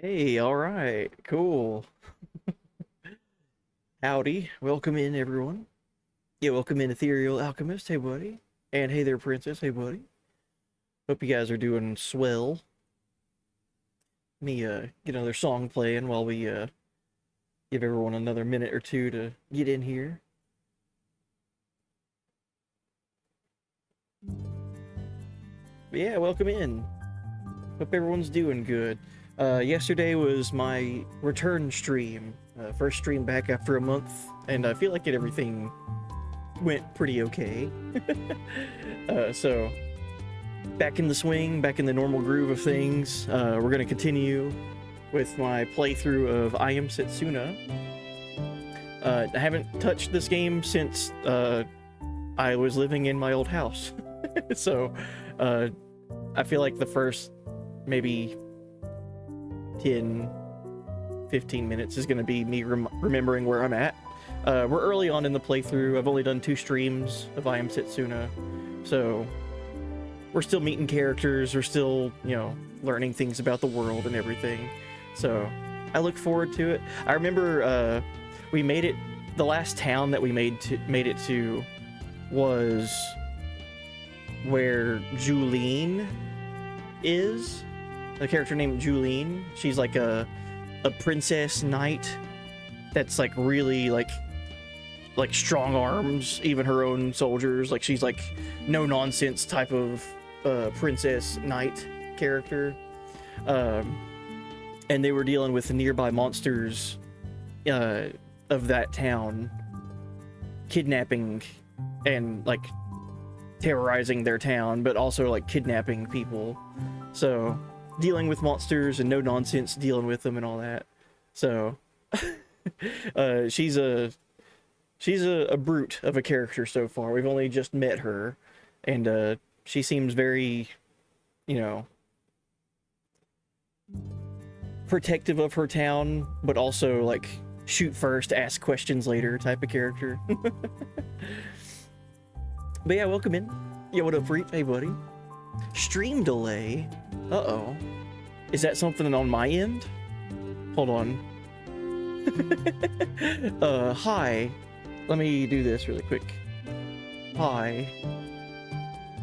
Hey, all right, cool. Howdy, welcome in, everyone. Yeah, welcome in, Ethereal Alchemist. Hey, buddy. And hey there, Princess. Hey, buddy. Hope you guys are doing swell. Get another song playing while we give everyone another minute or two to get in here. But yeah, welcome in. Hope everyone's doing good. Yesterday was my return stream. First stream back after a month, and I feel like everything went pretty okay. So, back in the swing, back in the normal groove of things. We're going to continue with my playthrough of I Am Setsuna. I haven't touched this game since I was living in my old house. So, I feel like the first maybe 10 15 minutes is going to be me remembering where I'm at. We're early on in the playthrough. I've only done 2 streams of I Am Setsuna, so we're still meeting characters, we're still, you know, learning things about the world and everything, so I look forward to it. I remember we made it, the last town that we made it to was where Julene is, a character named Julene. She's like a princess knight that's like really like strong arms, even her own soldiers. Like she's like no nonsense type of princess knight character. And they were dealing with the nearby monsters of that town, kidnapping and like terrorizing their town, but also like kidnapping people. So dealing with monsters and no nonsense dealing with them and all that. So she's a brute of a character so far. We've only just met her, and she seems very, you know, protective of her town, but also like shoot first, ask questions later type of character. But yeah, welcome in. Yeah, what up, Reap? Hey, buddy. Stream delay. Uh-oh. Is that something on my end? Hold on. Hi. Let me do this really quick. Hi.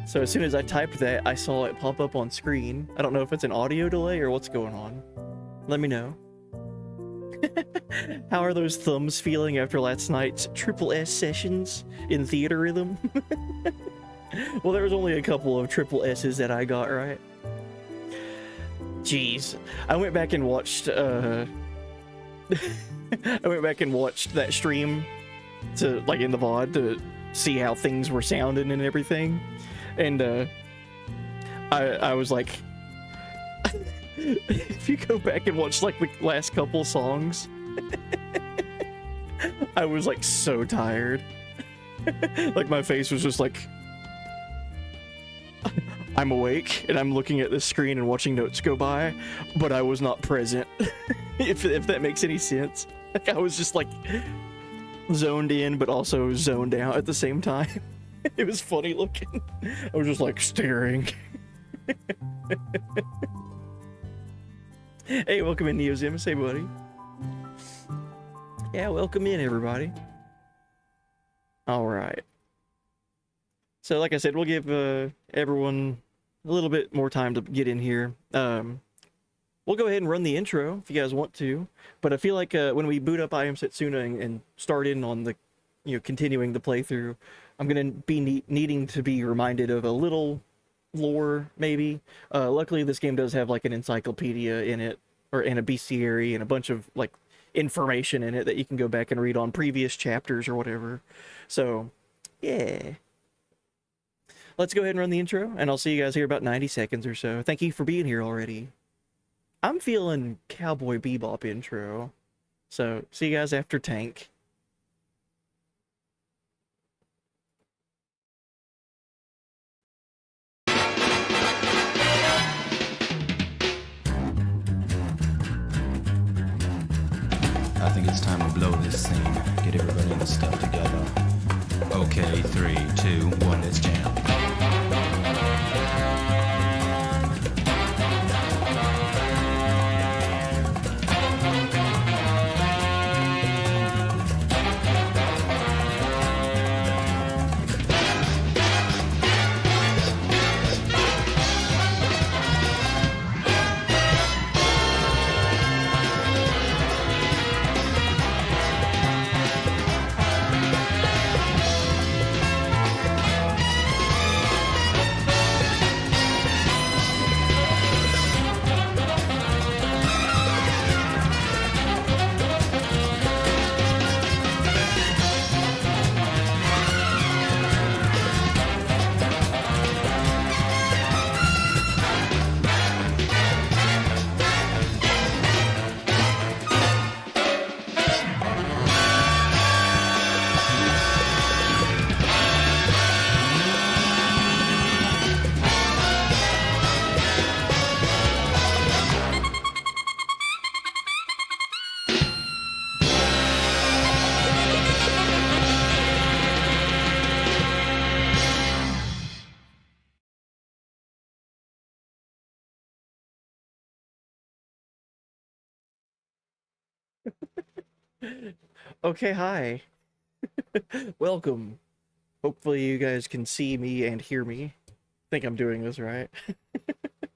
So as soon as I typed that, I saw it pop up on screen. I don't know if it's an audio delay or what's going on. Let me know. How are those thumbs feeling after last night's triple S sessions in theater rhythm? Well, there was only a couple of triple S's that I got right. Jeez, I went back and watched I went back and watched that stream to like in the VOD to see how things were sounding and everything, and I was like, if you go back and watch like the last couple songs, I was like so tired. Like my face was just like, I'm awake and I'm looking at the screen and watching notes go by, but I was not present. if that makes any sense. Like I was just like zoned in but also zoned out at the same time. It was funny looking. I was just like staring. Hey, welcome in, Neozimus. Hey, buddy. Yeah, welcome in, everybody. All right. So, like I said, we'll give everyone a little bit more time to get in here. We'll go ahead and run the intro if you guys want to. But I feel like when we boot up I Am Setsuna and start in on the, you know, continuing the playthrough, I'm going to be needing to be reminded of a little lore, maybe. Luckily, this game does have like an encyclopedia in it, or in a bestiary, and a bunch of like information in it that you can go back and read on previous chapters or whatever. So, yeah. Let's go ahead and run the intro, and I'll see you guys here about 90 seconds or so. Thank you for being here already. I'm feeling Cowboy Bebop intro. So, see you guys after Tank. I think it's time to blow this scene. Get everybody in the stuff together. Okay, 3, 2, 1, let's jam. Okay, hi. Welcome. Hopefully you guys can see me and hear me. Think I'm doing this right.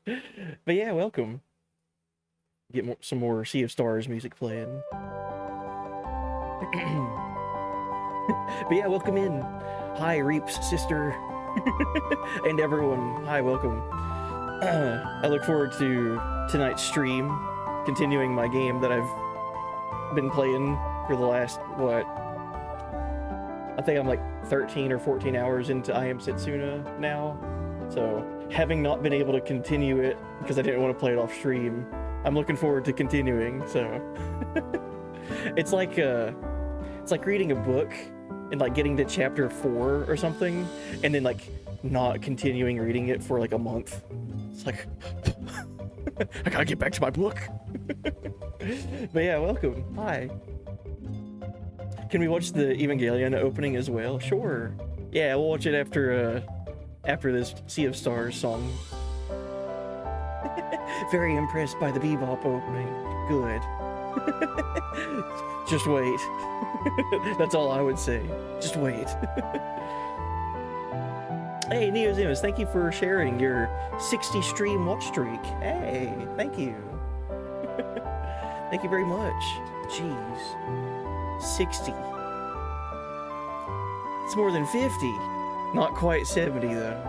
But yeah, welcome. Get some more Sea of Stars music playing. But yeah, welcome in. Hi, Reap's sister. And everyone. Hi, welcome. I look forward to tonight's stream, continuing my game that I've been playing for the last, what? I think I'm like 13 or 14 hours into Am Setsuna now. So, having not been able to continue it because I didn't want to play it off stream, I'm looking forward to continuing, so. It's like reading a book and like getting to chapter 4 or something, and then like not continuing reading it for like a month. It's like, I gotta get back to my book. But yeah, welcome. Hi. Can we watch the Evangelion opening as well? Sure. Yeah, we'll watch it after this Sea of Stars song. Very impressed by the Bebop opening. Good. Just wait. That's all I would say. Just wait. Hey, Neozimus, thank you for sharing your 60 stream watch streak. Hey, thank you. Thank you very much. Jeez. 60. It's more than 50. Not quite 70 though.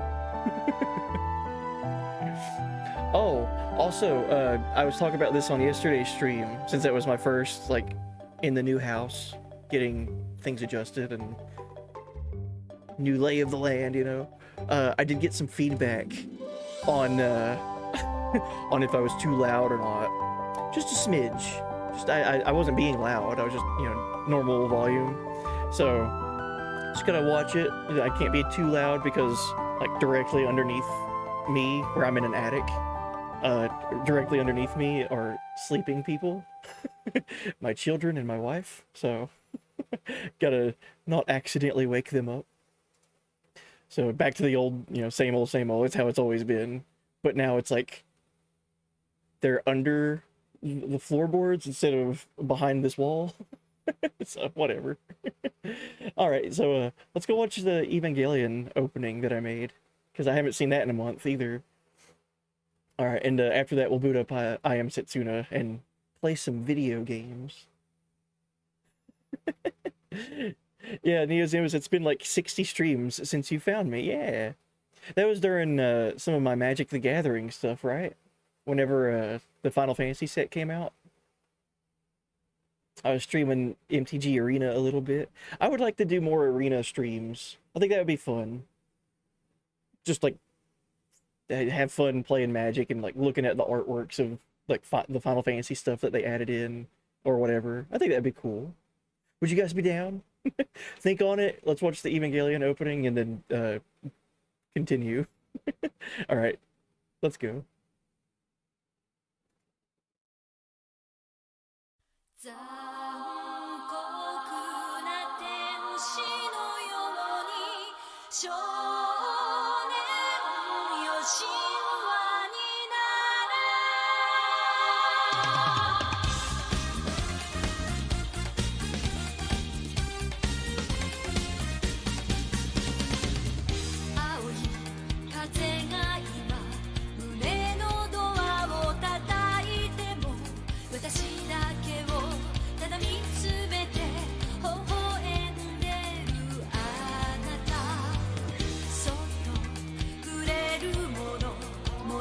Oh, also, I was talking about this on yesterday's stream, since that was my first, like, in the new house, getting things adjusted and new lay of the land, you know. I did get some feedback on on if I was too loud or not. Just a smidge. Just I wasn't being loud. I was just, you know, normal volume. So just gotta watch it. I can't be too loud because like directly underneath me, where I'm in an attic, directly underneath me are sleeping people, my children and my wife. So gotta not accidentally wake them up. So back to the old, you know, same old, same old. It's how it's always been. But now it's like they're under the floorboards instead of behind this wall. So whatever. All right, so let's go watch the Evangelion opening that I made, because I haven't seen that in a month either. All right, and after that we'll boot up I Am Setsuna and play some video games. Yeah, Neozimus, it's been like 60 streams since you found me. Yeah, that was during some of my Magic the Gathering stuff, right? Whenever the Final Fantasy set came out, I was streaming MTG Arena a little bit. I would like to do more Arena streams. I think that would be fun. Just like have fun playing Magic and like looking at the artworks of like the Final Fantasy stuff that they added in or whatever. I think that'd be cool. Would you guys be down? Think on it. Let's watch the Evangelion opening and then continue. All right, let's go. 残酷な天使のように少年よ神話になれ青い風が今胸のドアを叩いても私だけをただ見つめて微笑んでるあなたそっとくれるもの求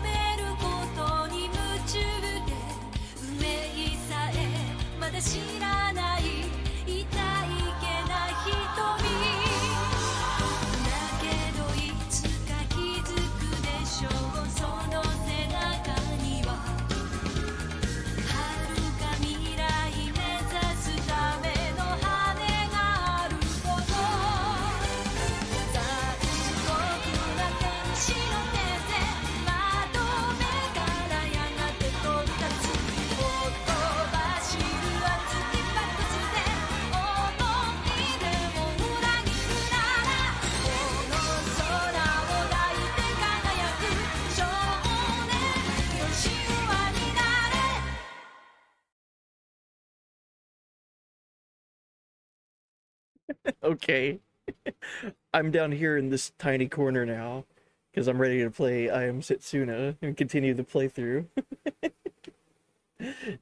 めることに夢中で運命さえまだ知らない痛いけな瞳だけどいつか気づくでしょうその背中には遥か未来目指すための羽があること残酷な天使の手で窓辺からやがて飛び立つほとばしる熱き Okay. I'm down here in this tiny corner now because I'm ready to play I Am Setsuna and continue the playthrough.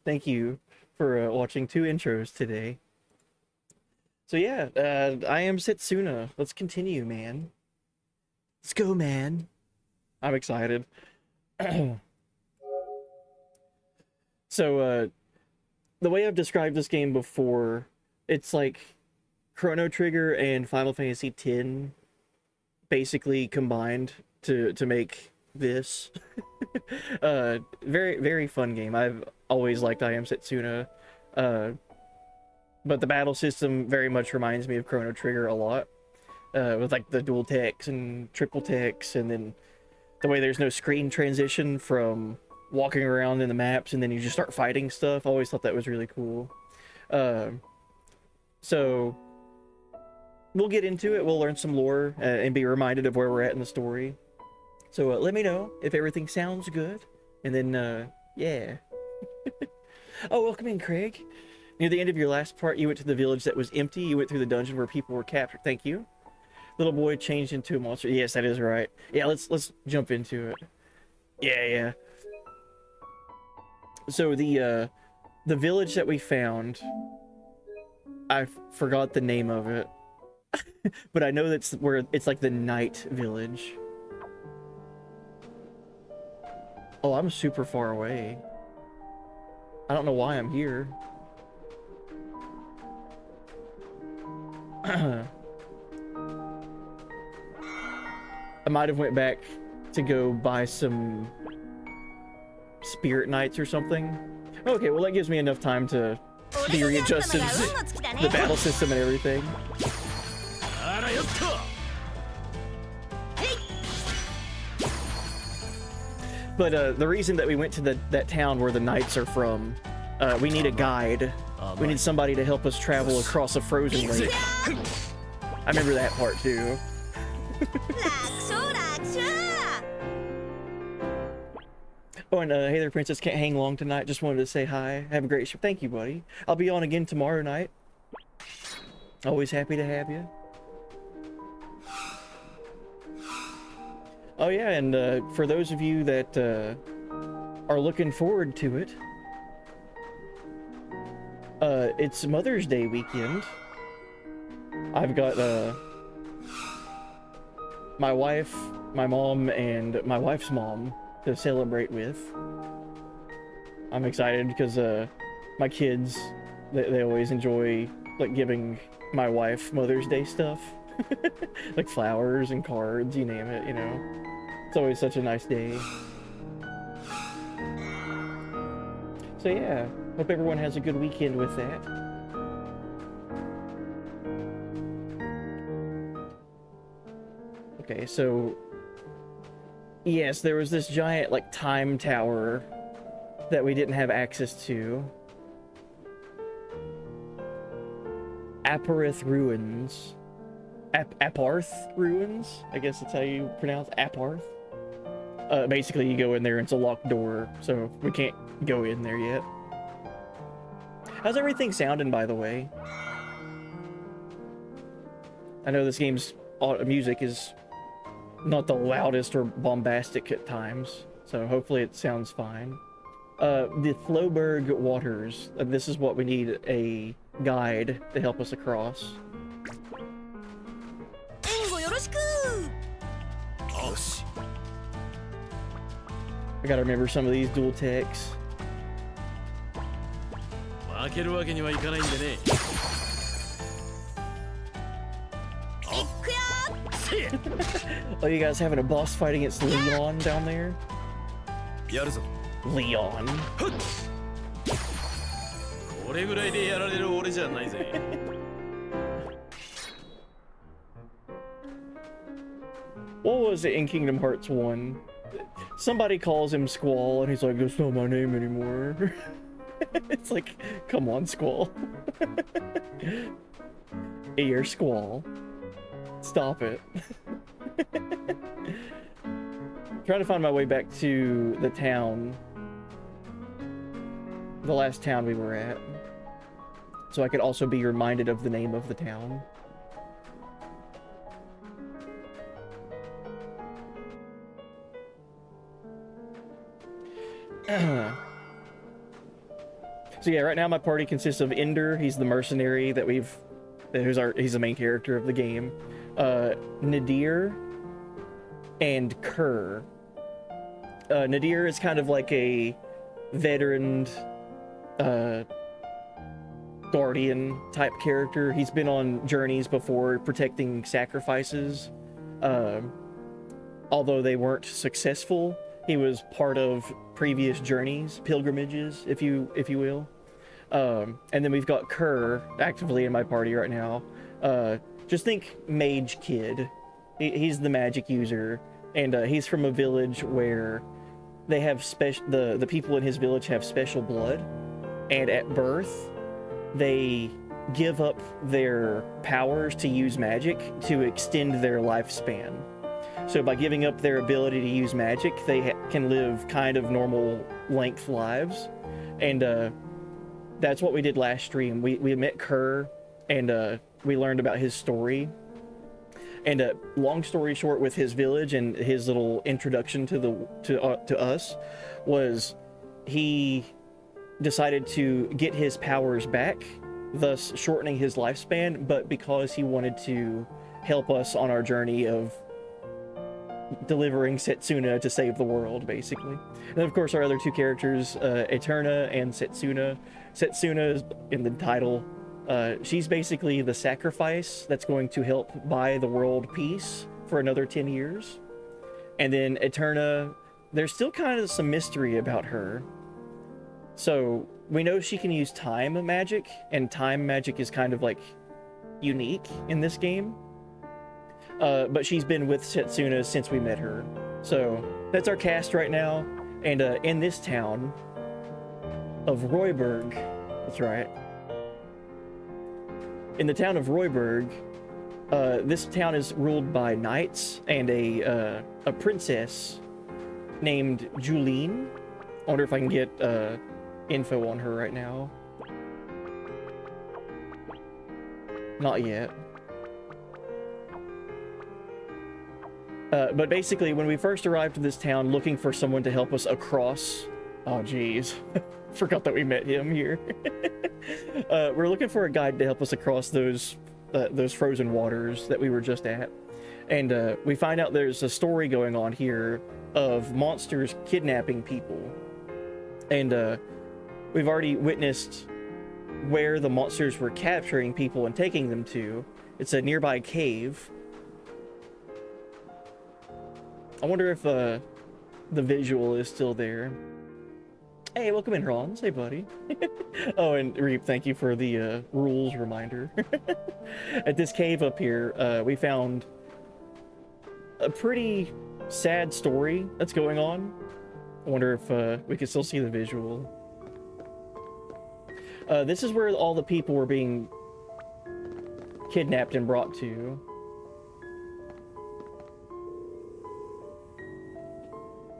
Thank you for watching 2 intros today. So yeah, I Am Setsuna. Let's continue, man. Let's go, man. I'm excited. So, the way I've described this game before, it's like Chrono Trigger and Final Fantasy X basically combined to make this. Very, very fun game. I've always liked I Am Setsuna. But the battle system very much reminds me of Chrono Trigger a lot. With like the dual techs and triple techs, and then the way there's no screen transition from walking around in the maps and then you just start fighting stuff. I always thought that was really cool. So we'll get into it. We'll learn some lore and be reminded of where we're at in the story. So let me know if everything sounds good. And then, yeah. Oh, welcome in, Craig. Near the end of your last part, you went to the village that was empty. You went through the dungeon where people were captured. Thank you. Little boy changed into a monster. Yes, that is right. Yeah, let's jump into it. Yeah. So the village that we found, I forgot the name of it, but I know that's where it's like the night village. Oh, I'm super far away. I don't know why I'm here. I might have went back to go buy some spirit knights or something. Okay, well that gives me enough time to be readjusted to the battle system and everything. But the reason that we went to that town where the knights are from, we need a guide. We need somebody to help us travel across a frozen lake. I remember that part too. Oh, and hey there, Princess. Can't hang long tonight. Just wanted to say hi. Have a great show. Thank you, buddy. I'll be on again tomorrow night. Always happy to have you. Oh yeah, and for those of you that are looking forward to it, it's Mother's Day weekend. I've got my wife, my mom, and my wife's mom to celebrate with. I'm excited because my kids, they always enjoy like giving my wife Mother's Day stuff. Like flowers and cards, you name it, you know. It's always such a nice day. So yeah, hope everyone has a good weekend with that. Okay, so yes, there was this giant like time tower that we didn't have access to. Aparth Ruins. Aparth Ruins? I guess that's how you pronounce Aparth. Basically you go in there and it's a locked door, so we can't go in there yet. How's everything sounding, by the way? I know this game's music is not the loudest or bombastic at times, so hopefully it sounds fine. The Floberg Waters. This is what we need, a guide to help us across. I gotta remember some of these dual techs. Oh, you guys having a boss fight against Leon down there? Leon. What was it in Kingdom Hearts 1? Somebody calls him Squall and he's like, that's not my name anymore. It's like, come on, Squall. Hey, you're Squall. Stop it. Trying to find my way back to the town. The last town we were at. So I could also be reminded of the name of the town. So yeah, right now my party consists of Ender. He's the mercenary that he's the main character of the game. Nadir and Kerr. Nadir is kind of like a veteran guardian type character. He's been on journeys before protecting sacrifices. Although they weren't successful, he was part of previous journeys, pilgrimages, if you will. And then we've got Kerr actively in my party right now. Just think mage kid. He's the magic user, and he's from a village where they have the people in his village have special blood, and at birth they give up their powers to use magic to extend their lifespan. So by giving up their ability to use magic, they can live kind of normal length lives. And that's what we did last stream. We met Kerr, and we learned about his story. And long story short, with his village and his little introduction to us, was he decided to get his powers back, thus shortening his lifespan, but because he wanted to help us on our journey of delivering Setsuna to save the world, basically. And of course, our other two characters, Eterna and Setsuna. Setsuna is in the title. She's basically the sacrifice that's going to help buy the world peace for another 10 years. And then Eterna, there's still kind of some mystery about her. So we know she can use time magic, and time magic is kind of like unique in this game. But she's been with Setsuna since we met her. So that's our cast right now. And in this town of Royberg, that's right. In the town of Royberg, this town is ruled by knights and a princess named Julene. I wonder if I can get info on her right now. Not yet. But basically, when we first arrived to this town looking for someone to help us across... Oh, geez. Forgot that we met him here. We're looking for a guide to help us across those frozen waters that we were just at. And we find out there's a story going on here of monsters kidnapping people. And we've already witnessed where the monsters were capturing people and taking them to. It's a nearby cave. I wonder if the visual is still there. Hey, welcome in, Ron. Hey, buddy. Oh, and Reap, thank you for the rules reminder. At this cave up here, we found a pretty sad story that's going on. I wonder if we can still see the visual. This is where all the people were being kidnapped and brought to.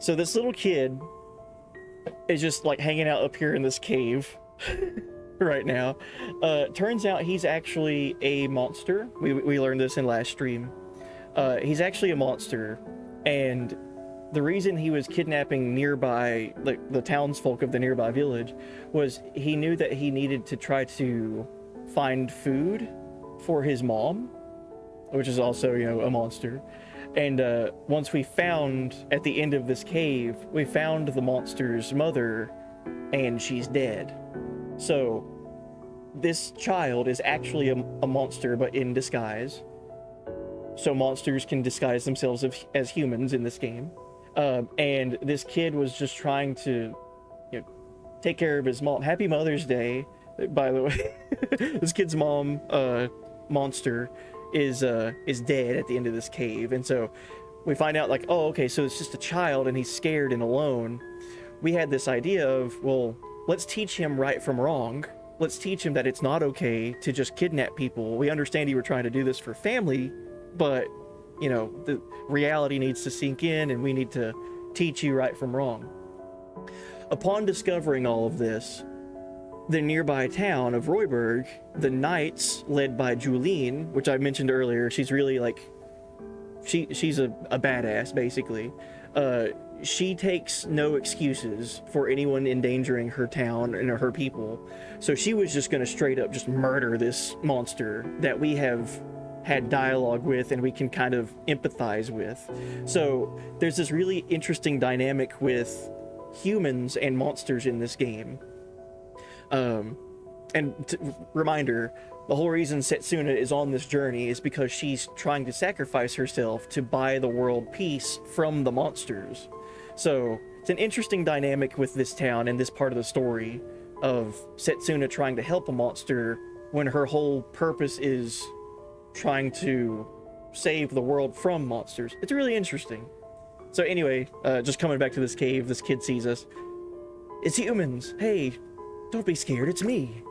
So this little kid is just like hanging out up here in this cave right now. Turns out he's actually a monster. We learned this in last stream. He's actually a monster, and the reason he was kidnapping nearby, like the townsfolk of the nearby village, was he knew that he needed to try to find food for his mom, which is also, you know, a monster. And once we found, at the end of this cave, we found the monster's mother, and she's dead. So this child is actually a monster, but in disguise. So monsters can disguise themselves as humans in this game. And this kid was just trying to, you know, take care of his mom. Happy Mother's Day, by the way. This kid's mom, monster, is dead at the end of this cave. And so we find out, like, oh, okay, so it's just a child and he's scared and alone. We had this idea of, well, let's teach him right from wrong. Let's teach him that it's not okay to just kidnap people. We understand you were trying to do this for family, but, you know, the reality needs to sink in, and we need to teach you right from wrong. Upon discovering all of this, the nearby town of Royberg, the knights, led by Julene, which I mentioned earlier, she's really like, she's a badass, basically. she takes no excuses for anyone endangering her town and her people. So she was just going to straight up just murder this monster that we have had dialogue with and we can kind of empathize with. So there's this really interesting dynamic with humans and monsters in this game. Reminder, the whole reason Setsuna is on this journey is because she's trying to sacrifice herself to buy the world peace from the monsters. So it's an interesting dynamic with this town and this part of the story of Setsuna trying to help a monster when her whole purpose is trying to save the world from monsters. It's really interesting. So anyway, just coming back to this cave, this kid sees us. It's humans. Hey, don't be scared, it's me.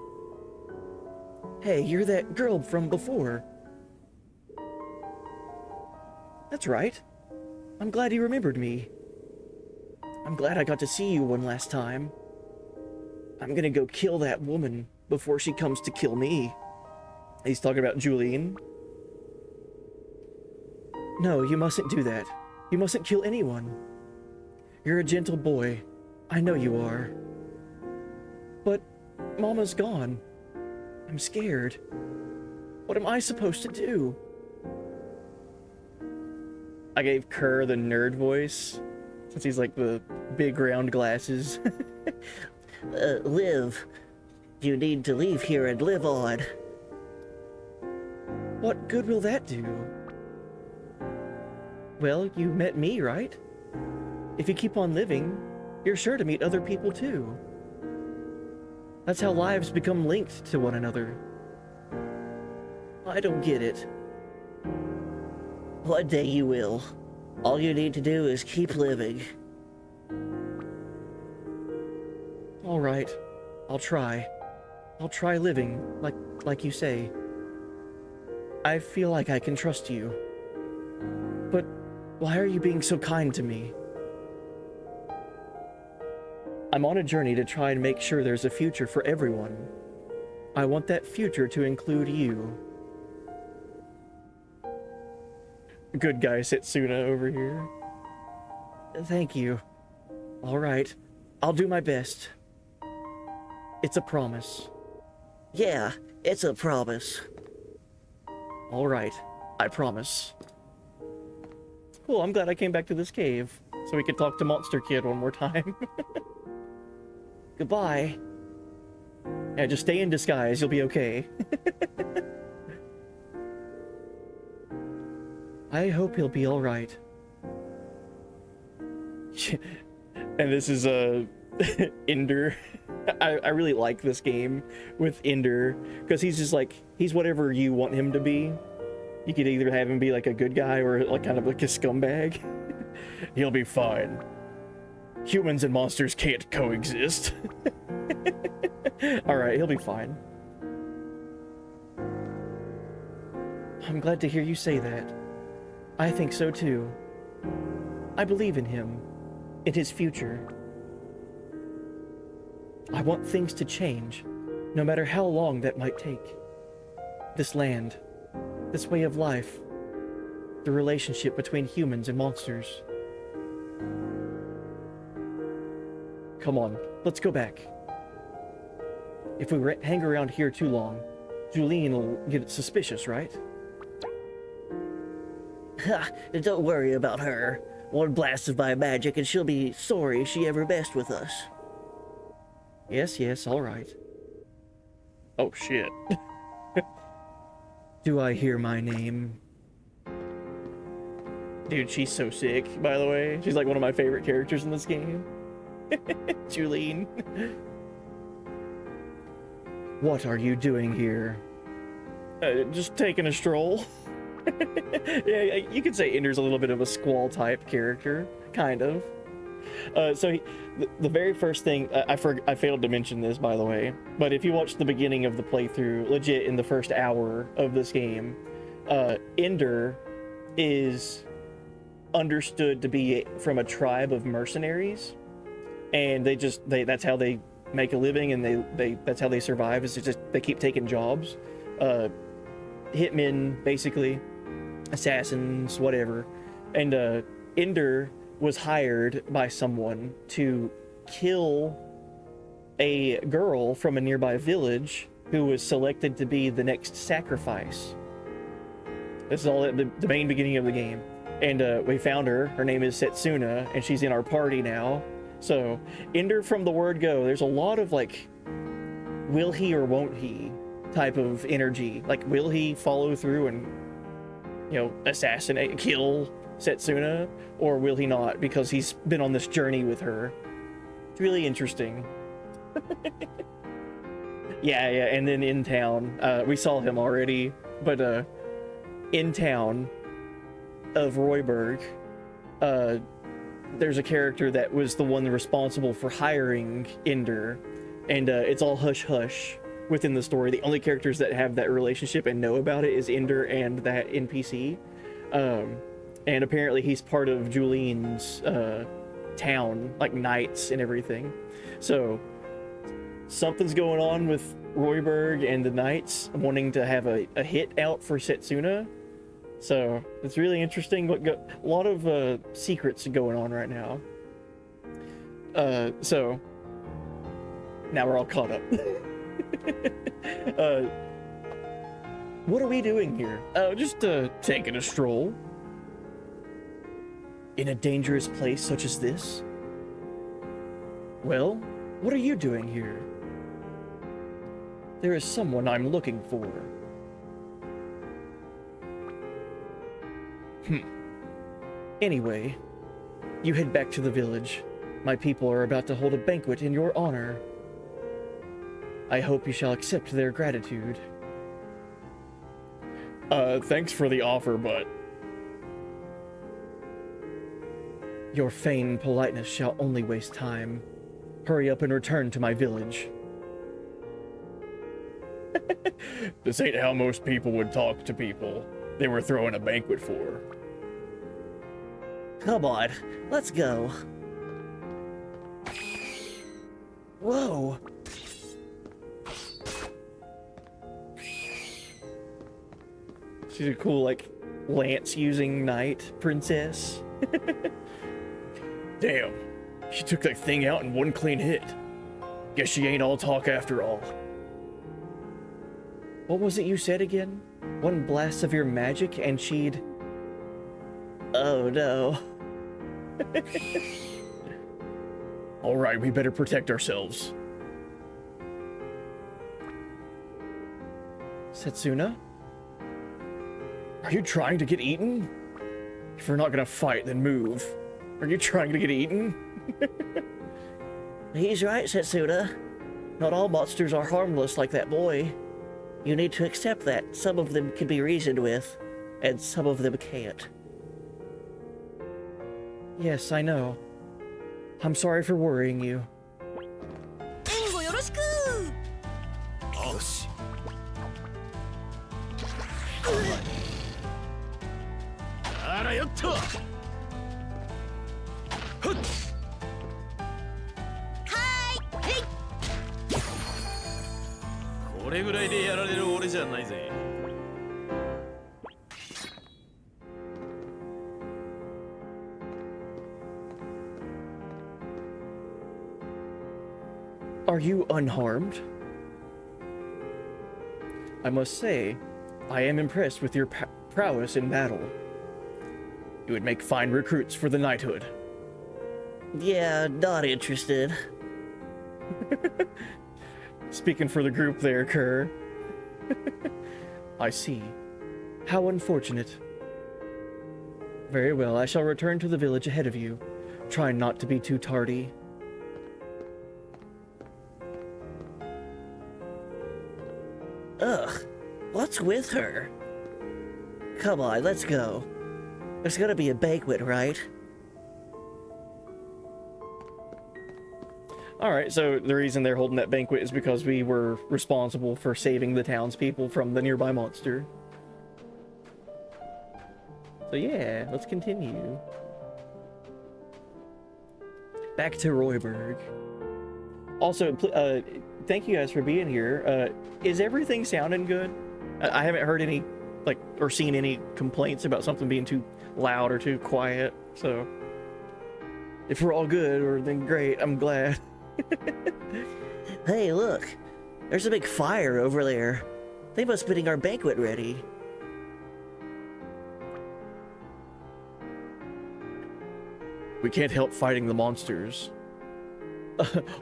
Hey, you're that girl from before. That's right. I'm glad you remembered me. I'm glad I got to see you one last time. I'm gonna go kill that woman before she comes to kill me. He's talking about Julian. No, you mustn't do that. You mustn't kill anyone. You're a gentle boy. I know you are. But Mama's gone. I'm scared. What am I supposed to do? I gave Kerr the nerd voice, since he's like the big round glasses. Live. You need to leave here and live on. What good will that do? Well, you met me, right? If you keep on living, you're sure to meet other people too. That's how lives become linked to one another. I don't get it. One day you will. All you need to do is keep living. All right, I'll try. I'll try living, like you say. I feel like I can trust you. But why are you being so kind to me? I'm on a journey to try and make sure there's a future for everyone. I want that future to include you. Good guy Setsuna over here. Thank you. All right, I'll do my best. It's a promise. Yeah, it's a promise. All right, I promise. Cool, I'm glad I came back to this cave so we could talk to Monster Kid one more time. Goodbye. Yeah, just stay in disguise, you'll be okay. I hope he'll be alright. And this is Ender. I really like this game with Ender, because he's just like, he's whatever you want him to be. You could either have him be like a good guy or like kind of like a scumbag. He'll be fine. Humans and monsters can't coexist. Alright, he'll be fine. I'm glad to hear you say that. I think so too. I believe in him, in his future. I want things to change, no matter how long that might take. This land, this way of life, the relationship between humans and monsters. Come on, let's go back. If we hang around here too long, Julian will get suspicious, right? Ha! Don't worry about her. One blast of my magic and she'll be sorry she ever messed with us. Yes, all right. Oh, shit. Do I hear my name? Dude, she's so sick, by the way. She's like one of my favorite characters in this game. Julene. What are you doing here? Just taking a stroll. Yeah, you could say Ender's a little bit of a squall type character, kind of. So the very first thing, I failed to mention this, by the way, but if you watch the beginning of the playthrough, legit in the first hour of this game, Ender is understood to be from a tribe of mercenaries, and that's how they make a living, and that's how they survive, is just they keep taking jobs. Hitmen, basically, assassins, whatever. And Ender was hired by someone to kill a girl from a nearby village who was selected to be the next sacrifice. This is all at the main beginning of the game. And we found her. Her name is Setsuna, and she's in our party now. So, Ender from the word go, there's a lot of like, will he or won't he type of energy. Like, will he follow through and, you know, assassinate, kill Setsuna? Or will he not, because he's been on this journey with her? It's really interesting. Yeah, and then in town, we saw him already, but in town of Royberg, there's a character that was the one responsible for hiring Ender, and it's all hush-hush within the story. The only characters that have that relationship and know about it is Ender and that NPC, and apparently he's part of Julien's town, like knights and everything. So something's going on with Royberg and the knights wanting to have a hit out for Setsuna. So it's really interesting. A lot of secrets going on right now. So now we're all caught up. What are we doing here? Just taking a stroll. In a dangerous place such as this? Well, what are you doing here? There is someone I'm looking for. Anyway, you head back to the village. My people are about to hold a banquet in your honor. I hope you shall accept their gratitude. Thanks for the offer, but... Your feigned politeness shall only waste time. Hurry up and return to my village. This ain't how most people would talk to people they were throwing a banquet for. Come on, let's go. Whoa. She's a cool, like, lance-using knight princess. Damn, she took that thing out in one clean hit. Guess she ain't all talk after all. What was it you said again? One blast of your magic and she'd... Oh no. Alright, we better protect ourselves. Setsuna? Are you trying to get eaten? If we're not gonna fight, then move. Are you trying to get eaten? He's right, Setsuna. Not all monsters are harmless like that boy. You need to accept that. Some of them can be reasoned with, and some of them can't. Yes, I know. I'm sorry for worrying you. Engo yoroshiku! Yoshi. Arayotta! これぐらいでやられる俺じゃないぜ。Are you unharmed? I must say, I am impressed with your prowess in battle. You would make fine recruits for the knighthood. Yeah, not interested. Speaking for the group there, Kerr. I see. How unfortunate. Very well, I shall return to the village ahead of you. Try not to be too tardy. Ugh, what's with her? Come on, let's go. There's gonna be a banquet, right? Alright, so the reason they're holding that banquet is because we were responsible for saving the townspeople from the nearby monster. So yeah, let's continue. Back to Royberg. Also, thank you guys for being here. Is everything sounding good? I haven't heard any, or seen any complaints about something being too loud or too quiet, so If we're all good, or then great, I'm glad. Hey, look. There's a big fire over there. They must be getting our banquet ready. We can't help fighting the monsters.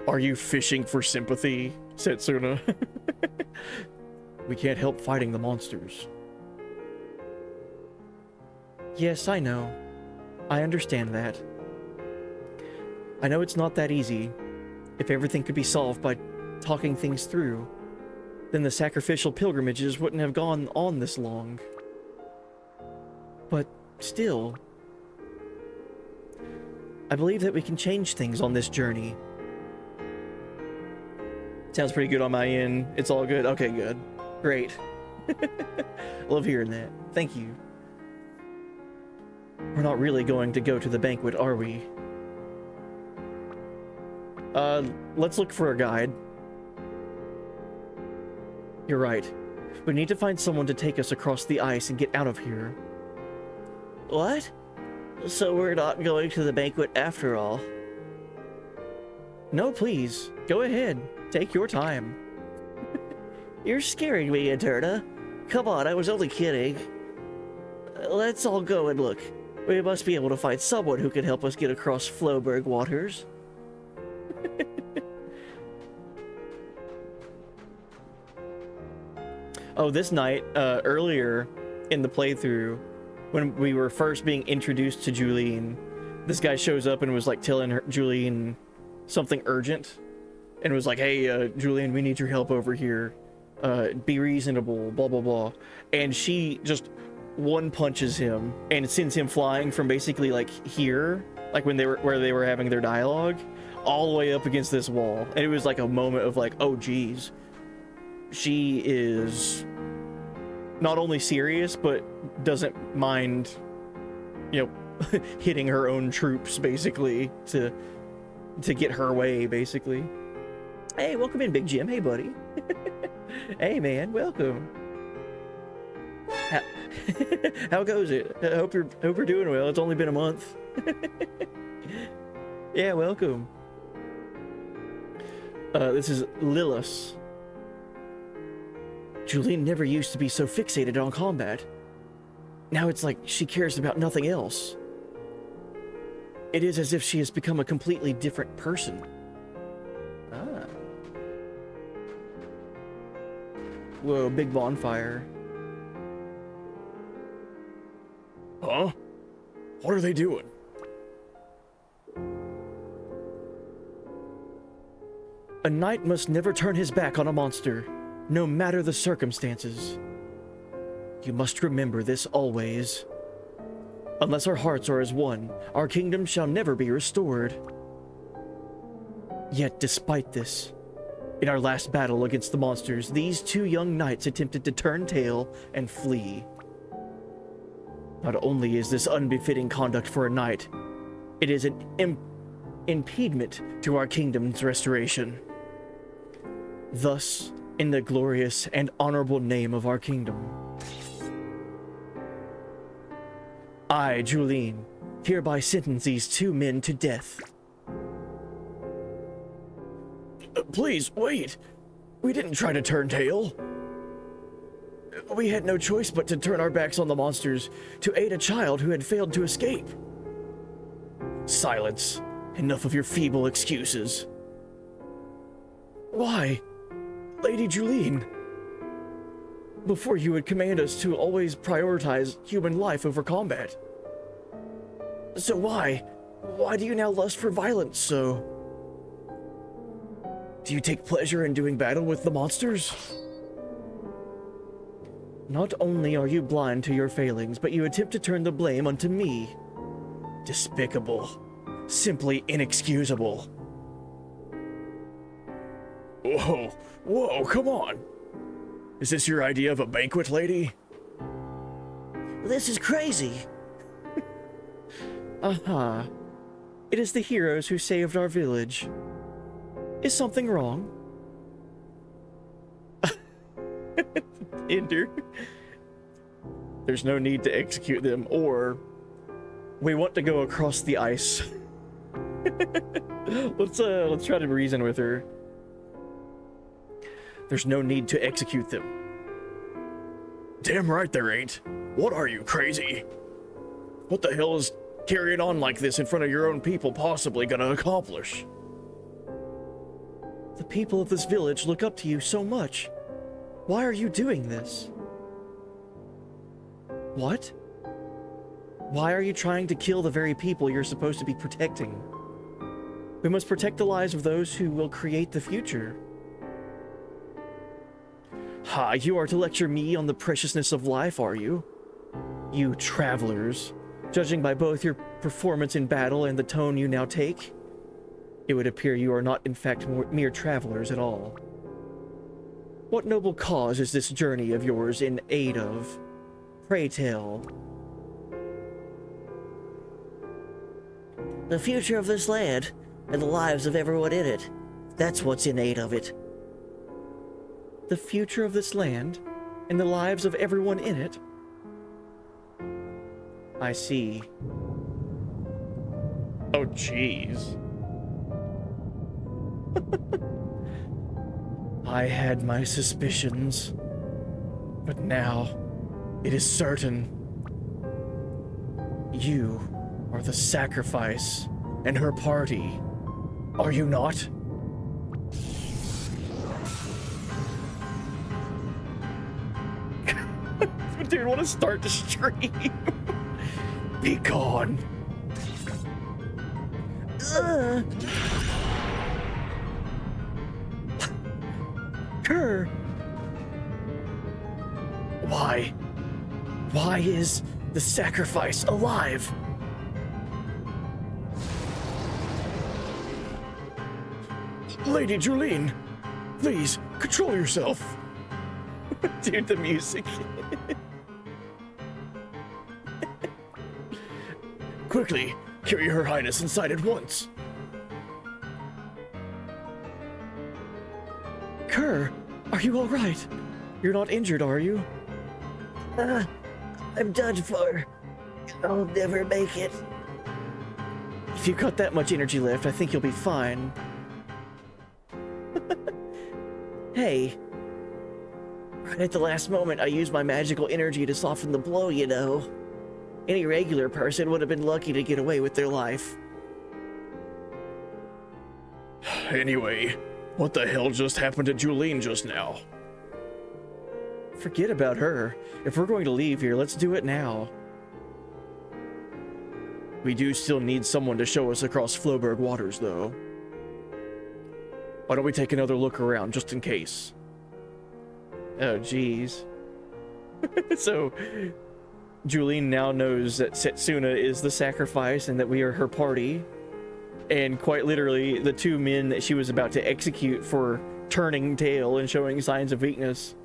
Are you fishing for sympathy, Setsuna? We can't help fighting the monsters. Yes, I know. I understand that. I know it's not that easy. If everything could be solved by talking things through, then the sacrificial pilgrimages wouldn't have gone on this long. But still, I believe that we can change things on this journey. Sounds pretty good on my end. It's all good? Okay, good. Great. Love hearing that. Thank you. We're not really going to go to the banquet, are we? Let's look for a guide. You're right. We need to find someone to take us across the ice and get out of here. What? So we're not going to the banquet after all? No, please. Go ahead. Take your time. You're scaring me, Eterna. Come on, I was only kidding. Let's all go and look. We must be able to find someone who can help us get across Floberg waters. Oh, this night, earlier in the playthrough, when we were first being introduced to Julian, this guy shows up and was like telling her, Julian something urgent, and was like, hey, Julian, we need your help over here. Be reasonable, blah, blah, blah. And she just one punches him and sends him flying from basically like here, like when they were, where they were having their dialogue, all the way up against this wall. And it was like a moment of like, oh geez, she is not only serious, but doesn't mind, you know, hitting her own troops basically to get her way, basically. Hey, welcome in, Big Jim. Hey, buddy. Hey, man, welcome. How goes it? I hope you're doing well. It's only been a month. Yeah, welcome. This is Lilith. Julian never used to be so fixated on combat. Now it's like she cares about nothing else. It is as if she has become a completely different person. Ah. Whoa, big bonfire. Huh? What are they doing? A knight must never turn his back on a monster, no matter the circumstances. You must remember this always. Unless our hearts are as one, our kingdom shall never be restored. Yet despite this, in our last battle against the monsters, these two young knights attempted to turn tail and flee. Not only is this unbefitting conduct for a knight, it is an impediment to our kingdom's restoration. Thus, in the glorious and honorable name of our kingdom, I, Julian, hereby sentence these two men to death. Please, wait. We didn't try to turn tail. We had no choice but to turn our backs on the monsters to aid a child who had failed to escape. Silence. Enough of your feeble excuses. Why? Lady Julian, before you would command us to always prioritize human life over combat. So why do you now lust for violence so? Do you take pleasure in doing battle with the monsters? Not only are you blind to your failings, but you attempt to turn the blame onto me. Despicable. Simply inexcusable. Whoa, come on. Is this your idea of a banquet, lady? This is crazy. Aha. It is the heroes who saved our village. Is something wrong? Ender. There's no need to execute them, or we want to go across the ice. Let's try to reason with her. There's no need to execute them. Damn right there ain't. What are you, crazy? What the hell is carrying on like this in front of your own people possibly gonna accomplish? The people of this village look up to you so much. Why are you doing this? What? Why are you trying to kill the very people you're supposed to be protecting? We must protect the lives of those who will create the future. Ha, you are to lecture me on the preciousness of life, are you? You travelers, judging by both your performance in battle and the tone you now take, it would appear you are not in fact mere travelers at all. What noble cause is this journey of yours in aid of? Pray tell. The future of this land, and the lives of everyone in it. That's what's in aid of it. The future of this land, and the lives of everyone in it? I see. Oh, jeez. I had my suspicions, but now it is certain. You are the sacrifice and her party, are you not? Dude, want to start the stream? Be gone. Kerr. Why? Why is the sacrifice alive? Lady Julene, please control yourself. Dude, the music. Quickly, carry Her Highness inside at once. Kerr, are you all right? You're not injured, are you? I'm done for. I'll never make it. If you've got that much energy left, I think you'll be fine. Hey. Right at the last moment, I used my magical energy to soften the blow, you know. Any regular person would have been lucky to get away with their life. Anyway, what the hell just happened to Julene just now? Forget about her. If we're going to leave here, let's do it now. We do still need someone to show us across Floberg waters, though. Why don't we take another look around, just in case? Oh, jeez. So, Julene now knows that Setsuna is the sacrifice and that we are her party. And quite literally, the two men that she was about to execute for turning tail and showing signs of weakness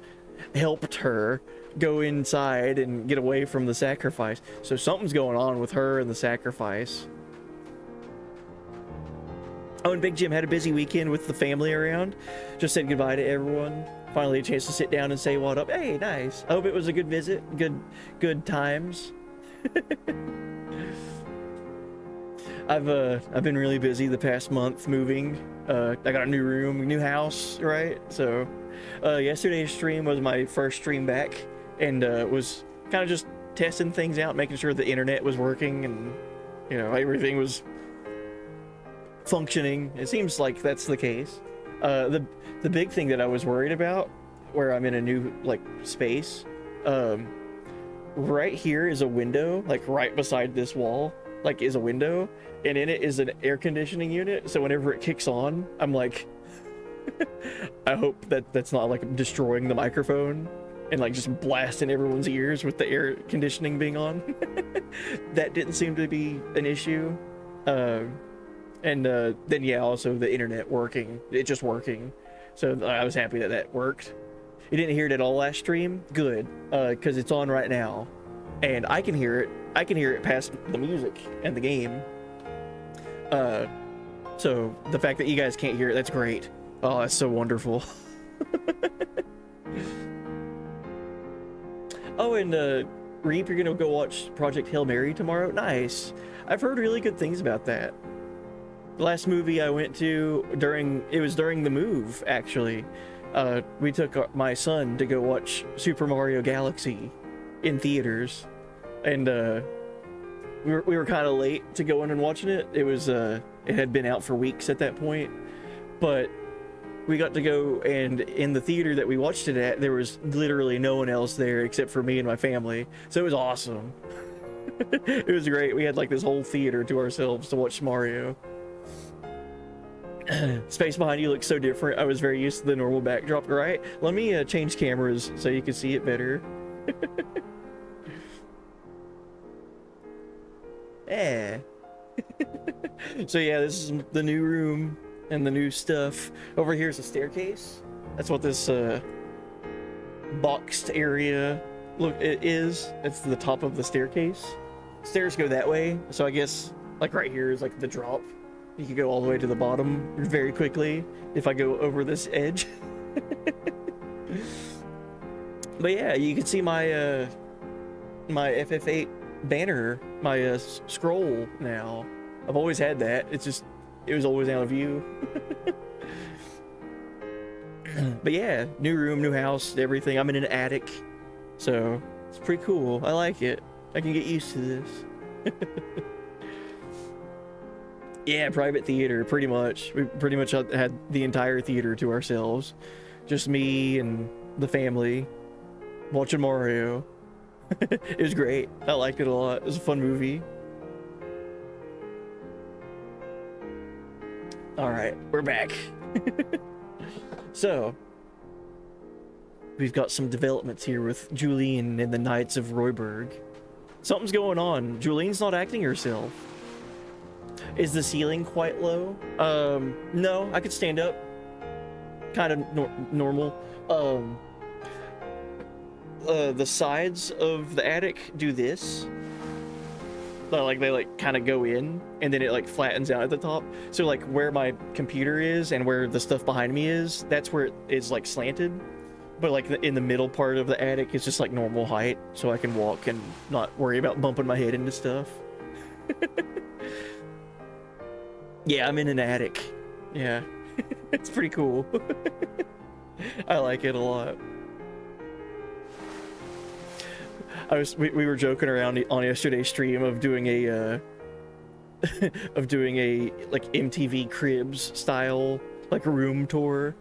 helped her go inside and get away from the sacrifice. So something's going on with her and the sacrifice. Oh, and Big Jim had a busy weekend with the family around. Just said goodbye to everyone. Finally a chance to sit down and say what up. Hey, nice. I hope it was a good visit. Good times. I've been really busy the past month moving. I got a new room, new house, right? So yesterday's stream was my first stream back, and was kind of just testing things out, making sure the internet was working and, you know, everything was functioning. It seems like that's the case. The big thing that I was worried about, where I'm in a new like space, right here is a window, like right beside this wall, like is a window, and in it is an air conditioning unit. So whenever it kicks on, I'm like, I hope that that's not like destroying the microphone and like just blasting everyone's ears with the air conditioning being on. That didn't seem to be an issue. And then yeah, also the internet working, it just working. So I was happy that that worked. You didn't hear it at all last stream? Good, because it's on right now, and I can hear it. I can hear it past the music and the game. So the fact that you guys can't hear it, that's great. Oh, that's so wonderful. Oh, and Reap, you're gonna go watch Project Hail Mary tomorrow? Nice. I've heard really good things about that. The last movie I went to during the move, actually. We took my son to go watch Super Mario Galaxy in theaters, and we were kind of late to go in and watching it. It was it had been out for weeks at that point, but we got to go, and in the theater that we watched it at, there was literally no one else there except for me and my family. So it was awesome. It was great. We had like this whole theater to ourselves to watch Mario. Space behind you looks so different. I was very used to the normal backdrop. Right, let me change cameras so you can see it better. Yeah. So yeah, this is the new room and the new stuff. Over here is a staircase. That's what this boxed area it is. It's the top of the staircase. Stairs go that way, so I guess like right here is like the drop. You can go all the way to the bottom very quickly if I go over this edge. But yeah, you can see my my FF8 banner, my scroll now. I've always had that. It was always out of view. But yeah, new room, new house, everything. I'm in an attic, so it's pretty cool. I like it. I can get used to this. Yeah, private theater, pretty much. We pretty much had the entire theater to ourselves. Just me and the family watching Mario. It was great. I liked it a lot. It was a fun movie. Alright, we're back. So, we've got some developments here with Julene and the Knights of Royberg. Something's going on. Julene's not acting herself. Is the ceiling quite low? No, I could stand up. Kind of normal. The sides of the attic do this. Like they like kind of go in, and then it like flattens out at the top. So like where my computer is and where the stuff behind me is, that's where it's like slanted. But like in the middle part of the attic, it's just like normal height, so I can walk and not worry about bumping my head into stuff. Yeah, I'm in an attic. Yeah, it's pretty cool. I like it a lot. We were joking around on yesterday's stream of doing a like MTV Cribs style like room tour.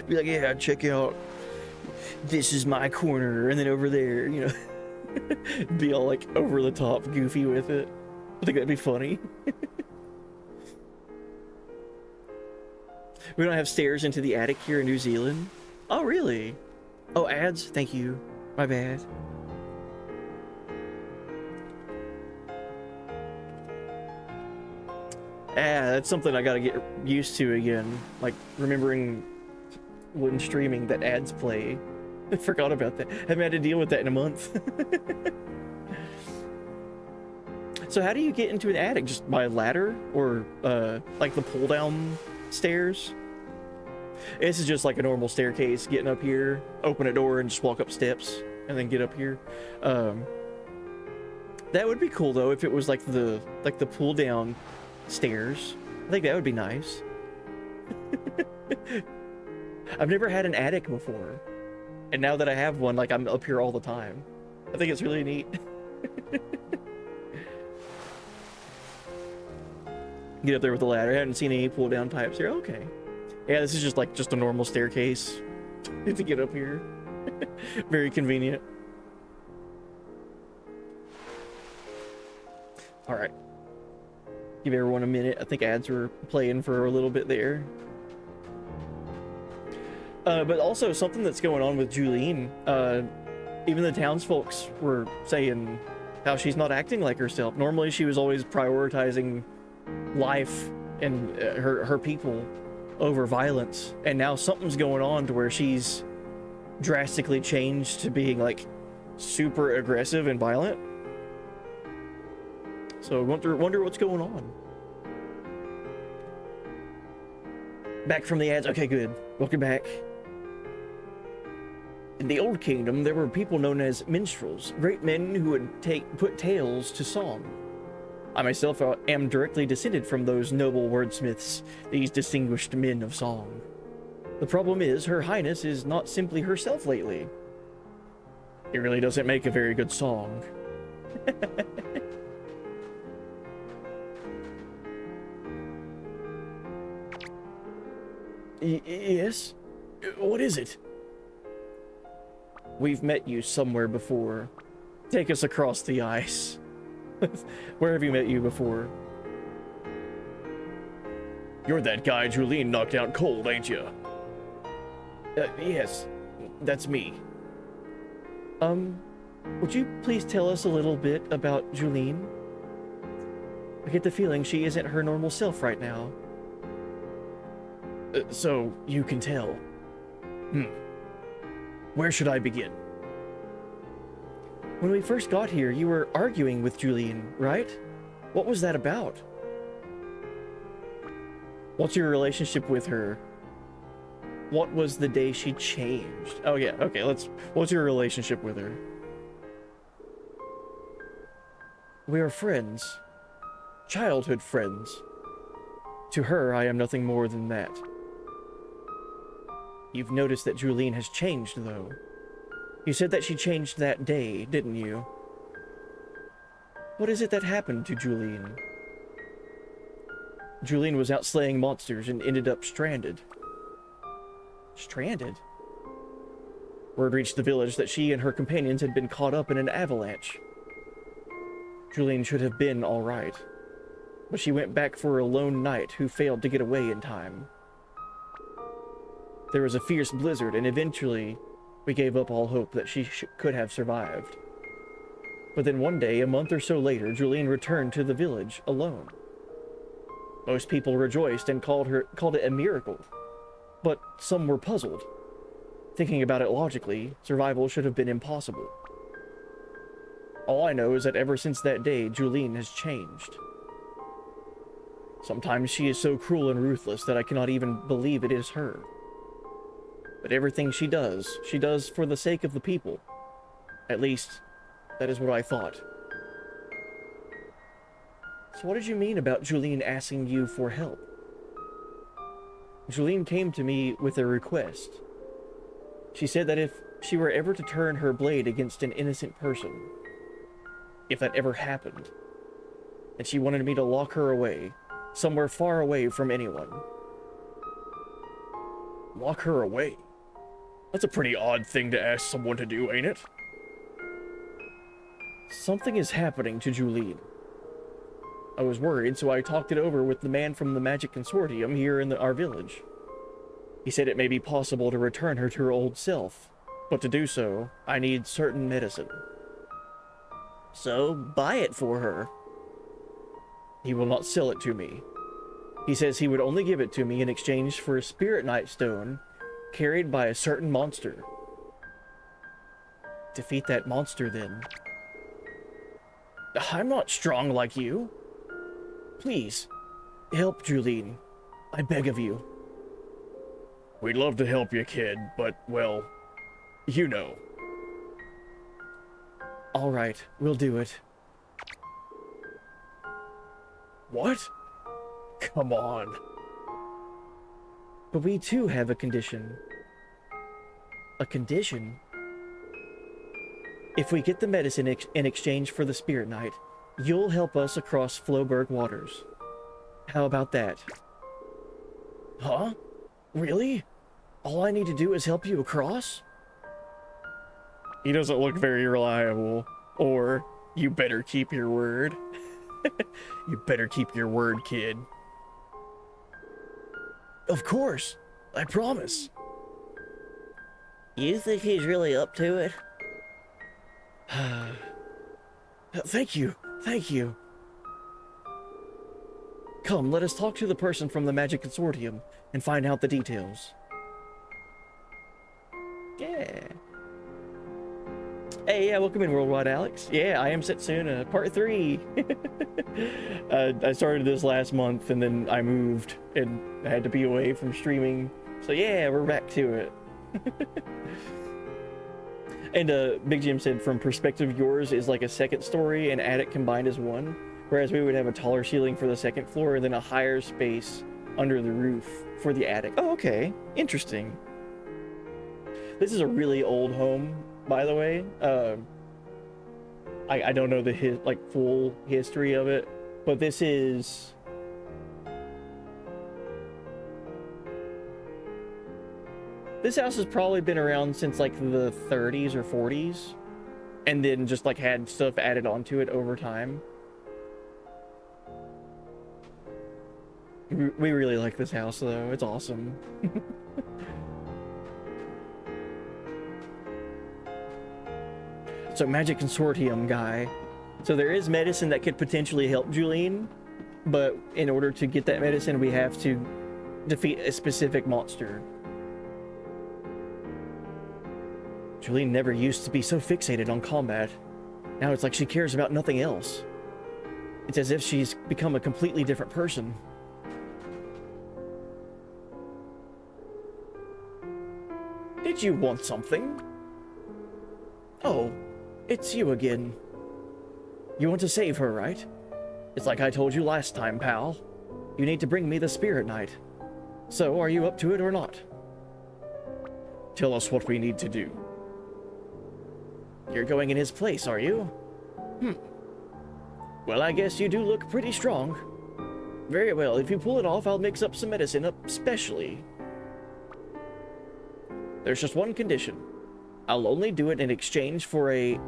Be like, yeah, check out, this is my corner, and then over there, you know. Be all like over the top goofy with it. I think that'd be funny. We don't have stairs into the attic here in New Zealand. Oh, really? Oh, ads? Thank you. My bad. Ah, that's something I gotta get used to again. Like, remembering when streaming that ads play. I forgot about that. Haven't had to deal with that in a month. So how do you get into an attic? Just by a ladder? Or, like the pull-down stairs? This is just like a normal staircase, getting up here, open a door, and just walk up steps, and then get up here. That would be cool, though, if it was like the pull-down stairs. I think that would be nice. I've never had an attic before, and now that I have one, like, I'm up here all the time. I think it's really neat. Get up there with the ladder. I haven't seen any pull down pipes here. Okay. Yeah, this is just a normal staircase to get up here. Very convenient. All right. Give everyone a minute. I think ads were playing for a little bit there. But also something that's going on with Julene. Even the townsfolks were saying how she's not acting like herself. Normally she was always prioritizing life and her people over violence, and now something's going on to where she's drastically changed to being like super aggressive and violent. So wonder what's going on. Back from the ads. Okay, good. Welcome back. In the Old Kingdom, there were people known as minstrels, great men who would put tales to song. I myself am directly descended from those noble wordsmiths, these distinguished men of song. The problem is, Her Highness is not simply herself lately. It really doesn't make a very good song. Yes? What is it? We've met you somewhere before. Take us across the ice. Where have you met you before? You're that guy Julene knocked out cold, ain't you? Yes, that's me. Would you please tell us a little bit about Julene? I get the feeling she isn't her normal self right now. So, you can tell. Where should I begin? When we first got here, you were arguing with Julene, right? What was that about? What's your relationship with her? What was the day she changed? Oh yeah, okay, what's your relationship with her? We are friends. Childhood friends. To her, I am nothing more than that. You've noticed that Julene has changed, though. You said that she changed that day, didn't you? What is it that happened to Julene? Julene was out slaying monsters and ended up stranded. Stranded? Word reached the village that she and her companions had been caught up in an avalanche. Julene should have been all right, but she went back for a lone knight who failed to get away in time. There was a fierce blizzard, and eventually we gave up all hope that she could have survived. But then one day, a month or so later, Julene returned to the village alone. Most people rejoiced and called it a miracle, but some were puzzled. Thinking about it logically, survival should have been impossible. All I know is that ever since that day, Julene has changed. Sometimes she is so cruel and ruthless that I cannot even believe it is her. But everything she does for the sake of the people. At least, that is what I thought. So what did you mean about Julene asking you for help? Julene came to me with a request. She said that if she were ever to turn her blade against an innocent person, if that ever happened, and she wanted me to lock her away, somewhere far away from anyone. Lock her away? That's a pretty odd thing to ask someone to do, ain't it? Something is happening to Julene. I was worried, so I talked it over with the man from the Magic Consortium here in our village. He said it may be possible to return her to her old self, but to do so, I need certain medicine. So, buy it for her. He will not sell it to me. He says he would only give it to me in exchange for a Spirit Knight stone carried by a certain monster. Defeat that monster, then. I'm not strong like you. Please, help Julene. I beg of you. We'd love to help you, kid, but, well, you know. All right, we'll do it. What? Come on. But we too have a condition. A condition? If we get the medicine in exchange for the Spirit Knight, you'll help us across Floberg waters. How about that? Huh? Really? All I need to do is help you across? He doesn't look very reliable. Or, you better keep your word. You better keep your word, kid. Of course. I promise. You think he's really up to it? Thank you. Thank you. Come, let us talk to the person from the Magic Consortium and find out the details. Yeah. Hey, yeah, welcome in, Worldwide Alex. Yeah, I am Setsuna, part 3. I started this last month, and then I moved, and I had to be away from streaming. So yeah, we're back to it. And Big Jim said, from perspective, yours is like a second story, and Attic combined as one. Whereas we would have a taller ceiling for the second floor and then a higher space under the roof for the attic. Oh, okay. Interesting. This is a really old home, by the way. I don't know the full history of it, but this is... This house has probably been around since like the 30s or 40s, and then just like had stuff added onto it over time. We really like this house though, it's awesome. So Magic Consortium guy. So there is medicine that could potentially help Julene, but in order to get that medicine we have to defeat a specific monster. Julene never used to be so fixated on combat. Now it's like she cares about nothing else. It's as if she's become a completely different person. Did you want something? Oh, it's you again. You want to save her, right? It's like I told you last time, pal. You need to bring me the Spirit Knight. So, are you up to it or not? Tell us what we need to do. You're going in his place, are you? Well, I guess you do look pretty strong. Very well, if you pull it off, I'll mix up some medicine specially. There's just one condition. I'll only do it in exchange for a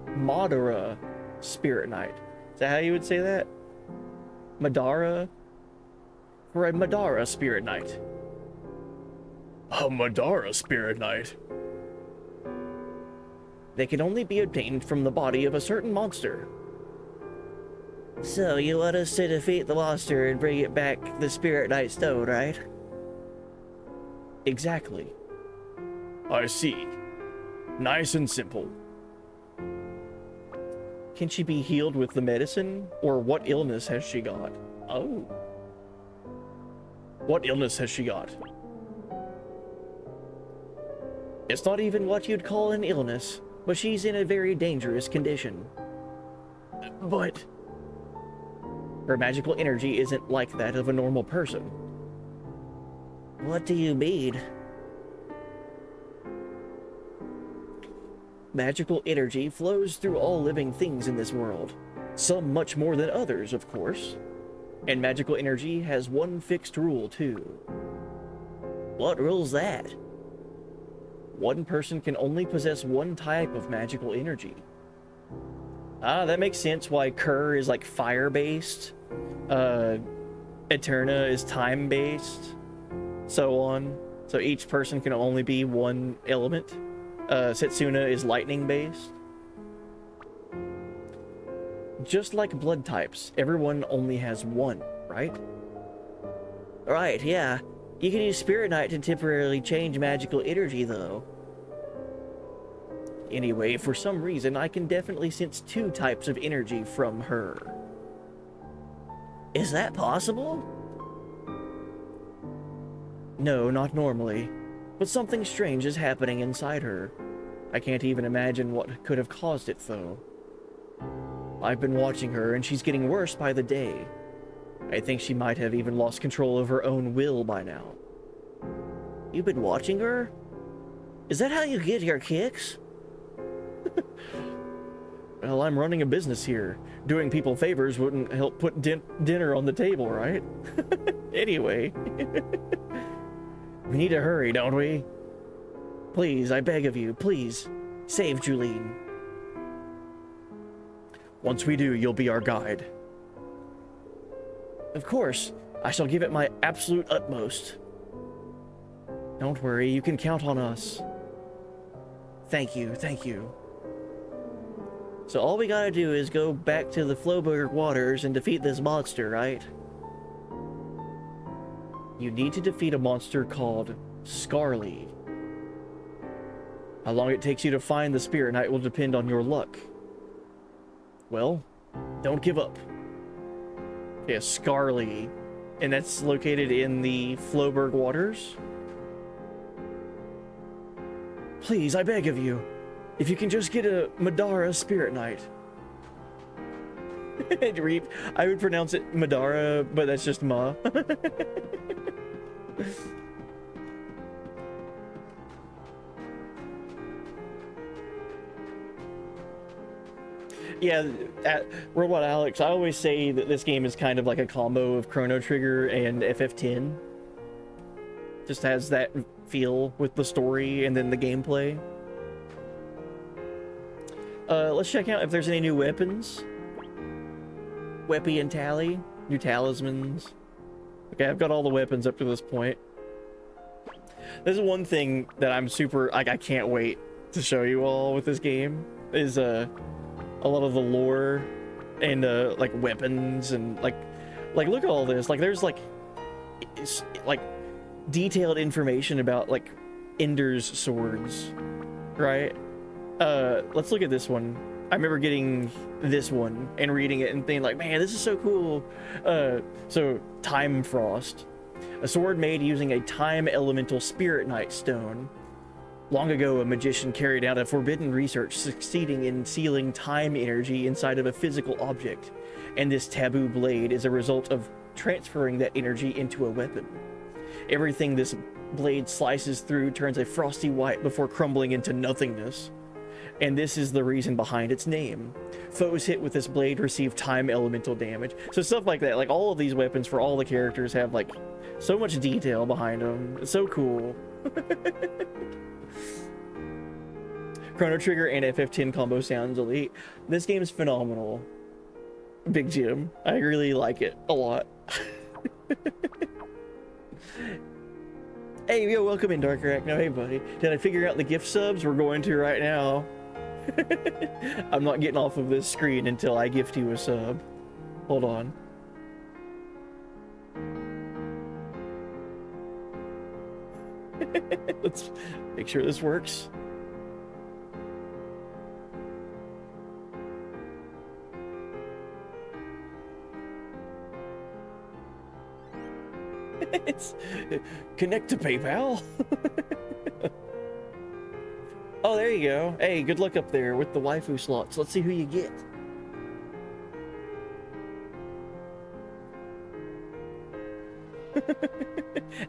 Madara Spirit Knight. Is that how you would say that? Madara? For a Madara Spirit Knight. A Madara Spirit Knight? They can only be obtained from the body of a certain monster. So, you want us to defeat the monster and bring it back the Spirit Knight Stone, right? Exactly. I see. Nice and simple. Can she be healed with the medicine? Or what illness has she got? Oh. What illness has she got? It's not even what you'd call an illness, but she's in a very dangerous condition. But her magical energy isn't like that of a normal person. What do you mean? Magical energy flows through all living things in this world. Some much more than others, of course. And magical energy has one fixed rule, too. What rule's that? One person can only possess one type of magical energy. Ah, that makes sense why Kerr is like fire-based. Eterna is time-based. So on. So each person can only be one element. Setsuna is lightning-based. Just like blood types, everyone only has one, right? Right, yeah. You can use Spirit Knight to temporarily change magical energy, though. Anyway, for some reason, I can definitely sense two types of energy from her. Is that possible? No, not normally. But something strange is happening inside her. I can't even imagine what could have caused it, though. I've been watching her, and she's getting worse by the day. I think she might have even lost control of her own will by now. You've been watching her? Is that how you get your kicks? Well, I'm running a business here. Doing people favors wouldn't help put dinner on the table, right? Anyway. We need to hurry, don't we? Please, I beg of you, please, save Julene. Once we do, you'll be our guide. Of course, I shall give it my absolute utmost. Don't worry, you can count on us. Thank you, thank you. So all we gotta do is go back to the Floberg waters and defeat this monster, right? You need to defeat a monster called Scarly. How long it takes you to find the Spirit Knight will depend on your luck. Well, don't give up. Yeah, Scarly. And that's located in the Floberg waters. Please, I beg of you. If you can just get a Madara Spirit Knight. Reap. I would pronounce it Madara, but that's just Ma. Yeah, at Robot Alex, I always say that this game is kind of like a combo of Chrono Trigger and FF10. Just has that feel with the story and then the gameplay. Let's check out if there's any new weapons. Weppy and Tally. New talismans. Okay, I've got all the weapons up to this point. This is one thing that I'm super... like, I can't wait to show you all with this game. Is, a lot of the lore and, like, weapons and, like, look at all this. Like, there's, like, detailed information about, like, Ender's swords, right? Let's look at this one. I remember getting this one and reading it and thinking like, man, this is so cool. So Time Frost, a sword made using a time elemental spirit night stone. Long ago, a magician carried out a forbidden research succeeding in sealing time energy inside of a physical object. And this taboo blade is a result of transferring that energy into a weapon. Everything this blade slices through turns a frosty white before crumbling into nothingness. And this is the reason behind its name. Foes hit with this blade receive time elemental damage. So stuff like that, like all of these weapons for all the characters have like so much detail behind them. It's so cool. Chrono Trigger and FF10 combo sounds elite. This game's phenomenal. Big Jim. I really like it a lot. Hey, yo, welcome in, Dark Arachno. Hey, buddy. Did I figure out the gift subs? We're going to right now. I'm not getting off of this screen until I gift you a sub. Hold on. Let's make sure this works. It's connect to PayPal. Oh, there you go. Hey, good luck up there with the waifu slots. Let's see who you get.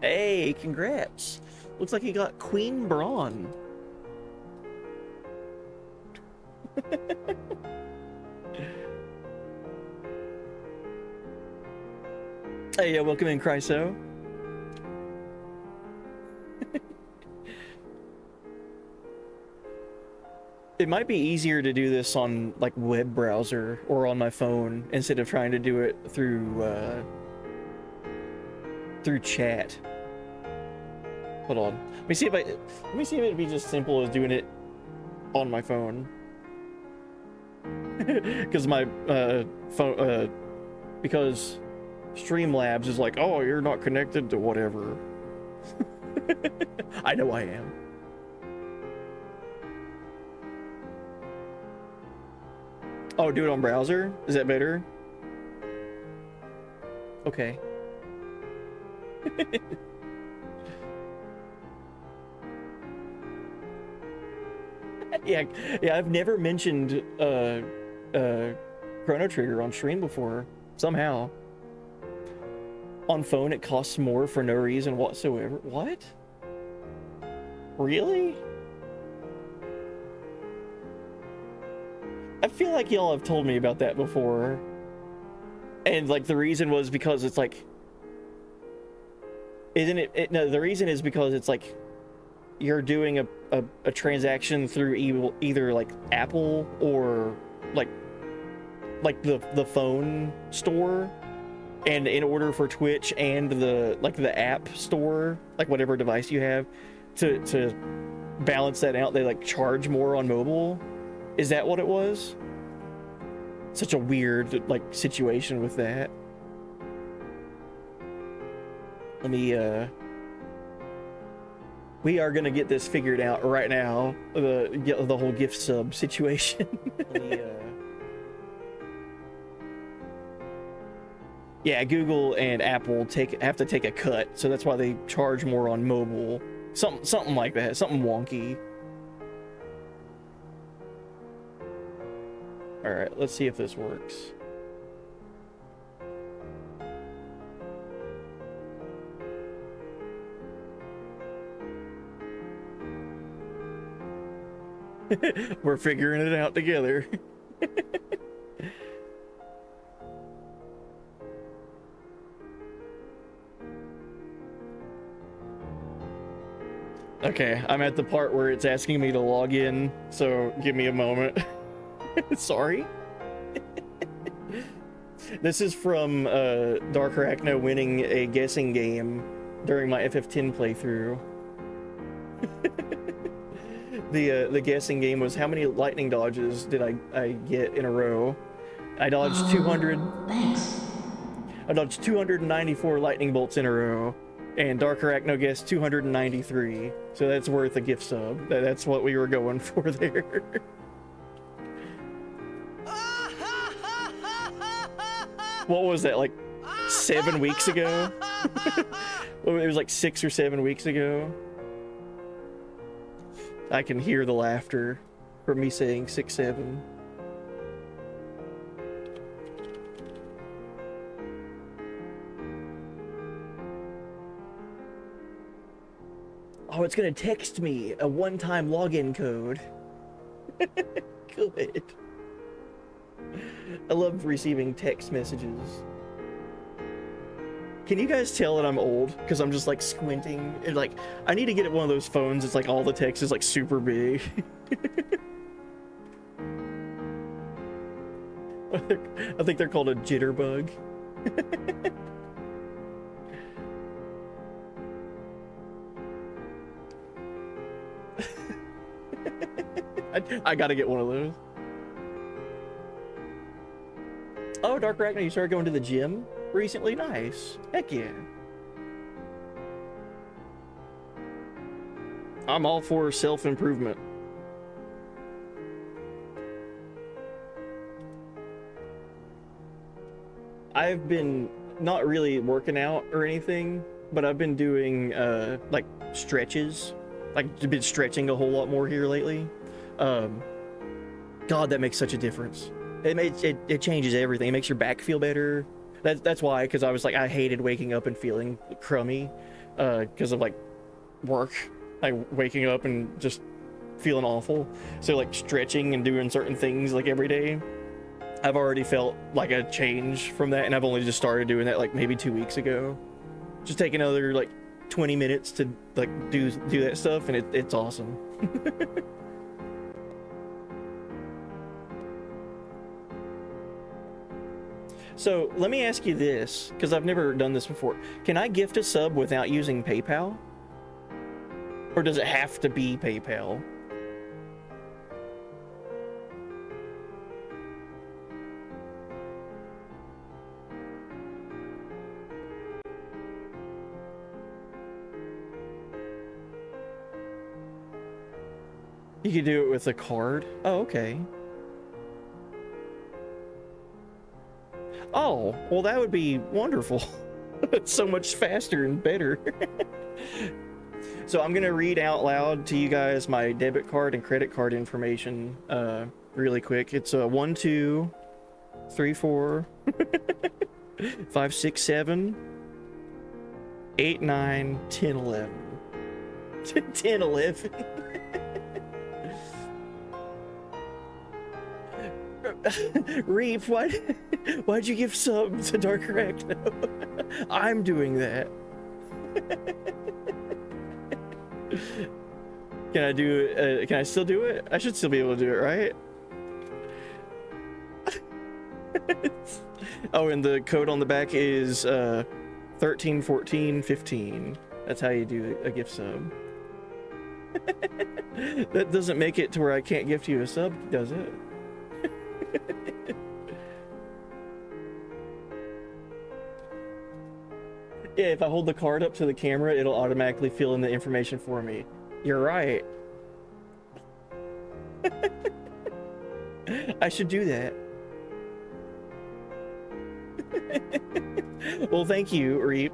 Hey, congrats. Looks like you got Queen Braun. Hey, welcome in, Chryso. It might be easier to do this on like web browser or on my phone instead of trying to do it through chat. Hold on. Let me see if it'd be just simple as doing it on my phone. Because my phone because Streamlabs is like, oh, you're not connected to whatever. I know I am. Oh, do it on browser? Is that better? Okay. Yeah, I've never mentioned Chrono Trigger on stream before, somehow. On phone, it costs more for no reason whatsoever. What? Really? I feel like y'all have told me about that before. And, like, the reason was because it's, like... Isn't it... No, the reason is because it's, like... You're doing a transaction through either, like, Apple or, like the phone store. And in order for Twitch and the app store, like, whatever device you have, to balance that out, they, like, charge more on mobile. Is that what it was? Such a weird, like, situation with that. Let me, we are gonna get this figured out right now. The whole gift sub situation. Let me, yeah, Google and Apple have to take a cut, so that's why they charge more on mobile. Something like that. Something wonky. Alright, let's see if this works. We're figuring it out together. Okay, I'm at the part where it's asking me to log in, so give me a moment. Sorry. This is from Dark Arachno winning a guessing game during my FF10 playthrough. The guessing game was how many lightning dodges did I get in a row? I dodged 200. Thanks. I dodged 294 lightning bolts in a row, and Dark Arachno guessed 293. So that's worth a gift sub. That's what we were going for there. What was that, like 7 weeks ago? It was like 6 or 7 weeks ago. I can hear the laughter from me saying 6, 7. Oh, it's gonna text me a one-time login code. Good. I love receiving text messages. Can you guys tell that I'm old? Because I'm just like squinting. And like, I need to get one of those phones. It's like all the text is like super big. I think they're called a jitterbug. I gotta get one of those. Oh, Dark Arachno, you started going to the gym recently? Nice. Heck yeah. I'm all for self-improvement. I've been not really working out or anything, but I've been doing like stretches. Like, I've been stretching a whole lot more here lately. God, that makes such a difference. It changes everything. It makes your back feel better. That's why, because I was like, I hated waking up and feeling crummy because of like work, like waking up and just feeling awful. So like stretching and doing certain things like every day, I've already felt like a change from that, and I've only just started doing that like maybe 2 weeks ago. Just take another like 20 minutes to like do that stuff, and it's awesome. So let me ask you this, because I've never done this before. Can I gift a sub without using PayPal? Or does it have to be PayPal? You could do it with a card? Oh, okay. Oh, well, that would be wonderful. It's so much faster and better. So I'm gonna read out loud to you guys my debit card and credit card information really quick. It's 1 2 3 4 5 6 7 8 9 10 11 10 11. Reef, why'd you give sub to Dark Arachno? I'm doing that. Can I do it? Can I still do it? I should still be able to do it, right? Oh, and the code on the back is 131415. That's how you do a gift sub. That doesn't make it to where I can't gift you a sub, does it? Yeah, if I hold the card up to the camera, it'll automatically fill in the information for me. You're right. I should do that. Well, thank you, Reap,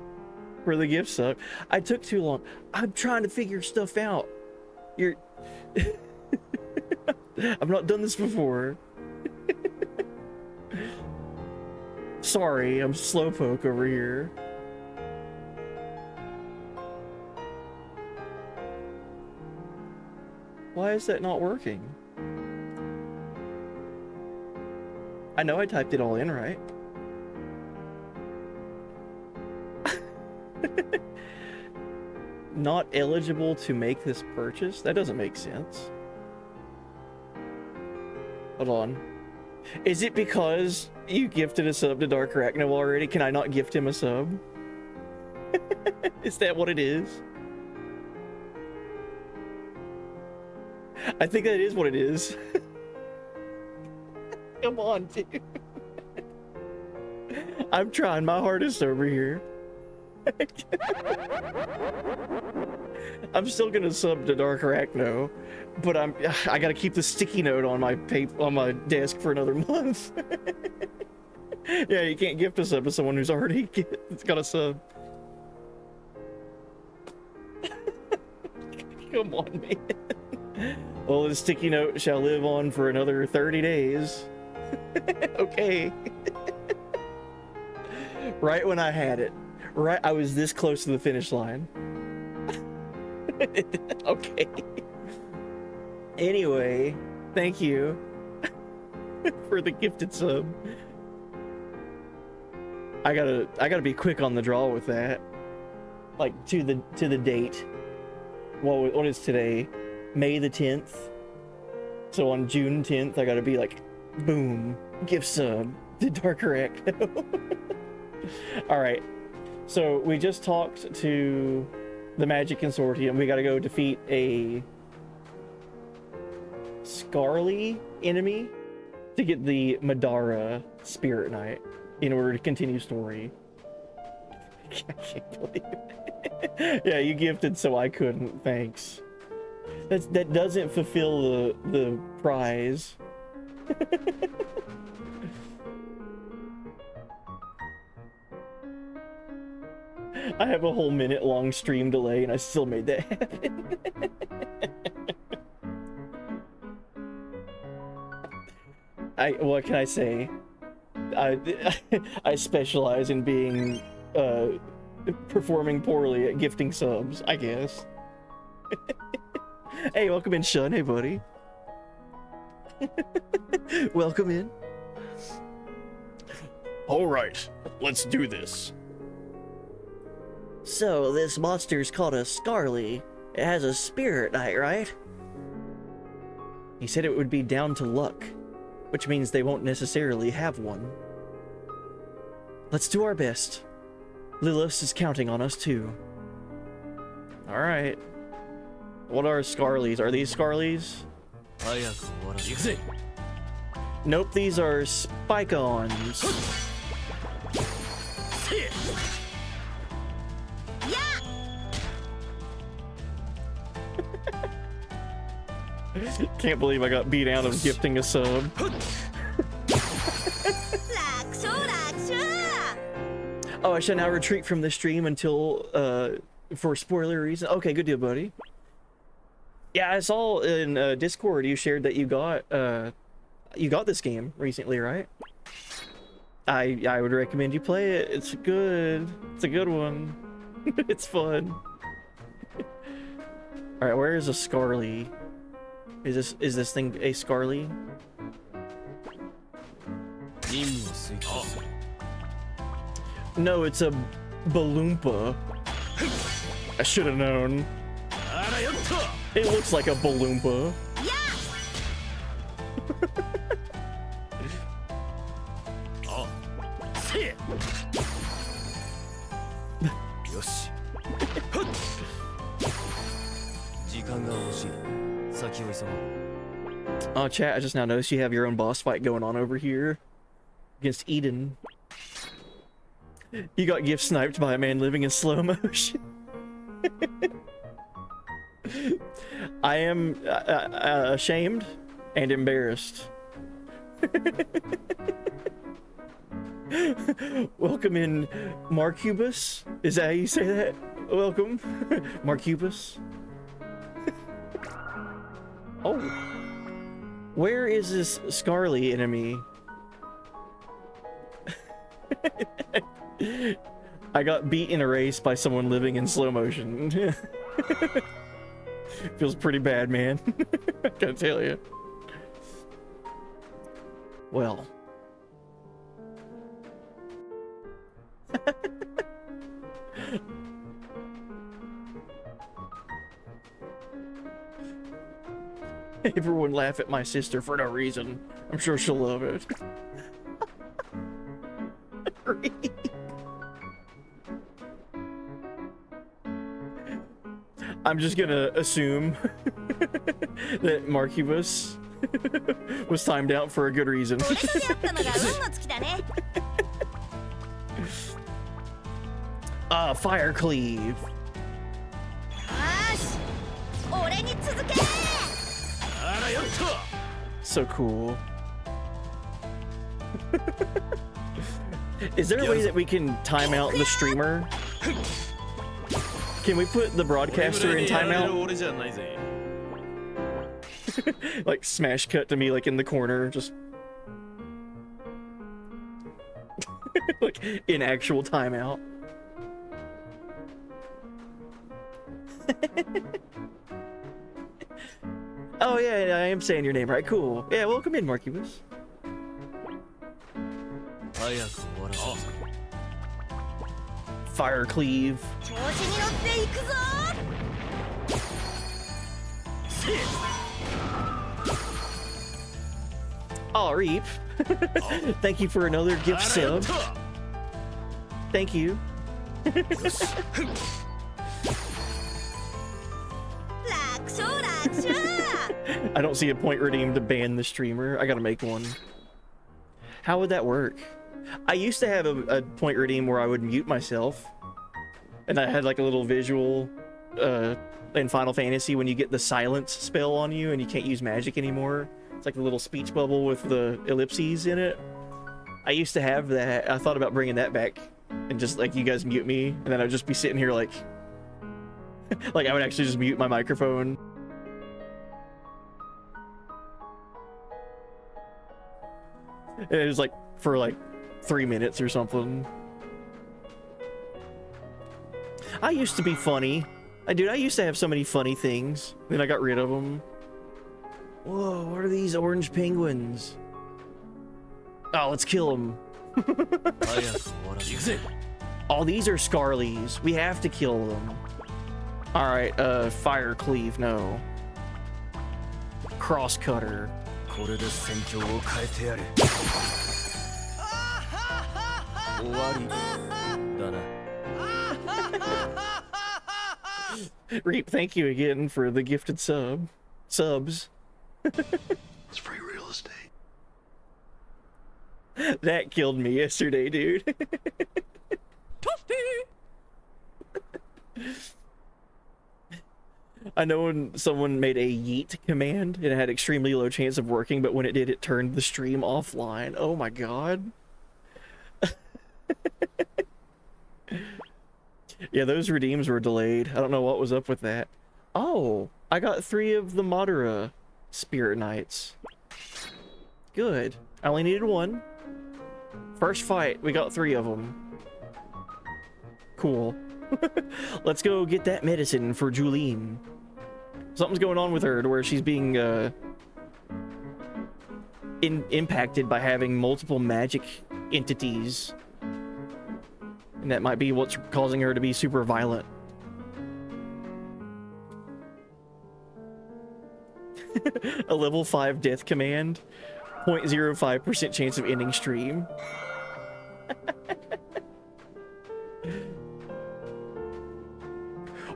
for the gift sub. I took too long. I'm trying to figure stuff out. You're... I've not done this before. Sorry, I'm slowpoke over here. Why is that not working? I know I typed it all in right. Not eligible to make this purchase? That doesn't make sense. Hold on. Is it because you gifted a sub to Dark Arachno already? Can I not gift him a sub? Is that what it is? I think that is what it is. Come on, dude. I'm trying my hardest over here. I'm still gonna sub to Dark Arachno, but I gotta keep the sticky note on my desk for another month. Yeah, you can't gift a sub to someone who's already got a sub. Come on, man. Well, the sticky note shall live on for another 30 days. Okay. Right when I had it. Right, I was this close to the finish line. Okay. Anyway, thank you for the gifted sub. I gotta be quick on the draw with that. Like to the date. Well, what is today? May the 10th. So on June 10th, I gotta be like, boom, gift sub to Dark Arachno. All right. So we just talked to the Magic Consortium. We gotta go defeat a Scarly enemy to get the Madara Spirit Knight in order to continue story. I can't believe it. Yeah, you gifted so I couldn't, thanks. That doesn't fulfill the prize. I have a whole minute-long stream delay, and I still made that happen. What can I say? I specialize in being performing poorly at gifting subs, I guess. Hey, welcome in, Shun. Hey, buddy. Welcome in. All right, let's do this. So, this monster's called a Scarly. It has a Spirit Knight, right? He said it would be down to luck, which means they won't necessarily have one. Let's do our best. Lilith is counting on us, too. Alright. What are Scarlies? Are these Scarlies? Nope, these are Spike-ons. Can't believe I got beat out of gifting a sub. Oh, I shall now retreat from the stream until, for spoiler reason. Okay, good deal, buddy. Yeah, I saw in Discord you shared that you got this game recently, right? I would recommend you play it. It's good. It's a good one. It's fun. All right, where is a Scarly? Is this thing a Scarly? No, it's a Balloompa. I should have known. It looks like a Balloompa. Oh, chat, I just now noticed you have your own boss fight going on over here against Eden. You got gift sniped by a man living in slow motion. I am ashamed and embarrassed. Welcome in, Marcubus. Is that how you say that? Welcome, Marcubus. Oh, where is this Scarly enemy? I got beat in a race by someone living in slow motion. Feels pretty bad, man. I gotta tell you. Well, Everyone laugh at my sister for no reason. I'm sure she'll love it. I'm just gonna assume that Marcubus was timed out for a good reason. Fire cleave. So cool. Is there a way that we can time out the streamer? Can we put the broadcaster in timeout? Like smash cut to me like in the corner, just like in actual timeout. Oh yeah, I am saying your name right. Cool. Yeah, welcome in, Marcubus. Fire cleave. Oh, Reap. Thank you for another gift sub. Thank you. I don't see a point redeem to ban the streamer. I gotta make one. How would that work? I used to have a point redeem where I would mute myself, and I had like a little visual in Final Fantasy when you get the silence spell on you and you can't use magic anymore. It's like a little speech bubble with the ellipses in it. I used to have that. I thought about bringing that back and just like you guys mute me, and then I'd just be sitting here like like I would actually just mute my microphone. And it was like for like 3 minutes or something. I used to be funny. I used to have so many funny things. Then I got rid of them. Whoa, what are these orange penguins? Oh, let's kill them. Oh, these are Scarlies. We have to kill them. All right, fire cleave, no. Cross cutter. Reap, thank you again for the gifted subs. It's free real estate. That killed me yesterday, dude. I know when someone made a yeet command and it had extremely low chance of working, but when it did, it turned the stream offline. Oh my god. Yeah, those redeems were delayed. I don't know what was up with that. Oh, I got 3 of the Madara Spirit Knights. Good. I only needed 1. First fight, we got 3 of them. Cool. Let's go get that medicine for Julene. Something's going on with her to where she's being impacted by having multiple magic entities. And that might be what's causing her to be super violent. A level 5 death command. 0.05% chance of ending stream.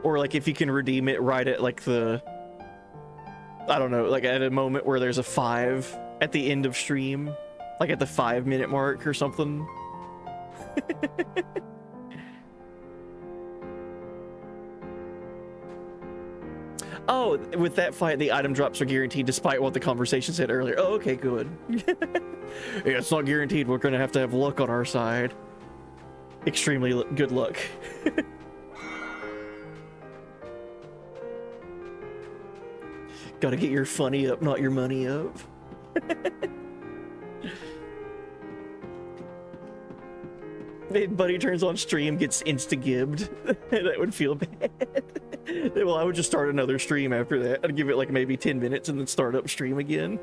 Or like if you can redeem it right at like the, I don't know, like at a moment where there's a 5 at the end of stream, like at the 5-minute mark or something. Oh, with that fight, the item drops are guaranteed despite what the conversation said earlier. Oh, okay, good. Yeah, it's not guaranteed. We're gonna have to have luck on our side. Extremely good luck. Gotta get your funny up, not your money up. Buddy turns on stream, gets insta-gibbed. That would feel bad. Well, I would just start another stream after that. I'd give it like maybe 10 minutes and then start up stream again.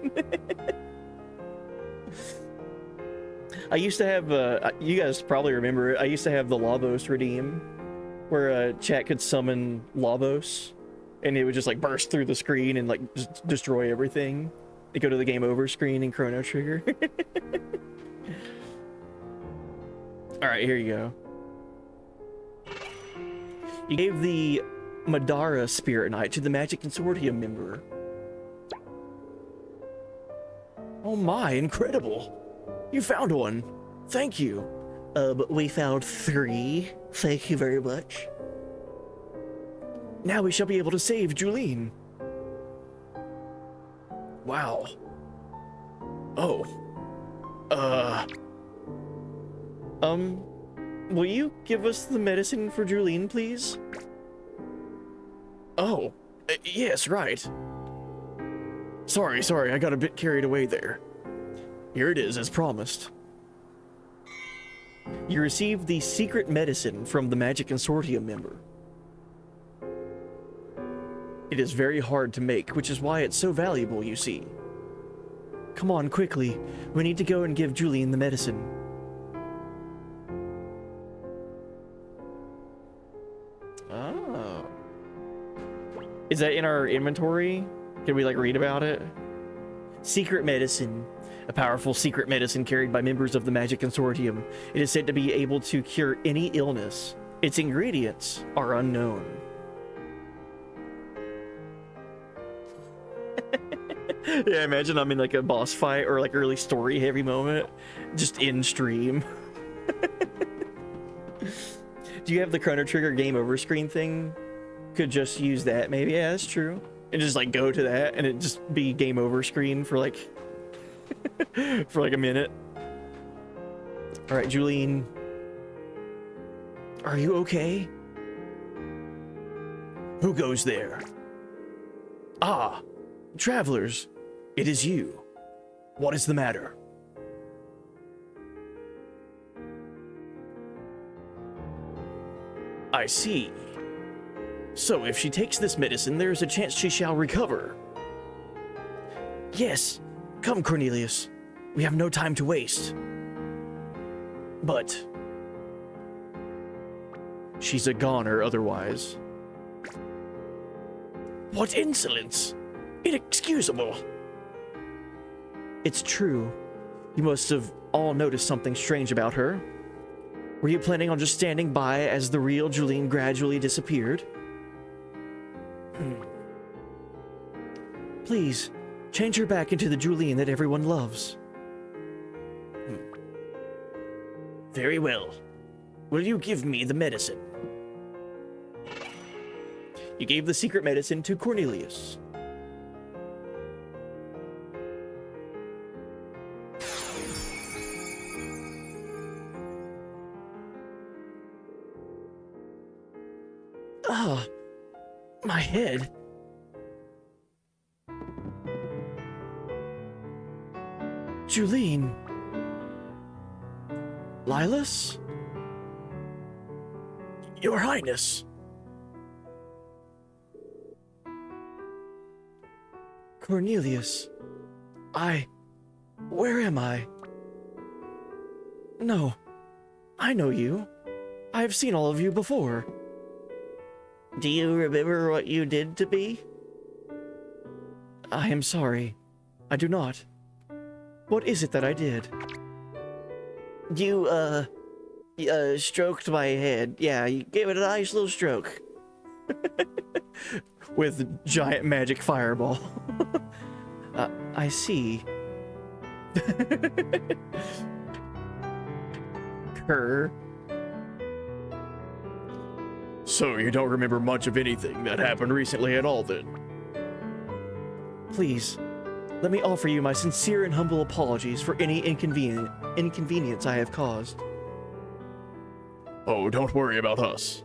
I used to have, you guys probably remember it, I used to have the Lavos redeem, where chat could summon Lavos, and it would just like burst through the screen and like just destroy everything. They go to the game over screen and Chrono Trigger. Alright, here you go. You gave the Madara Spirit Knight to the Magic Consortium member. Oh my, incredible! You found one! Thank you! But we found 3. Thank you very much. Now we shall be able to save Julene. Wow. Oh. Will you give us the medicine for Julene, please? Oh, yes, right. Sorry, I got a bit carried away there. Here it is, as promised. You received the secret medicine from the Magic Consortium member. It is very hard to make, which is why it's so valuable, you see. Come on, quickly. We need to go and give Julene the medicine. Oh. Is that in our inventory? Can we, like, read about it? Secret medicine. A powerful secret medicine carried by members of the Magic Consortium. It is said to be able to cure any illness. Its ingredients are unknown. Yeah, imagine I'm in like a boss fight or like early story heavy moment, just in stream. Do you have the Chrono Trigger game over screen thing? Could just use that maybe. Yeah, that's true. And just like go to that and it just be game over screen for like for like a minute. All right, Julene, are you okay? Who goes there? Ah, travelers. It is you. What is the matter? I see. So if she takes this medicine, there is a chance she shall recover. Yes. Come, Cornelius. We have no time to waste. But she's a goner otherwise. What insolence! Inexcusable! It's true. You must have all noticed something strange about her. Were you planning on just standing by as the real Julene gradually disappeared? Please, change her back into the Julene that everyone loves. Very well. Will you give me the medicine? You gave the secret medicine to Cornelius. Ah, my head. Julene. Lilas? Your Highness. Cornelius. Where am I? No. I know you. I have seen all of you before. Do you remember what you did to me? I am sorry. I do not. What is it that I did? You, stroked my head. Yeah, you gave it a nice little stroke. With giant magic fireball. I see. Her. So you don't remember much of anything that happened recently at all, then? Please, let me offer you my sincere and humble apologies for any inconvenience I have caused. Oh, don't worry about us.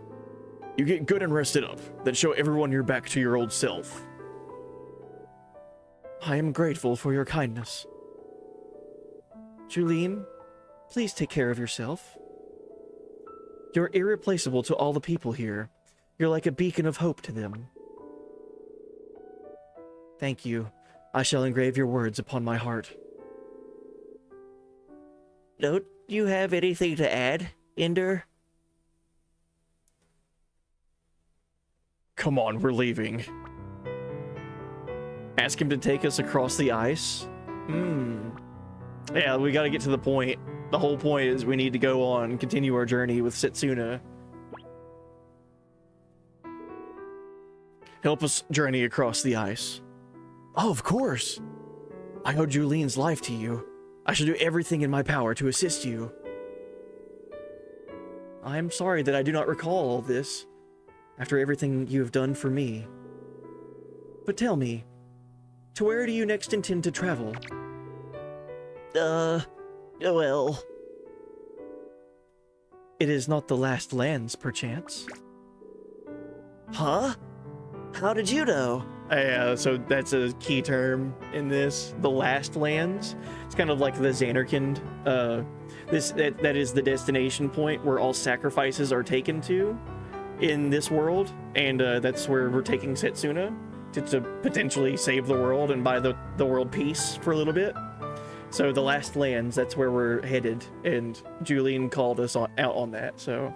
You get good and rested up, then show everyone you're back to your old self. I am grateful for your kindness. Julene, please take care of yourself. You're irreplaceable to all the people here. You're like a beacon of hope to them. Thank you. I shall engrave your words upon my heart. Don't you have anything to add, Ender? Come on, we're leaving. Ask him to take us across the ice? Yeah, we gotta get to the point. The whole point is we need to go on, continue our journey with Setsuna. Help us journey across the ice. Oh, of course. I owe Juline's life to you. I shall do everything in my power to assist you. I am sorry that I do not recall all this, after everything you have done for me. But tell me, to where do you next intend to travel? Well... It is not the last lands, perchance. Huh? How did you know? Yeah, so that's a key term in this. The last lands. It's kind of like the Xanarkand. That is the destination point where all sacrifices are taken to in this world, and that's where we're taking Setsuna to potentially save the world and buy the world peace for a little bit. So the last lands, that's where we're headed, and Julian called us out on that. So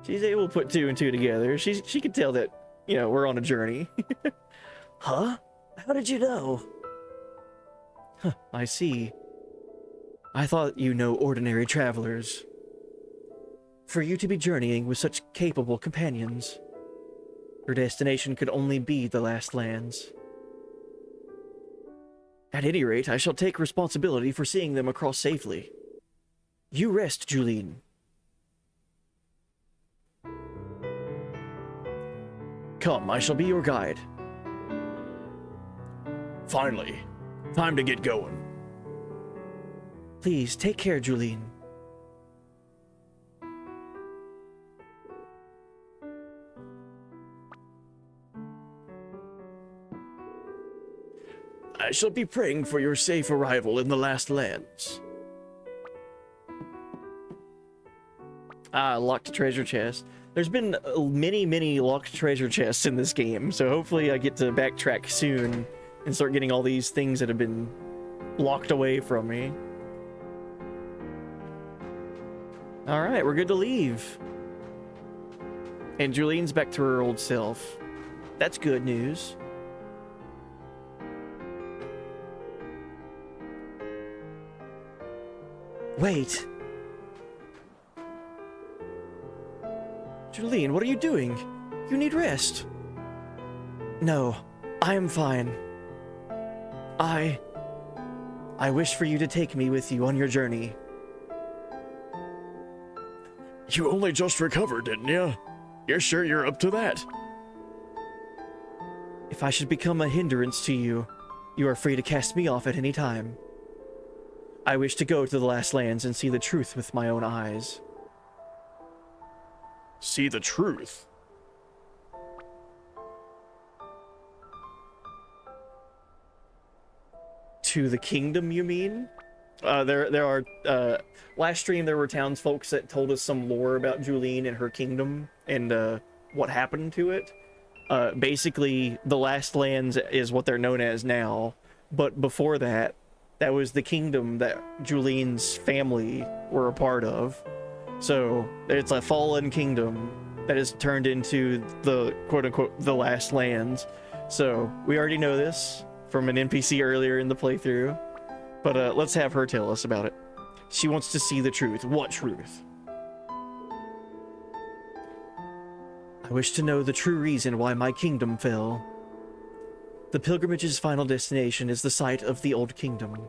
she's able to put two and two together. She can tell that, you know, we're on a journey. Huh? How did you know? Huh, I see. I thought you know ordinary travelers. For you to be journeying with such capable companions, your destination could only be the last lands. At any rate, I shall take responsibility for seeing them across safely. You rest, Juline. Come, I shall be your guide. Finally, time to get going. Please, take care, Juline. I shall be praying for your safe arrival in the last lands. Locked treasure chest. There's been many locked treasure chests in this game, so hopefully I get to backtrack soon and start getting all these things that have been locked away from me. Alright, we're good to leave. And Juline's back to her old self. That's good news. Wait. Juline, what are you doing? You need rest. No, I am fine. I wish for you to take me with you on your journey. You only just recovered, didn't you? You're sure you're up to that? If I should become a hindrance to you, you are free to cast me off at any time. I wish to go to the last lands and see the truth with my own eyes. See the truth? To the kingdom, you mean? There are, last stream there were townsfolk that told us some lore about Juline and her kingdom and, what happened to it. Basically, the last lands is what they're known as now, but before that, that was the kingdom that Juline's family were a part of. So, it's a fallen kingdom that is turned into the quote-unquote the last lands. So, we already know this from an NPC earlier in the playthrough. But let's have her tell us about it. She wants to see the truth. What truth? I wish to know the true reason why my kingdom fell. The pilgrimage's final destination is the site of the Old Kingdom.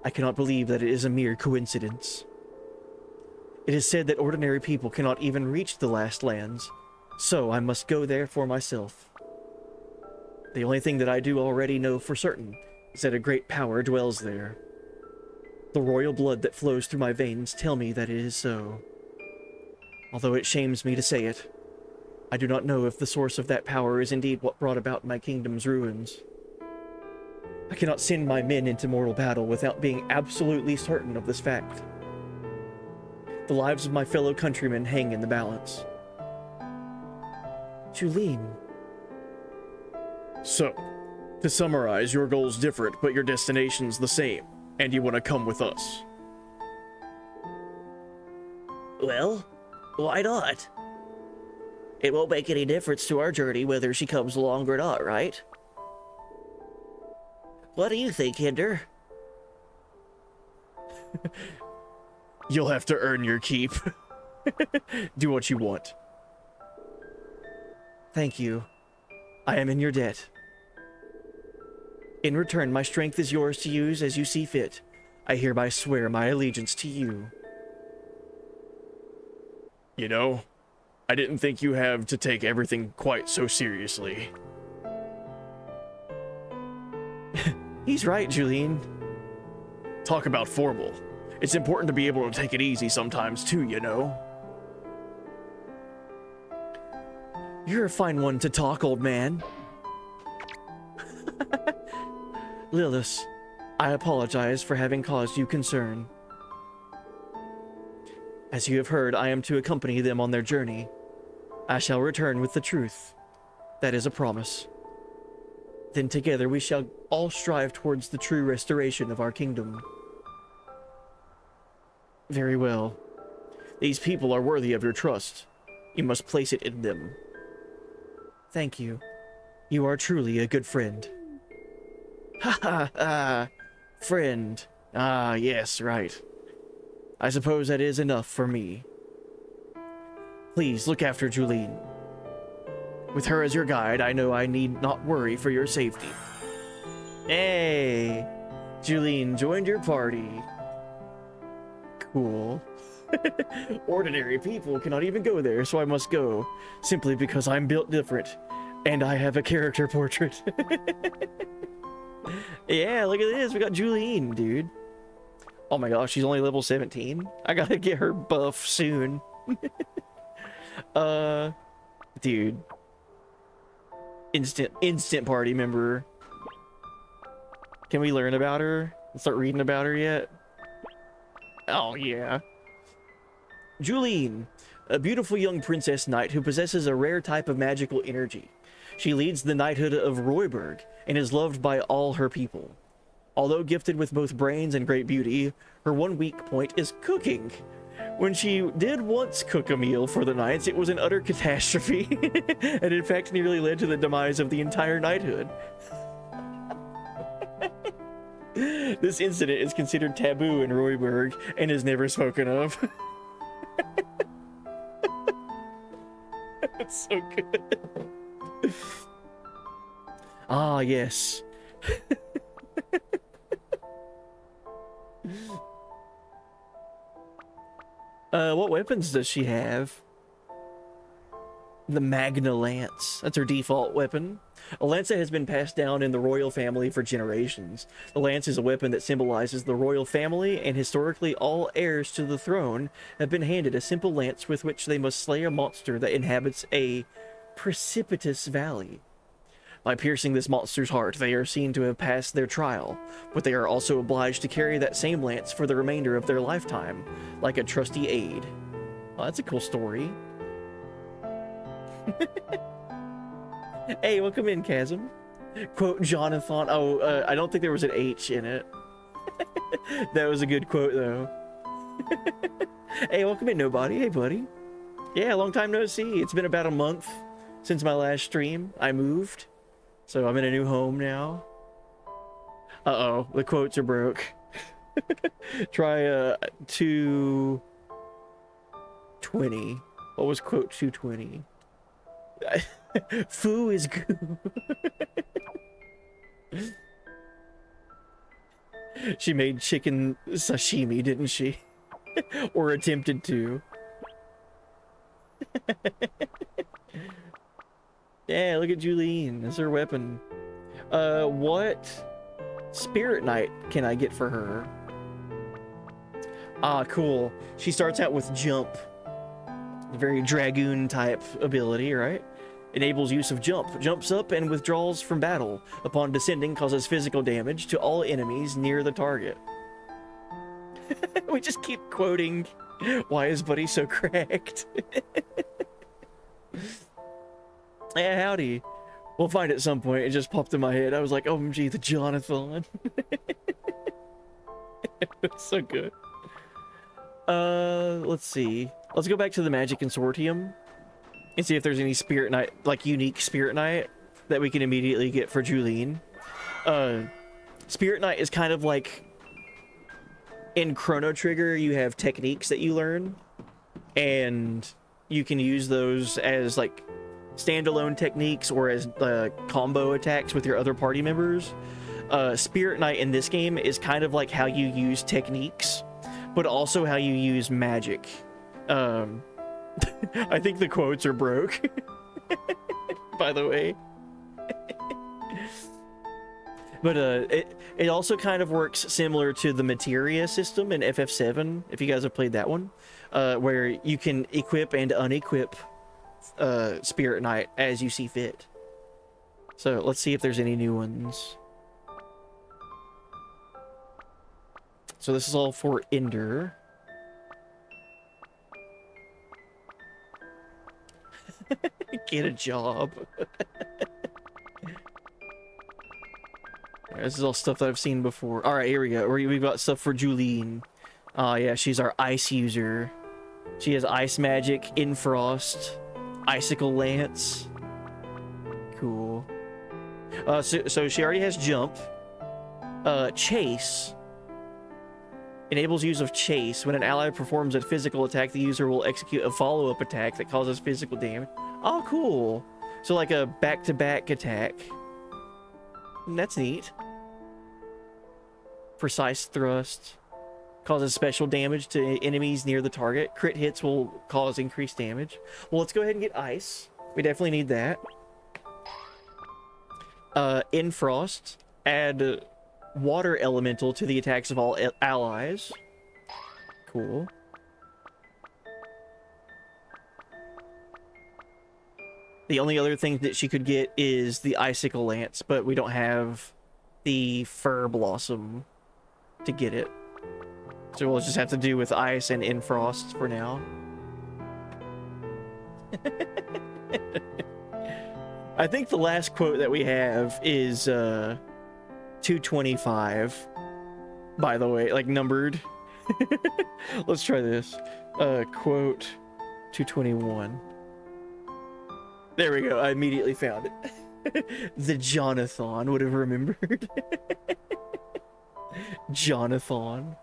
I cannot believe that it is a mere coincidence. It is said that ordinary people cannot even reach the last lands, so I must go there for myself. The only thing that I do already know for certain is that a great power dwells there. The royal blood that flows through my veins tell me that it is so. Although it shames me to say it, I do not know if the source of that power is indeed what brought about my kingdom's ruins. I cannot send my men into mortal battle without being absolutely certain of this fact. The lives of my fellow countrymen hang in the balance. Juline. So, to summarize, your goal's different, but your destination's the same. and you want to come with us. Well, why not? It won't make any difference to our journey whether she comes along or not, right? What do you think, Hinder? You'll have to earn your keep. Do what you want. Thank you. I am in your debt. In return, my strength is yours to use as you see fit. I hereby swear my allegiance to you. You know, I didn't think you have to take everything quite so seriously. He's right, Julene. Talk about formal. It's important to be able to take it easy sometimes too, you know? You're a fine one to talk, old man. Lilith, I apologize for having caused you concern. As you have heard, I am to accompany them on their journey. I shall return with the truth. That is a promise. Then together we shall all strive towards the true restoration of our kingdom. Very well. These people are worthy of your trust. You must place it in them. Thank you. You are truly a good friend. Ha ha ha! Friend. Ah, yes, right. I suppose that is enough for me. Please look after Julene. With her as your guide, I know I need not worry for your safety. Hey! Julene joined your party. Cool. Ordinary people cannot even go there, so I must go. Simply because I'm built different. And I have a character portrait. Yeah, look at this. We got Julene, dude. Oh my gosh, she's only level 17. I gotta get her buff soon. Dude. Instant party member. Can we learn about her? Start reading about her yet? Oh yeah. Julene, a beautiful young princess knight who possesses a rare type of magical energy. She leads the knighthood of Royburg and is loved by all her people. Although gifted with both brains and great beauty, her one weak point is cooking. When she did once cook a meal for the knights, it was an utter catastrophe, and in fact nearly led to the demise of the entire knighthood. This incident is considered taboo in Royburg and is never spoken of. It's so good. Ah, yes. What weapons does she have? The Magna Lance. That's her default weapon. A lance has been passed down in the royal family for generations. The lance is a weapon that symbolizes the royal family, and historically all heirs to the throne have been handed a simple lance with which they must slay a monster that inhabits a precipitous valley. By piercing this monster's heart, they are seen to have passed their trial, but they are also obliged to carry that same lance for the remainder of their lifetime, like a trusty aid. Oh, that's a cool story. Hey, welcome in, Chasm. Quote Jonathan. Oh, I don't think there was an H in it. That was a good quote, though. Hey, welcome in, Nobody. Hey, buddy. Yeah, long time no see. It's been about a month since my last stream. I moved, so I'm in a new home now. Uh-oh, the quotes are broke. Try 220. What was quote 220? Foo is good. She made chicken sashimi, didn't she? Or attempted to. Yeah, look at Julene. That's her weapon. What spirit knight can I get for her? Ah, cool. She starts out with jump. A very dragoon type ability, right? Enables use of jump. Jumps up and withdraws from battle. Upon descending, causes physical damage to all enemies near the target. We just keep quoting, why is Buddy so cracked? Yeah, howdy. We'll find it at some point. It just popped in my head. I was like, OMG, the Jonathan. It's so good. Let's see. Let's go back to the Magic Consortium and see if there's any Spirit Knight, like unique Spirit Knight that we can immediately get for Julene. Spirit Knight is kind of like in Chrono Trigger, you have techniques that you learn, and you can use those as like standalone techniques or as combo attacks with your other party members. Spirit Knight in this game is kind of like how you use techniques, but also how you use magic. I think the quotes are broke, by the way. But it also kind of works similar to the Materia system in FF7, if you guys have played that one, where you can equip and unequip Spirit Knight as you see fit. So let's see if there's any new ones. So this is all for Ender. Get a job. This is all stuff that I've seen before. All right, here we go. We've got stuff for Julene. Yeah, she's our ice user. She has ice magic, infrost, icicle lance. Cool. So she already has jump. Chase. Enables use of chase. When an ally performs a physical attack, the user will execute a follow-up attack that causes physical damage. Oh, cool. So like a back-to-back attack. That's neat. Precise thrust. Causes special damage to enemies near the target. Crit hits will cause increased damage. Well, let's go ahead and get ice. We definitely need that. In frost, add water elemental to the attacks of all allies. Cool. The only other thing that she could get is the icicle lance, but we don't have the fir blossom to get it. So we'll just have to do with ice and infrost for now. I think the last quote that we have is 225, by the way, like numbered. Let's try this. Quote 221. There we go. I immediately found it. The Jonathan would have remembered. Jonathan.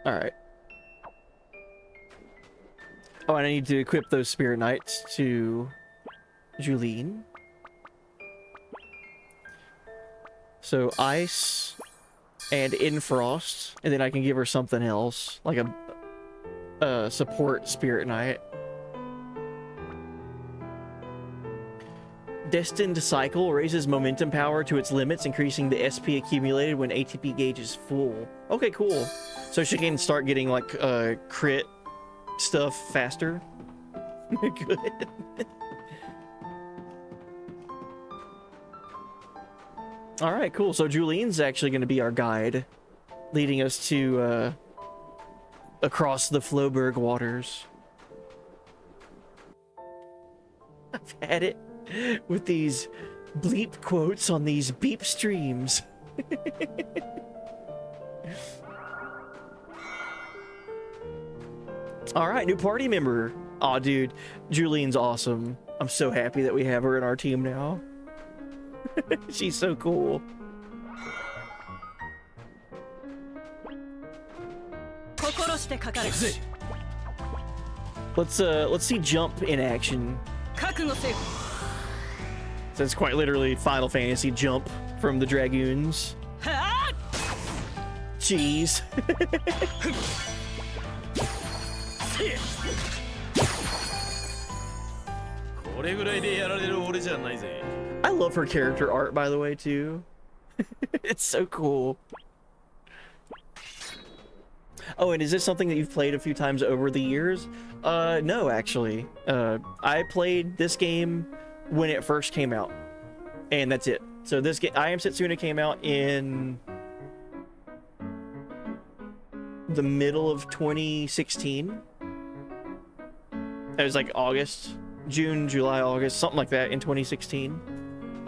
All right. Oh, and I need to equip those Spirit Knights to Julene. So ice and infrost, and then I can give her something else, like a support Spirit Knight. Destined Cycle raises momentum power to its limits, increasing the SP accumulated when ATP gauge is full. Okay, cool. So she can start getting like crit stuff faster. Good. All right, cool. So Julene's actually going to be our guide, leading us to across the Floberg waters. I've had it with these bleep quotes on these beep streams. All right, new party member. Aw, dude, Julene's awesome. I'm so happy that we have her in our team now. She's so cool. Let's see jump in action. So it's quite literally Final Fantasy jump from the Dragoons. Jeez. I love her character art, by the way, too. It's so cool. Oh, and is this something that you've played a few times over the years? No, actually. I played this game when it first came out, and that's it. So this game, I Am Setsuna, came out in the middle of 2016. It was like August, June, July, August, something like that in 2016.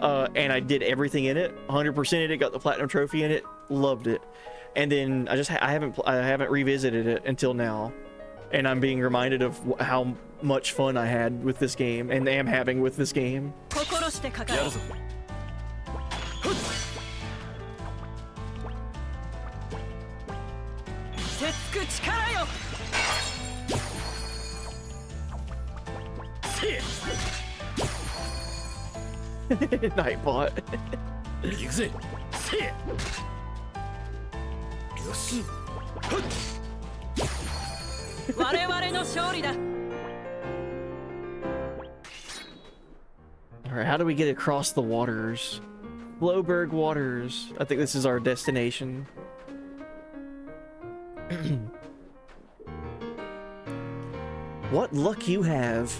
And I did everything in it, 100% it, got the platinum trophy in it, loved it. And then I haven't revisited it until now, and I'm being reminded of how much fun I had with this game and am having with this game. Nightbot. 行くぜせえよし我々の勝利だ Alright, how do we get across the waters? Flowberg Waters. I think this is our destination. What luck you have.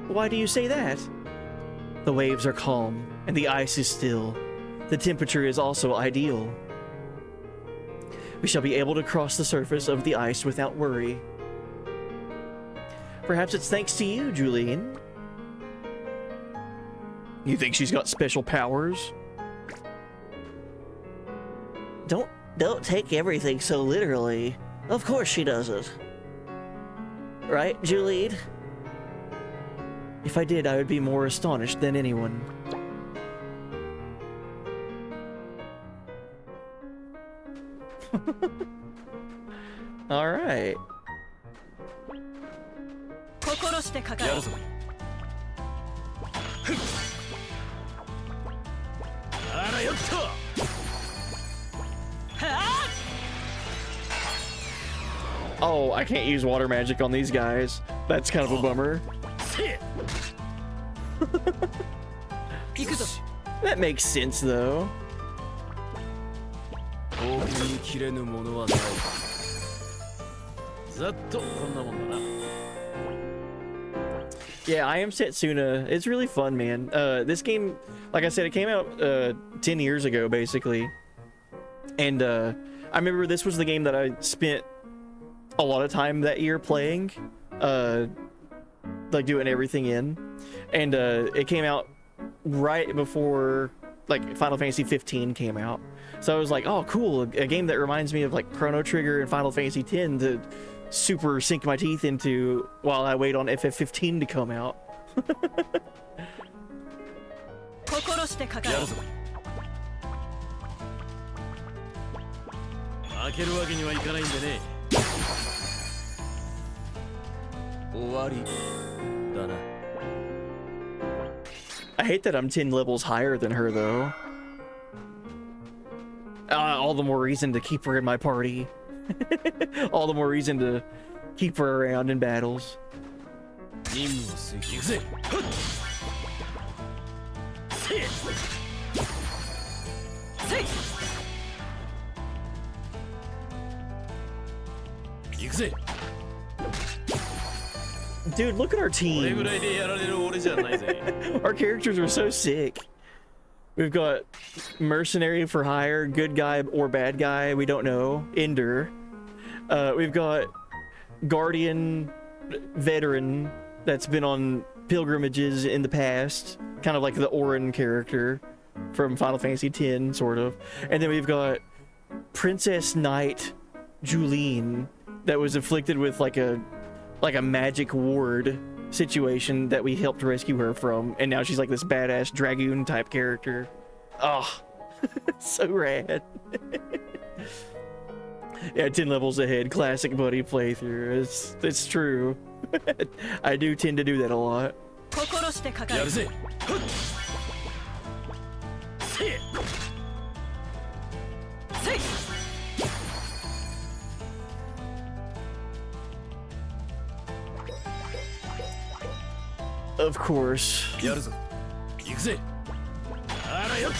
Why do you say that? The waves are calm, and the ice is still. The temperature is also ideal. We shall be able to cross the surface of the ice without worry. Perhaps it's thanks to you, Julian. You think she's got special powers? Don't take everything so literally. Of course she doesn't. Right, Julian? If I did, I would be more astonished than anyone. All right. 心してかかるやるぞふっあらよっと Oh, I can't use water magic on these guys. That's kind of a bummer. せえ行くぞ That makes sense, though. 遠くに切れぬものはないざっとこんなもんだな Yeah, I Am Setsuna. It's really fun, man. This game, like I said, it came out 10 years ago, basically. And I remember this was the game that I spent a lot of time that year playing, like doing everything in. And it came out right before like Final Fantasy 15 came out. So I was like, oh, cool, a game that reminds me of like Chrono Trigger and Final Fantasy 10 to super sink my teeth into while I wait on FF15 to come out. 心してかかるやるぞ負けるわけにはいかないんでね終わりだな I hate that I'm 10 levels higher than her, though. All the more reason to keep her in my party. All the more reason to keep her around in battles. 任務を遂行くぜふっせえせい行くぜ Dude, look at our これ team. ぐらいでやられる俺じゃないぜ Our characters are so sick. We've got mercenary for hire, good guy or bad guy, we don't know, Ender. We've got guardian, veteran that's been on pilgrimages in the past, kind of like the Orin character from Final Fantasy X, sort of. And then we've got Princess Knight Julene that was afflicted with like a magic ward situation that we helped rescue her from, and now she's like this badass dragoon type character. Oh, so rad. Yeah, 10 levels ahead, classic buddy playthrough. It's true. I do tend to do that a lot. 心してかかるやるぜふっせえせい Of course. やるぞ行くぜあらよっと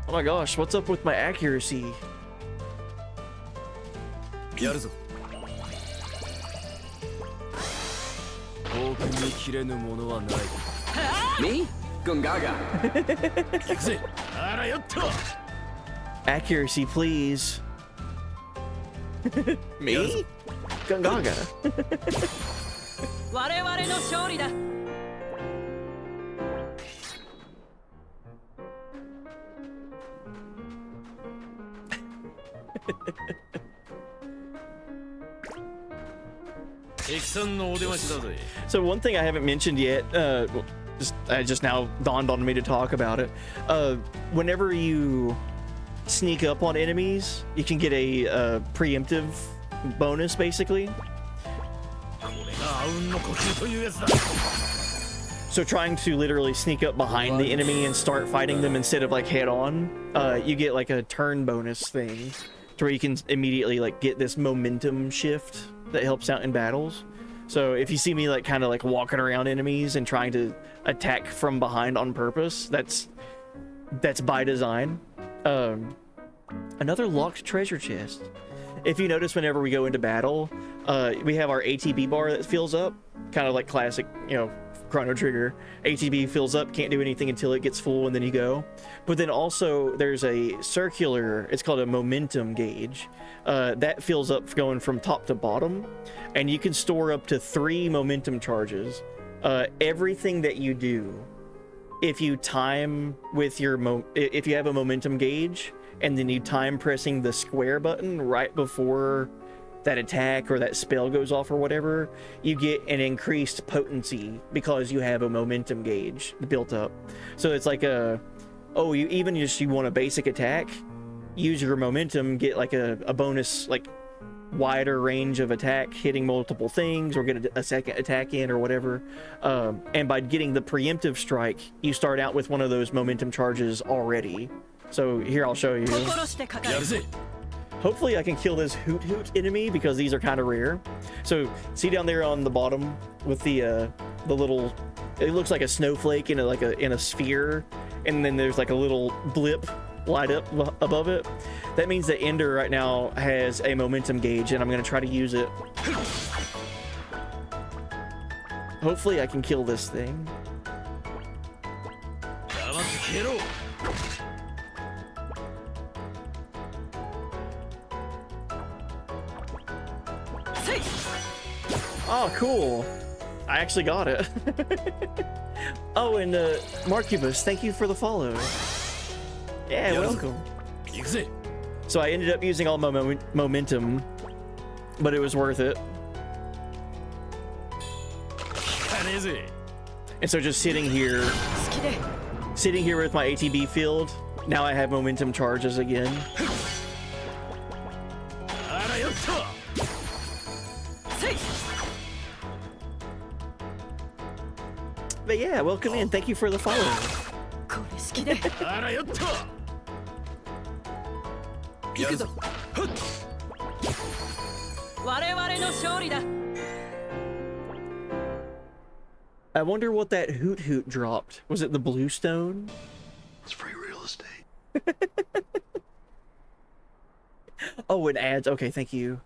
Oh my gosh, what's up with my accuracy? やるぞ遠くに切れぬものはない Me? Gungaga. 行くぜあらよっと Accuracy, please. Me? Gungaga. 我々の勝利だ So one thing I haven't mentioned yet, just now dawned on me to talk about it. Whenever you sneak up on enemies, you can get a preemptive bonus, basically. So trying to literally sneak up behind the enemy and start fighting them instead of like head on, you get like a turn bonus thing to where you can immediately like get this momentum shift that helps out in battles. So if you see me like kind of like walking around enemies and trying to attack from behind on purpose, that's by design. Another locked treasure chest. If you notice, whenever we go into battle, we have our ATB bar that fills up, kind of like classic, you know, Chrono Trigger. ATB fills up, can't do anything until it gets full, and then you go. But then also there's a circular, it's called a momentum gauge, that fills up going from top to bottom, and you can store up to 3 momentum charges. Everything that you do, if you time with your if you have a momentum gauge and then you time pressing the square button right before that attack or that spell goes off or whatever, you get an increased potency because you have a momentum gauge built up. So it's like you want a basic attack, use your momentum, get like a bonus, like wider range of attack, hitting multiple things, or get a second attack in or whatever. And by getting the preemptive strike, you start out with one of those momentum charges already. So here, I'll show you. Hopefully I can kill this Hoot Hoot enemy because these are kind of rare. So see down there on the bottom with the little, it looks like a snowflake in a sphere, and then there's like a little blip light up above it. That means that Ender right now has a momentum gauge, and I'm gonna try to use it. Hopefully I can kill this thing. Oh, cool. I actually got it. Oh, and Marcubus, thank you for the follow. Yeah, welcome. So I ended up using all my momentum, but it was worth it. And so just sitting here with my ATB field, now I have momentum charges again. But yeah, welcome in. Thank you for the follow. I wonder what that Hoot Hoot dropped. Was it the blue stone? It's free real estate. Oh, it adds. Okay, thank you.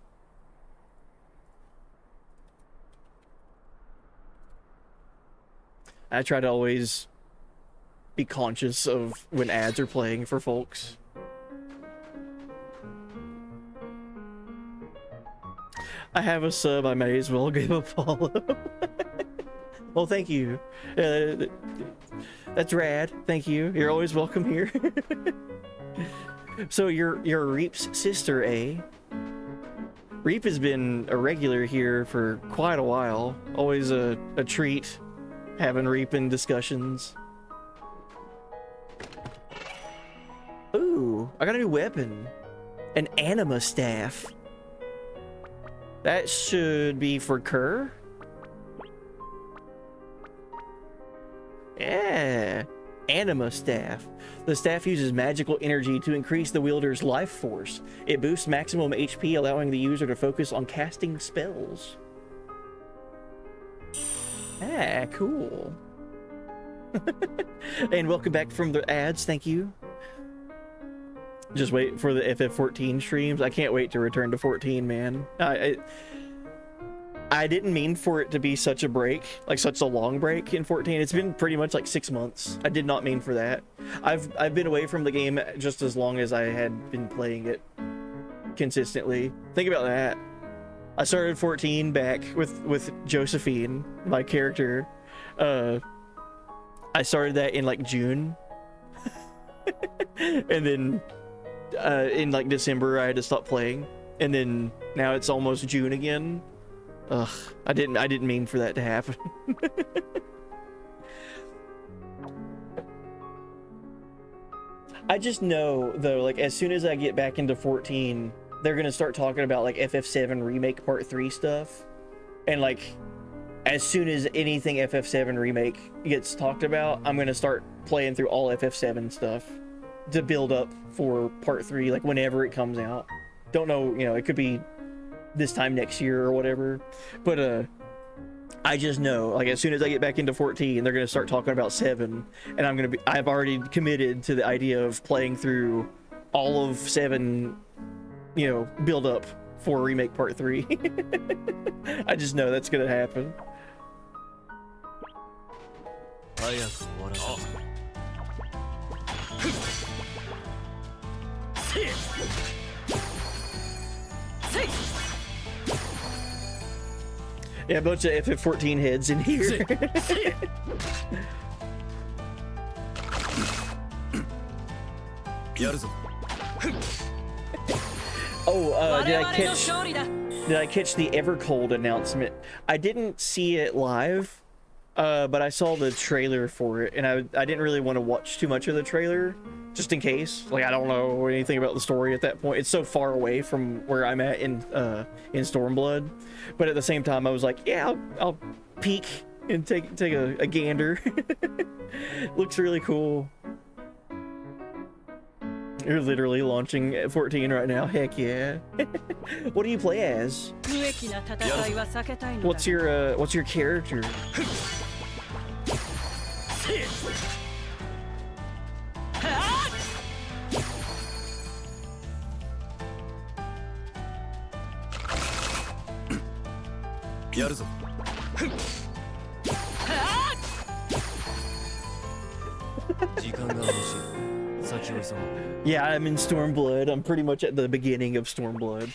I try to always be conscious of when ads are playing for folks. I have a sub, I may as well give a follow. Well, thank you. That's rad. Thank you. You're always welcome here. So you're Reap's sister, eh? Reap has been a regular here for quite a while. Always a treat having Reap in discussions. Ooh, I got a new weapon. An anima staff. That should be for Kerr. Yeah, anima staff. The staff uses magical energy to increase the wielder's life force. It boosts maximum HP, allowing the user to focus on casting spells. Ah, cool. And welcome back from the ads, thank you. Just wait for the FF14 streams. I can't wait to return to 14, man. I didn't mean for it to be such a break, like such a long break in 14. It's been pretty much like 6 months. I did not mean for that. I've been away from the game just as long as I had been playing it. consistently. Think about that. I started 14 back with Josephine, my character. I started that in like June. And then in like December I had to stop playing. And then now it's almost June again. Ugh, I didn't mean for that to happen. I just know though, like as soon as I get back into 14, they're gonna start talking about like FF7 Remake Part 3 stuff. And like as soon as anything FF7 Remake gets talked about, I'm gonna start playing through all FF7 stuff to build up for Part 3, like whenever it comes out. Don't know, you know, it could be this time next year or whatever, but I just know, like as soon as I get back into 14, they're gonna start talking about 7, and I've already committed to the idea of playing through all of 7, you know, build up for Remake Part 3. I just know that's gonna happen. Yeah, a bunch of FF14 heads in here. Oh, did I catch the Evercold announcement? I didn't see it live, but I saw the trailer for it, and I didn't really want to watch too much of the trailer, just in case. Like, I don't know anything about the story at that point. It's so far away from where I'm at in Stormblood, but at the same time, I was like, yeah, I'll peek and take a gander. Looks really cool. You're literally launching at 14 right now. Heck yeah. What do you play as? What's your character? Yeah, I'm in Stormblood. I'm pretty much at the beginning of Stormblood.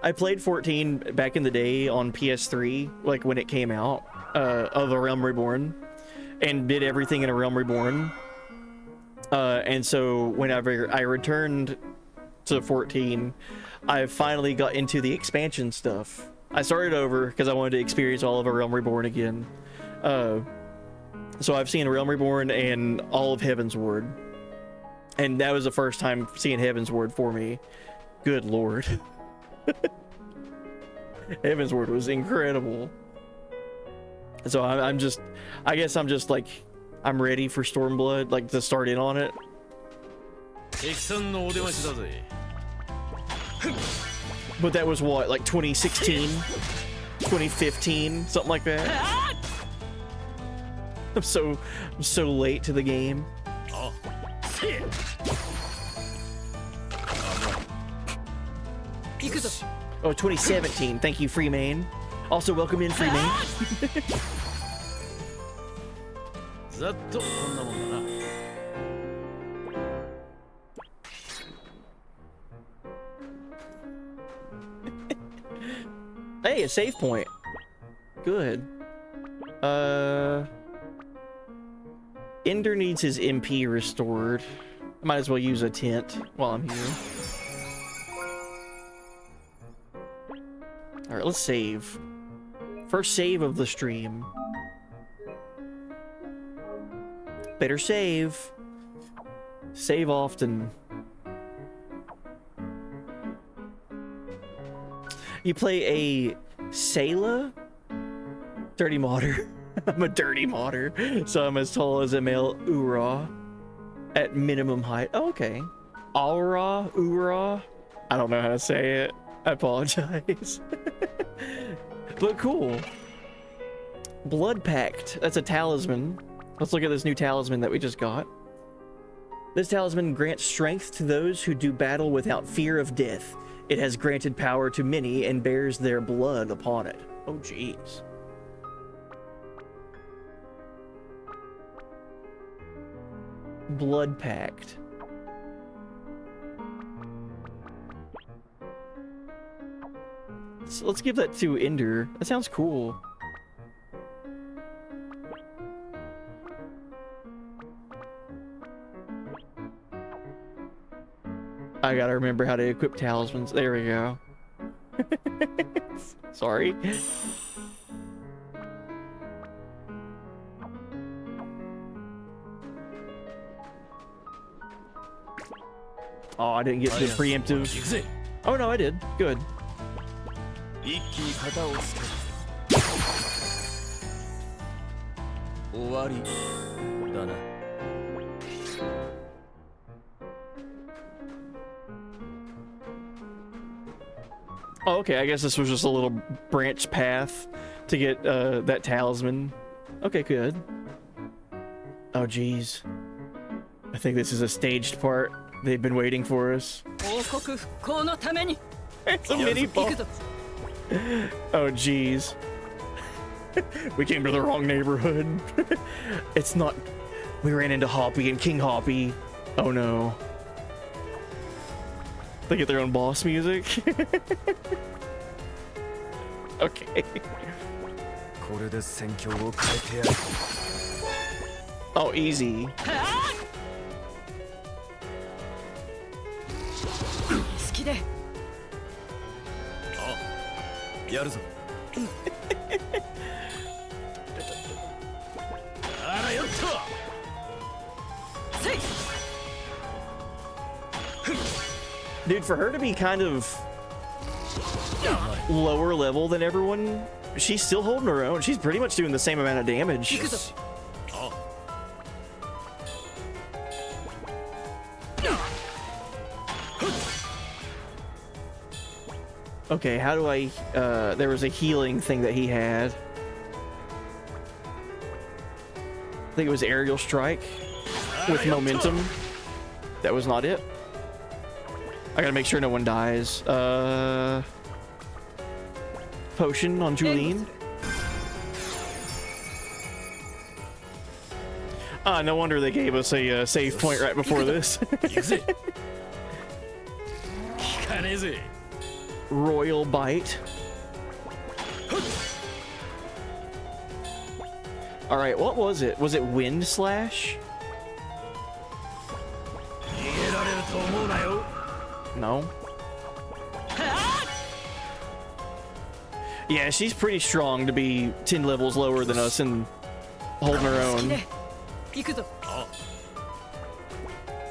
I played 14 back in the day on PS3, like when it came out, of A Realm Reborn, and did everything in A Realm Reborn. And so whenever I returned to 14, I finally got into the expansion stuff. I started over because I wanted to experience all of A Realm Reborn again. So I've seen A Realm Reborn and all of Heaven's Ward. And that was the first time seeing Heaven's Ward for me. Good lord. Heaven's Ward was incredible. So I guess I'm just like, I'm ready for Stormblood, like to start in on it. But that was what, like 2016, 2015, something like that. I'm so late to the game. Oh, 2017. Thank you, Freemain. Also, welcome in, Freemain. Hey, a save point. Good. Ender needs his MP restored. I might as well use a tent while I'm here. Alright, let's save. First save of the stream. Better save. Save often. You play a Sayla? Dirty modder. I'm a dirty modder, so I'm as tall as a male Ura at minimum height. Oh, okay. Aura? Ura? I don't know how to say it. I apologize. But cool. Blood Pact. That's a talisman. Let's look at this new talisman that we just got. This talisman grants strength to those who do battle without fear of death. It has granted power to many and bears their blood upon it. Oh, jeez. Blood Pact. let's give that to Ender. That sounds cool. I gotta remember how to equip talismans. There we go. Sorry. Oh, I didn't get the preemptive. Oh no, I did. Good. 一気に型をつける終わりだな Oh, okay. I guess this was just a little branch path to get that talisman. Okay, good. Oh, geez. I think this is a staged part. They've been waiting for us. 王国復興のために It's a mini 行く boss. ぞ Oh, geez. We came to the wrong neighborhood. It's not. We ran into Hoppy and King Hoppy. Oh no. They get their own boss music. Okay. これで戦況を変えてやる Oh, easy. 好きでやるぞあらよっと Dude, for her to be kind of lower level than everyone, she's still holding her own. She's pretty much doing the same amount of damage. Okay, how do I... there was a healing thing that he had. I think it was Aerial Strike with momentum. That was not it. I gotta make sure no one dies. Potion on Julene. Ah, no wonder they gave us a save point right before this. 行くぜ聞かねえぜ Royal Bite. Alright, what was it? Was it Wind Slash? 逃げられると思うなよ No. Yeah, she's pretty strong to be 10 levels lower than us and holding her 好き own. で行くぞ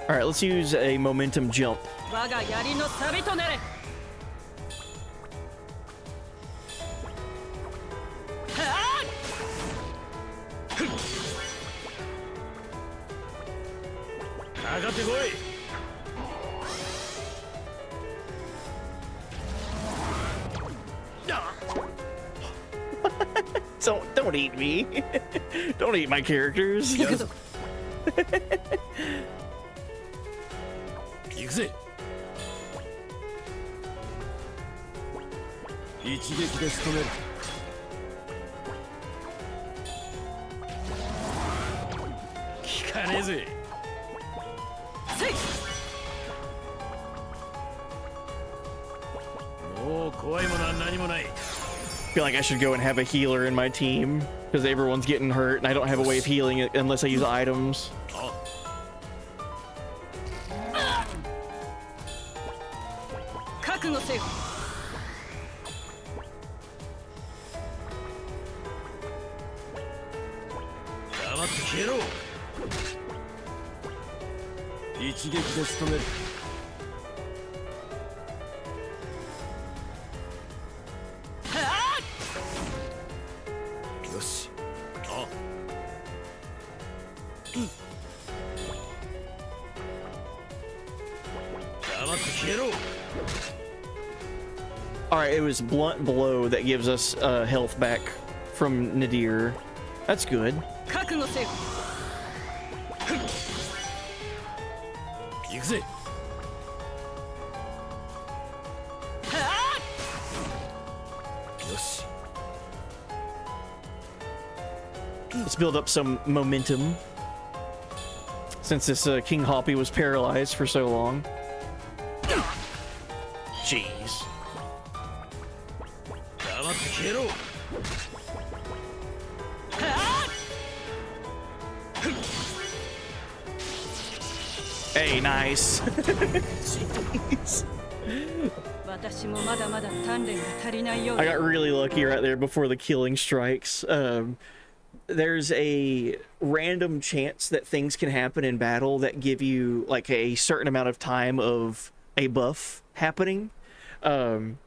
Alright, let's use a momentum jump. 我が槍の錆となれ 上がってこい Don't eat me. Don't eat my characters. 行くぞ 行くぜ一撃で仕留める効かねえぜせいもう怖いものは何もない I feel like I should go and have a healer in my team because everyone's getting hurt and I don't have a way of healing it unless I use items. 覚悟せよ 黙って消えろ一撃で仕留めるよしあ 黙って消えろ Alright, it was Blunt Blow that gives us health back from Nadir. That's good. 覚悟せよ行くぜ よし Let's build up some momentum since this King Hoppy was paralyzed for so long. Jeez. Hey, nice. 私もまだまだ鍛錬が足りないよう I だ got really lucky right there before the killing strikes. There's a random chance that things can happen in battle that give you like a certain amount of time of a buff happening. And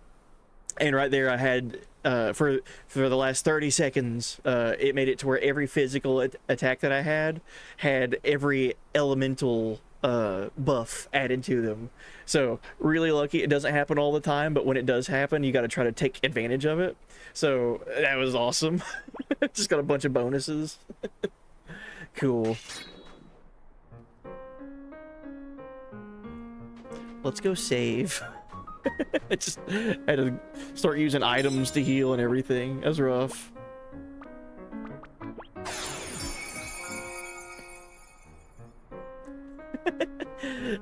right there I had for the last 30 seconds it made it to where every physical attack that I had every elemental buff added to them. So really lucky. It doesn't happen all the time, but when it does happen, you got to try to take advantage of it. So that was awesome. Just got a bunch of bonuses. Cool. Let's go save. I just had to start using items to heal and everything. That was rough.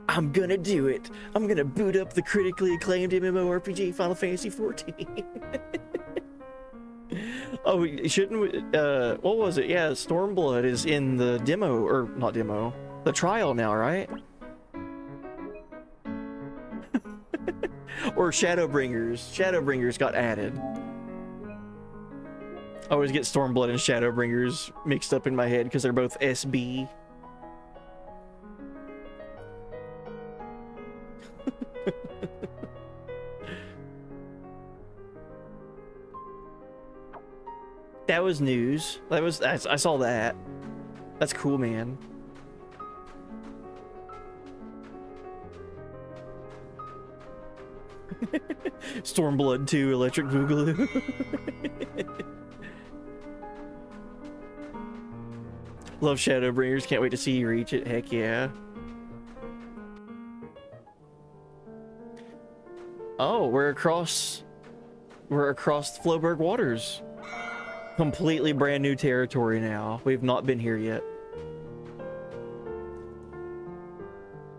I'm gonna do it. I'm gonna boot up the critically acclaimed MMORPG Final Fantasy XIV. Oh, shouldn't we, what was it? Yeah, Stormblood is in the demo, or not demo, the trial now, right? Or Shadowbringers. Shadowbringers got added. I always get Stormblood and Shadowbringers mixed up in my head because they're both SB. That was news. I saw that. That's cool, man. Stormblood 2 Electric Boogaloo. Love Shadowbringers. Can't wait to see you reach it. Heck yeah. Oh, we're across Floberg Waters. Completely brand new territory now. We've not been here yet.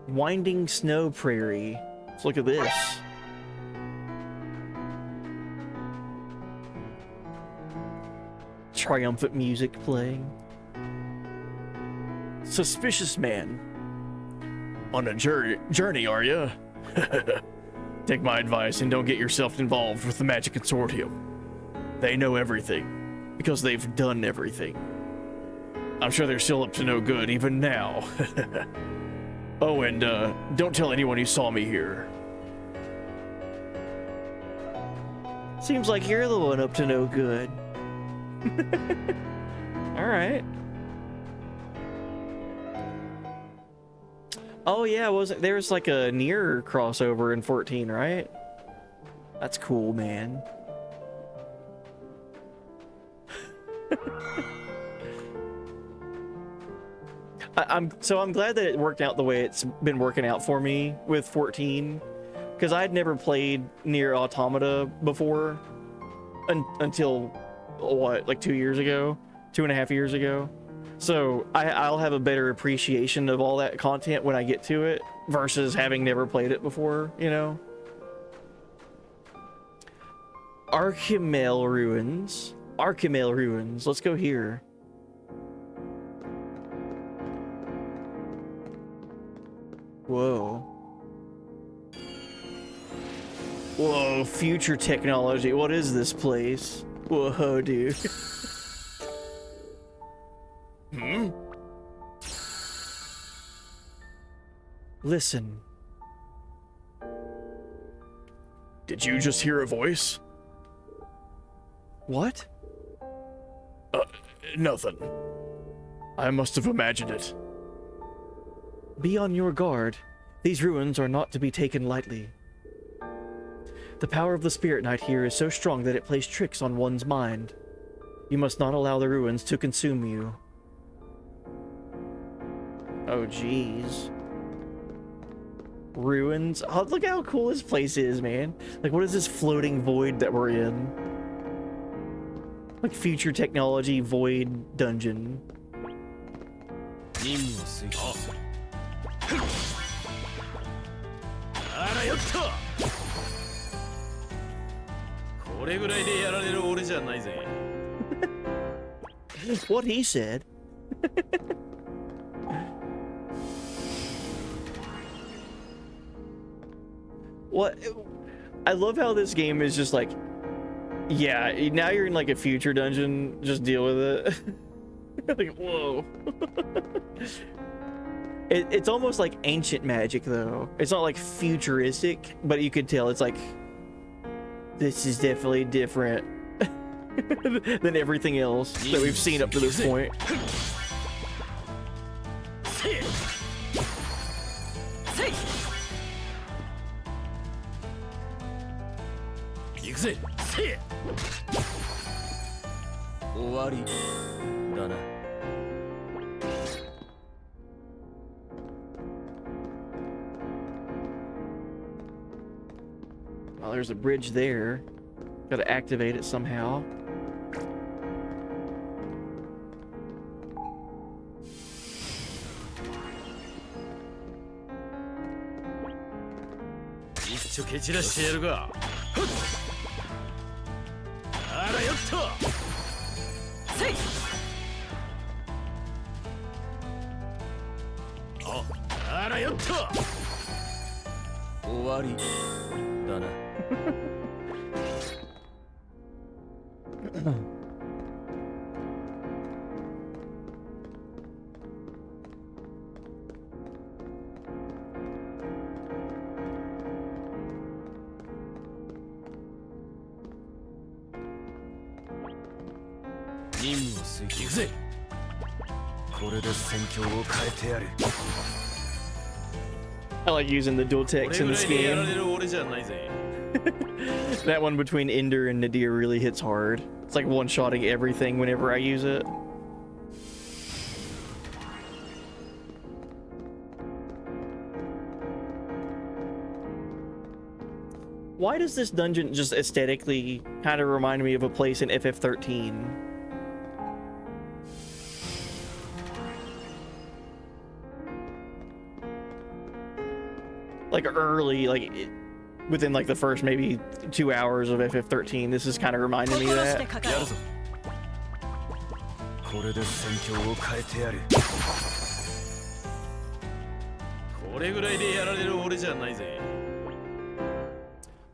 Winding Snow Prairie. Let's look at this. Triumphant music playing. Suspicious man. On a journey, are you? Take my advice and don't get yourself involved with the Magic Consortium. They know everything. Because they've done everything. I'm sure they're still up to no good even now. Oh, and don't tell anyone you saw me here. Seems like you're the one up to no good. Alright. Oh yeah, there was like a near crossover in 14, right? That's cool, man. I'm glad that it worked out the way it's been working out for me with 14, because I'd never played Nier Automata before until what, like 2 years ago, 2.5 years ago. So I'll have a better appreciation of all that content when I get to it versus having never played it before, you know. Archimel Ruins. Let's go here. Whoa. Whoa, future technology. What is this place? Whoa, dude. Hmm? Listen. Did you just hear a voice? What? Nothing. I must have imagined it. Be on your guard. These ruins are not to be taken lightly. The power of the Spirit Knight here is so strong that it plays tricks on one's mind. You must not allow the ruins to consume you. Oh, jeez. Ruins? Oh, look how cool this place is, man. Like, what is this floating void that we're in? Like, future technology void dungeon. これぐらいでやられる俺じゃないぜ。 What he said. What? I love how this game is just like, yeah, now you're in like a future dungeon, just deal with it. Like, whoa. It's almost like ancient magic though. It's not like futuristic, but you could tell it's like, this is definitely different than everything else that we've seen up to this point. Well, there's a bridge there. Gotta activate it somehow. I like using the dual text in this game. That one between Ender and Nadir really hits hard. It's like one-shotting everything whenever I use it. Why does this dungeon just aesthetically kind of remind me of a place in FF13? Like early, like within like the first maybe 2 hours of FF13, this is kind of reminding me of that.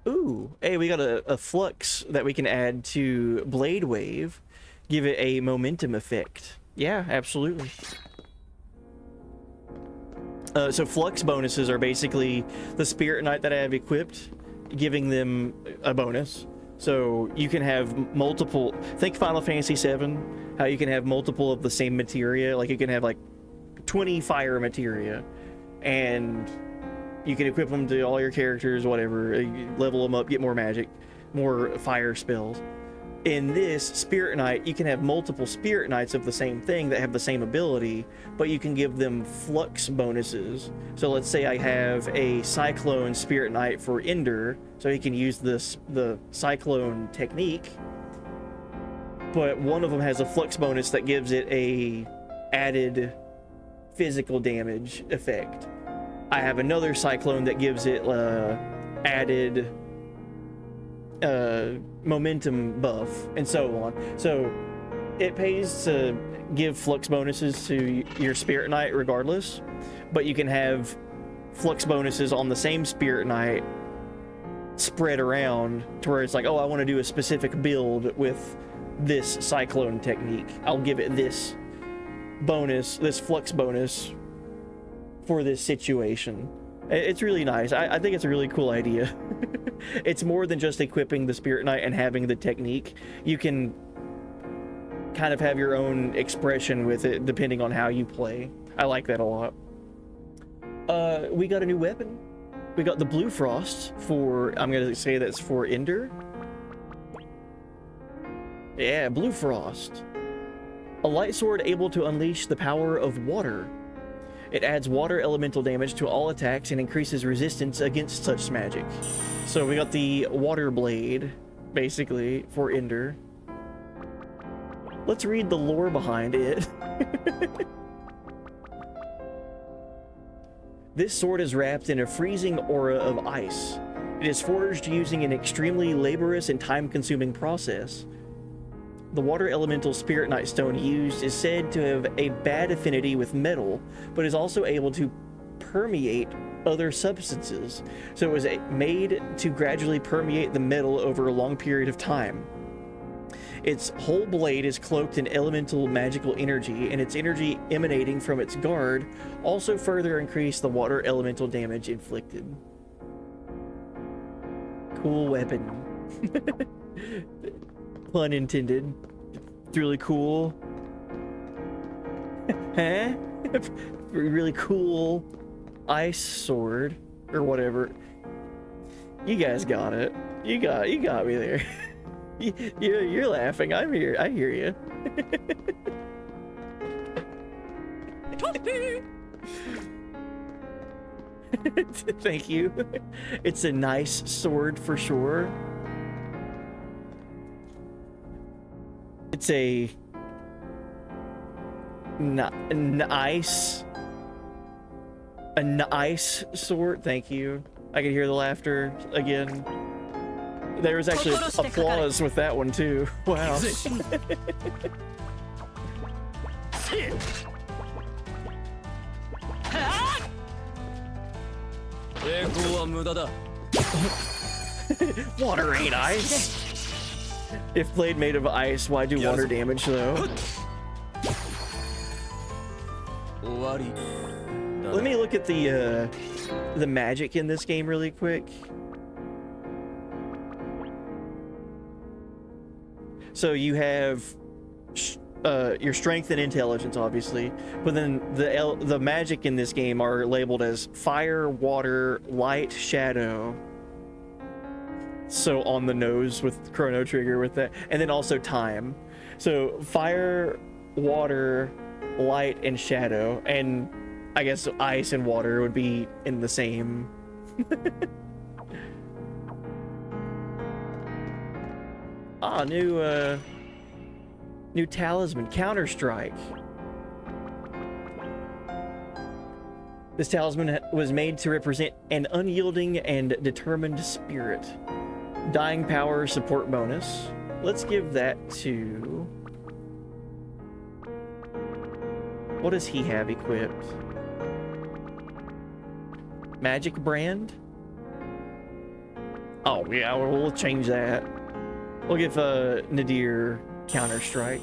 Ooh, hey, we got a flux that we can add to Blade Wave, give it a momentum effect. Yeah, absolutely. So flux bonuses are basically the Spirit Knight that I have equipped, giving them a bonus. So you can have multiple, think Final Fantasy VII, how you can have multiple of the same materia, like you can have like 20 fire materia, and you can equip them to all your characters, whatever, level them up, get more magic, more fire spells. In this Spirit Knight, you can have multiple Spirit Knights of the same thing that have the same ability, but you can give them flux bonuses. So let's say I have a Cyclone Spirit Knight for Ender, so he can use the Cyclone technique, but one of them has a flux bonus that gives it a added physical damage effect. I have another Cyclone that gives it added momentum buff, and so on. So it pays to give flux bonuses to your Spirit Knight regardless, but you can have flux bonuses on the same Spirit Knight spread around to where it's like, oh, I want to do a specific build with this Cyclone technique. I'll give it this bonus, this flux bonus for this situation. It's really nice. I think it's a really cool idea. It's more than just equipping the Spirit Knight and having the technique. You can kind of have your own expression with it depending on how you play. I like that a lot. We got a new weapon. We got the Blue Frost for, I'm going to say that's for Ender. Yeah, Blue Frost. A light sword able to unleash the power of water. It adds water elemental damage to all attacks and increases resistance against such magic. So we got the water blade, basically, for Ender. Let's read the lore behind it. This sword is wrapped in a freezing aura of ice. It is forged using an extremely laborious and time-consuming process. The water elemental Spirit Knight Stone used is said to have a bad affinity with metal, but is also able to permeate other substances. So it was made to gradually permeate the metal over a long period of time. Its whole blade is cloaked in elemental magical energy, and its energy emanating from its guard also further increased the water elemental damage inflicted. Cool weapon. Pun intended. It's really cool. Huh? Really cool ice sword or whatever. You guys got it. You got me there. You're laughing. I'm here. I hear you. Thank you. It's a nice sword for sure. It's a nice sword. Thank you. I can hear the laughter again. There was actually applause with that one too. Wow. Water ain't ice. If blade made of ice, why do water damage though? Let me look at the magic in this game really quick. So you have your strength and intelligence, obviously, but then the magic in this game are labeled as fire, water, light, shadow. So on the nose with Chrono Trigger with that, and then also time. So fire, water, light, and shadow, and I guess ice and water would be in the same. Ah, new talisman, Counter-Strike. This talisman was made to represent an unyielding and determined spirit. Dying power support bonus. Let's give that to... What does he have equipped? Magic brand? Oh yeah, we'll change that. We'll give Nadir Counter-Strike.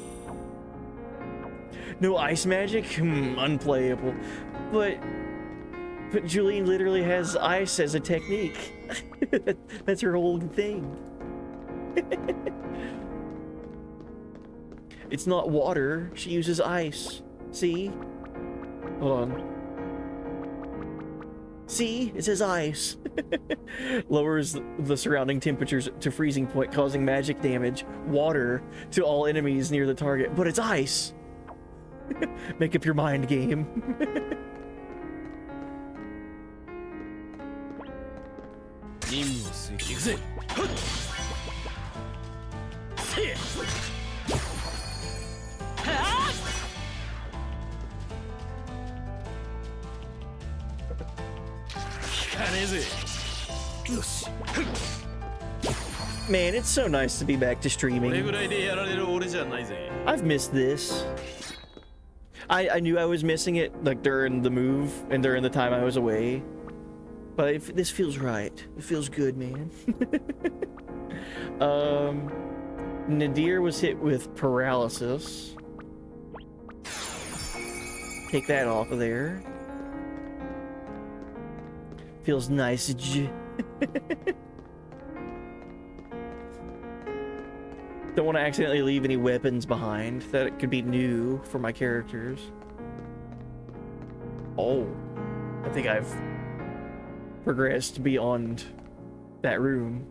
No ice magic? Unplayable. But Julene literally has ice as a technique. That's her whole thing. It's not water. She uses ice. See? Hold on. See? It says ice. Lowers the surrounding temperatures to freezing point, causing magic damage. Water to all enemies near the target. But it's ice. Make up your mind, game. Man, it's so nice to be back to streaming. I've missed this. I knew I was missing it, like, during the move and during the time I was away. But this feels right. It feels good, man. Nadir was hit with paralysis. Take that off of there. Feels nice. Don't want to accidentally leave any weapons behind that could be new for my characters. Oh, I think I've progressed beyond that room.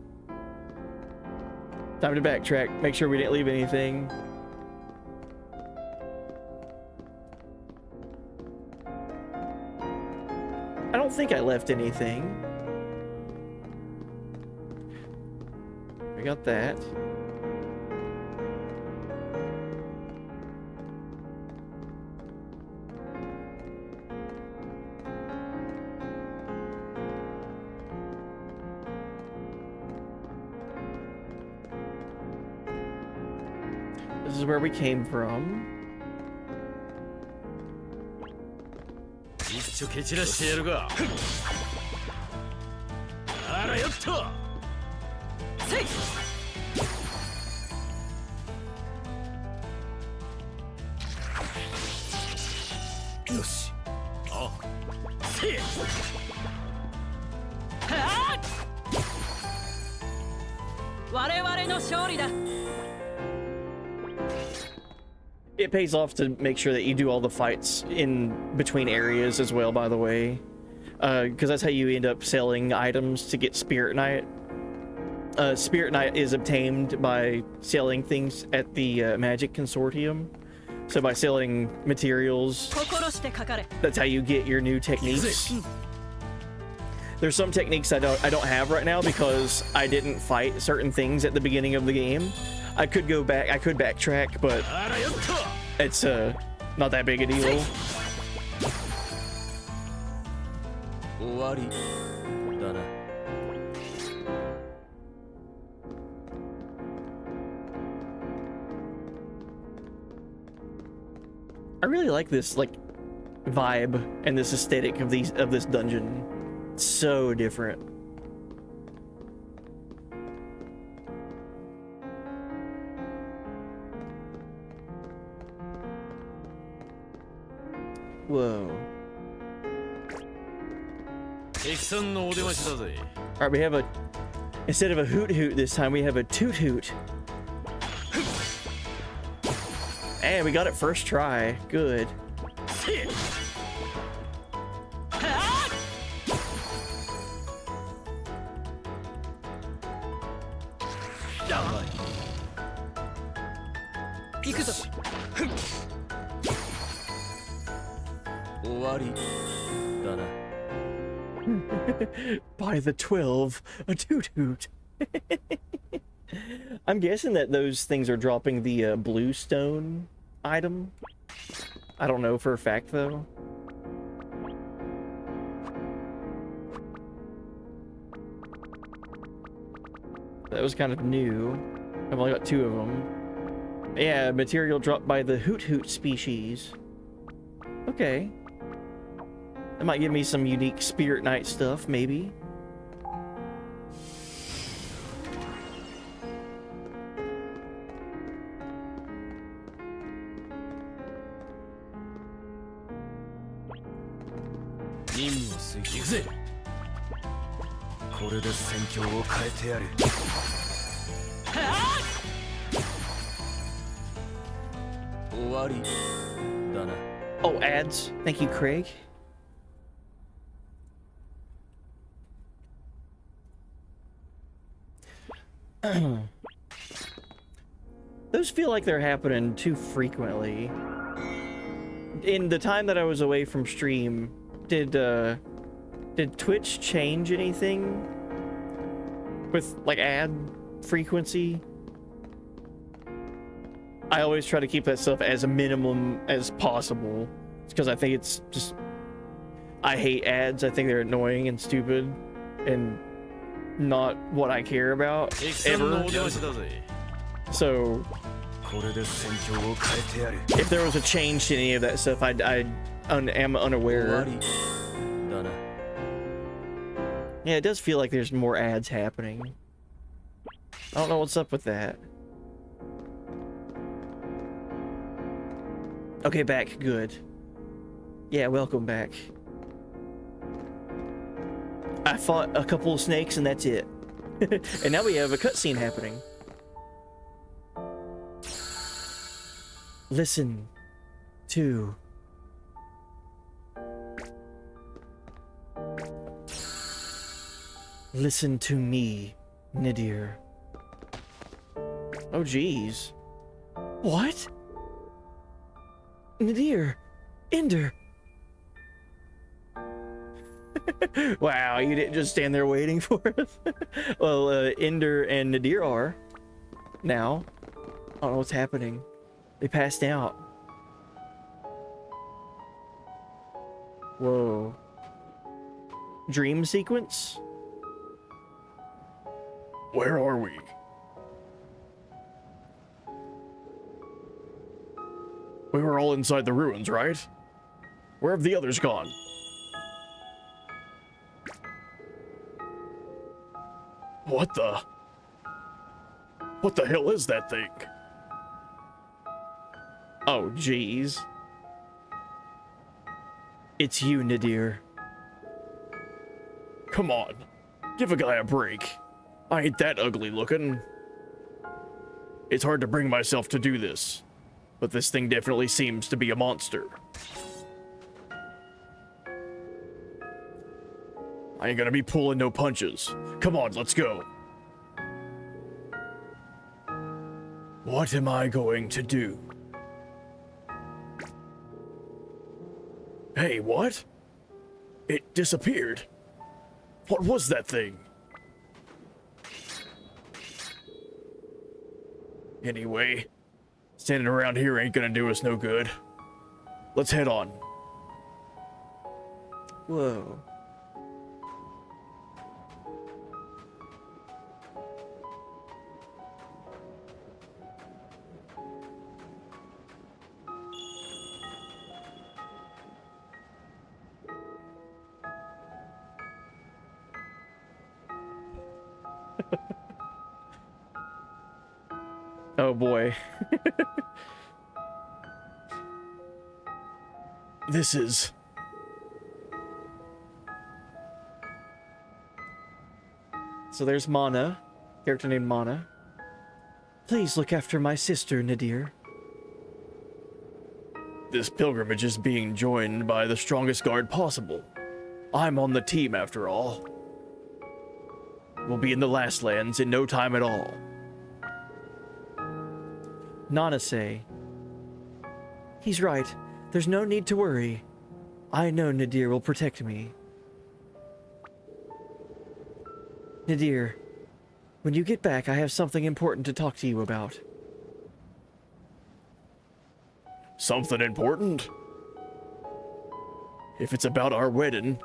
Time to backtrack, make sure we didn't leave anything. I don't think I left anything. I got that. This is where we came from. 一丁蹴散らしてやるがあらよっとせい よしあせいはあ我々の勝利だ It pays off to make sure that you do all the fights in between areas as well, by the way. Because that's how you end up selling items to get Spirit Knight. Spirit Knight is obtained by selling things at the Magic Consortium. So by selling materials, that's how you get your new techniques. There's some techniques I don't have right now because I didn't fight certain things at the beginning of the game. I could go back, I could backtrack, but it's not that big a deal. I really like this like vibe and this aesthetic of this dungeon. It's so different. Whoa. Alright, we have a... Instead of a hoot hoot this time, we have a toot hoot. Hey, we got it first try. Good. By the 12, a toot hoot. I'm guessing that those things are dropping the blue stone item. I don't know for a fact though. That was kind of new. I've only got 2 of them. Yeah, material dropped by the hoot hoot species. Okay. That might give me some unique Spirit Knight stuff, maybe. Oh, ads. Thank you, Craig. Those feel like they're happening too frequently. In the time that I was away from stream, did Twitch change anything with like ad frequency? I always try to keep that stuff as a minimum as possible. It's because I think it's just... I hate ads. I think they're annoying and stupid and not what I care about ever. So if there was a change to any of that stuff, I am unaware. Yeah, it does feel like there's more ads happening. I don't know what's up with that. Okay, back. Good. Yeah, welcome back. I fought a couple of snakes and that's it. And now we have a cutscene happening. Listen to... Listen to me, Nadir. Oh, geez. What? Nadir! Ender! Wow, you didn't just stand there waiting for us. Well, Ender and Nadir are now. I don't know what's happening. They passed out. Whoa. Dream sequence? Where are we? We were all inside the ruins, right? Where have the others gone? What the hell is that thing? Oh, jeez. It's you, Nadir. Come on. Give a guy a break. I ain't that ugly looking. It's hard to bring myself to do this, but this thing definitely seems to be a monster. I ain't gonna be pulling no punches. Come on, let's go. What am I going to do? Hey, what? It disappeared. What was that thing? Anyway, standing around here ain't gonna do us no good. Let's head on. Whoa. Oh boy. This is... So there's Mana, character named Mana. Please look after my sister, Nadir. This pilgrimage is being joined by the strongest guard possible. I'm on the team after all. We'll be in the Last Lands in no time at all. Nanase. He's right. There's no need to worry. I know Nadir will protect me. Nadir, when you get back, I have something important to talk to you about. Something important? If it's about our wedding,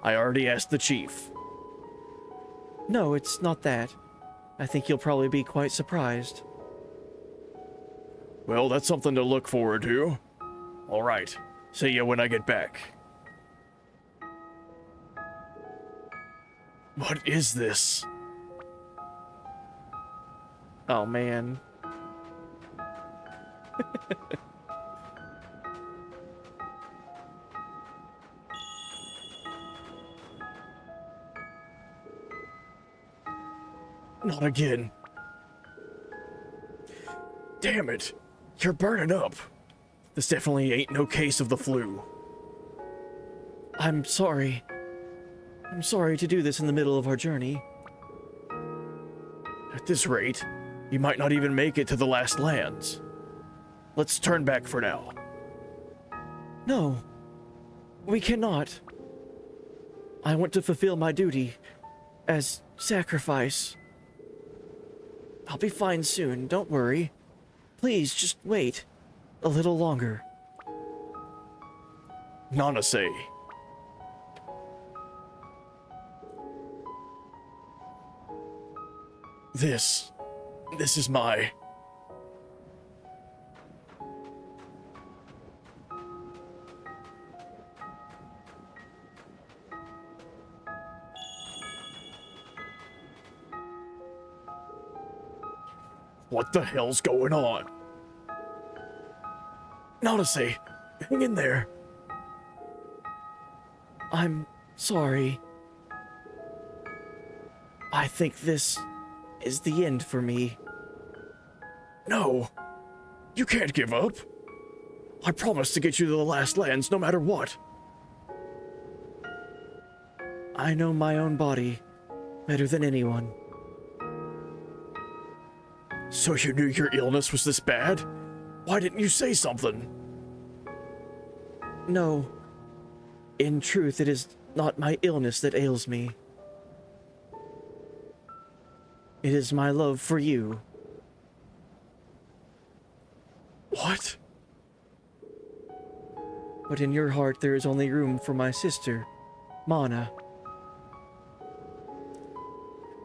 I already asked the chief. No, it's not that. I think you'll probably be quite surprised. Well, that's something to look forward to. All right. See ya when I get back. What is this? Oh, man. Not again. Damn it. You're burning up. This definitely ain't no case of the flu. I'm sorry. I'm sorry to do this in the middle of our journey. At this rate, you might not even make it to the Last Lands. Let's turn back for now. No, we cannot. I want to fulfill my duty as sacrifice. I'll be fine soon, don't worry. Please, just wait a little longer. Nanase. This is my... What the hell's going on? Nanase, hang in there. I'm sorry. I think this is the end for me. No, you can't give up. I promised to get you to the Last Lands no matter what. I know my own body better than anyone. So you knew your illness was this bad? Why didn't you say something? No. In truth, it is not my illness that ails me. It is my love for you. What? But in your heart, there is only room for my sister, Mana.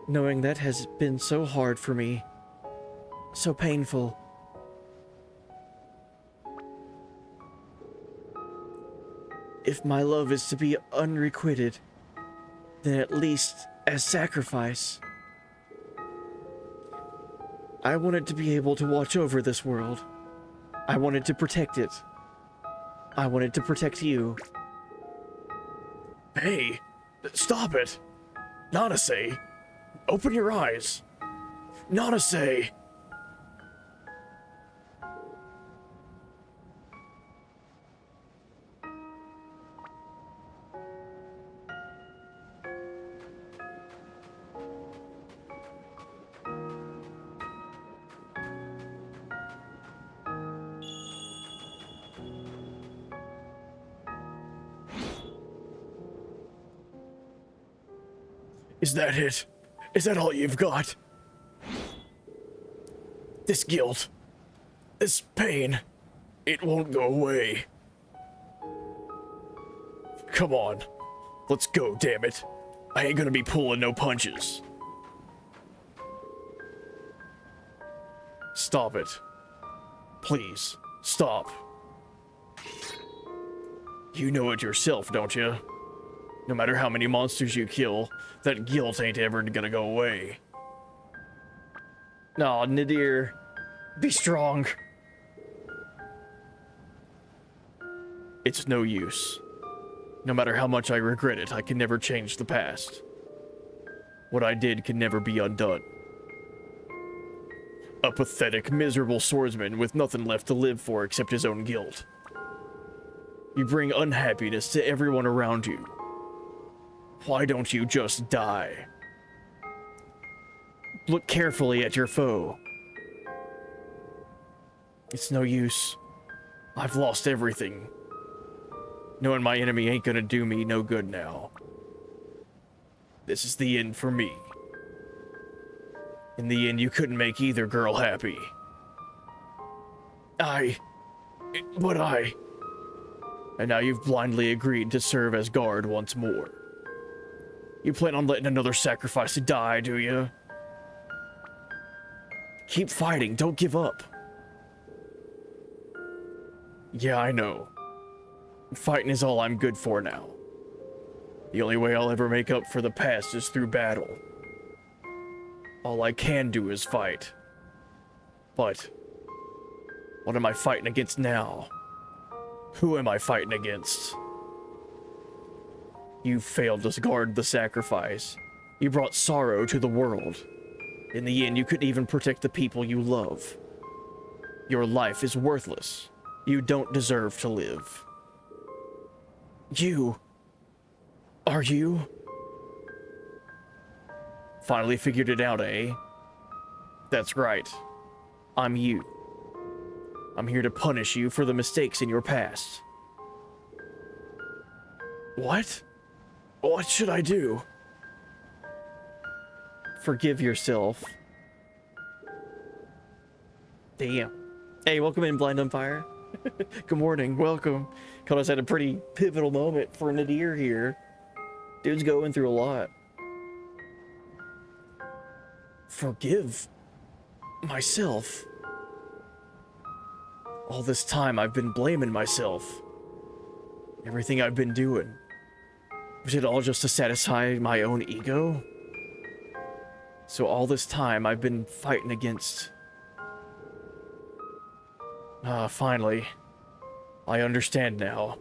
Knowing that has been so hard for me, so painful. If my love is to be unrequited, then at least as sacrifice. I wanted to be able to watch over this world. I wanted to protect it. I wanted to protect you. Hey, stop it. Nanase, open your eyes. Nanase. Is that it? Is that all you've got? This guilt, this pain, it won't go away. Come on, let's go, damn it. I ain't gonna be pulling no punches. Stop it. Please, stop. You know it yourself, don't you? No matter how many monsters you kill, that guilt ain't ever gonna go away. Aw, Nadir, be strong. It's no use. No matter how much I regret it, I can never change the past. What I did can never be undone. A pathetic, miserable swordsman with nothing left to live for except his own guilt. You bring unhappiness to everyone around you. Why don't you just die? Look carefully at your foe. It's no use. I've lost everything. Knowing my enemy ain't gonna do me no good now. This is the end for me. In the end, you couldn't make either girl happy. And now you've blindly agreed to serve as guard once more. You plan on letting another sacrifice die, do you? Keep fighting, don't give up. Yeah, I know. Fighting is all I'm good for now. The only way I'll ever make up for the past is through battle. All I can do is fight. But what am I fighting against now? Who am I fighting against? You failed to guard the sacrifice. You brought sorrow to the world. In the end, you couldn't even protect the people you love. Your life is worthless. You don't deserve to live. You... Are you? Finally figured it out, eh? That's right. I'm you. I'm here to punish you for the mistakes in your past. What? What should I do? Forgive yourself. Damn. Hey, welcome in, Blind Umpire. Good morning, welcome. Caught us at a pretty pivotal moment for Nadir here. Dude's going through a lot. Forgive myself. All this time I've been blaming myself. Everything I've been doing. Was it all just to satisfy my own ego? So all this time I've been fighting against... finally. I understand now.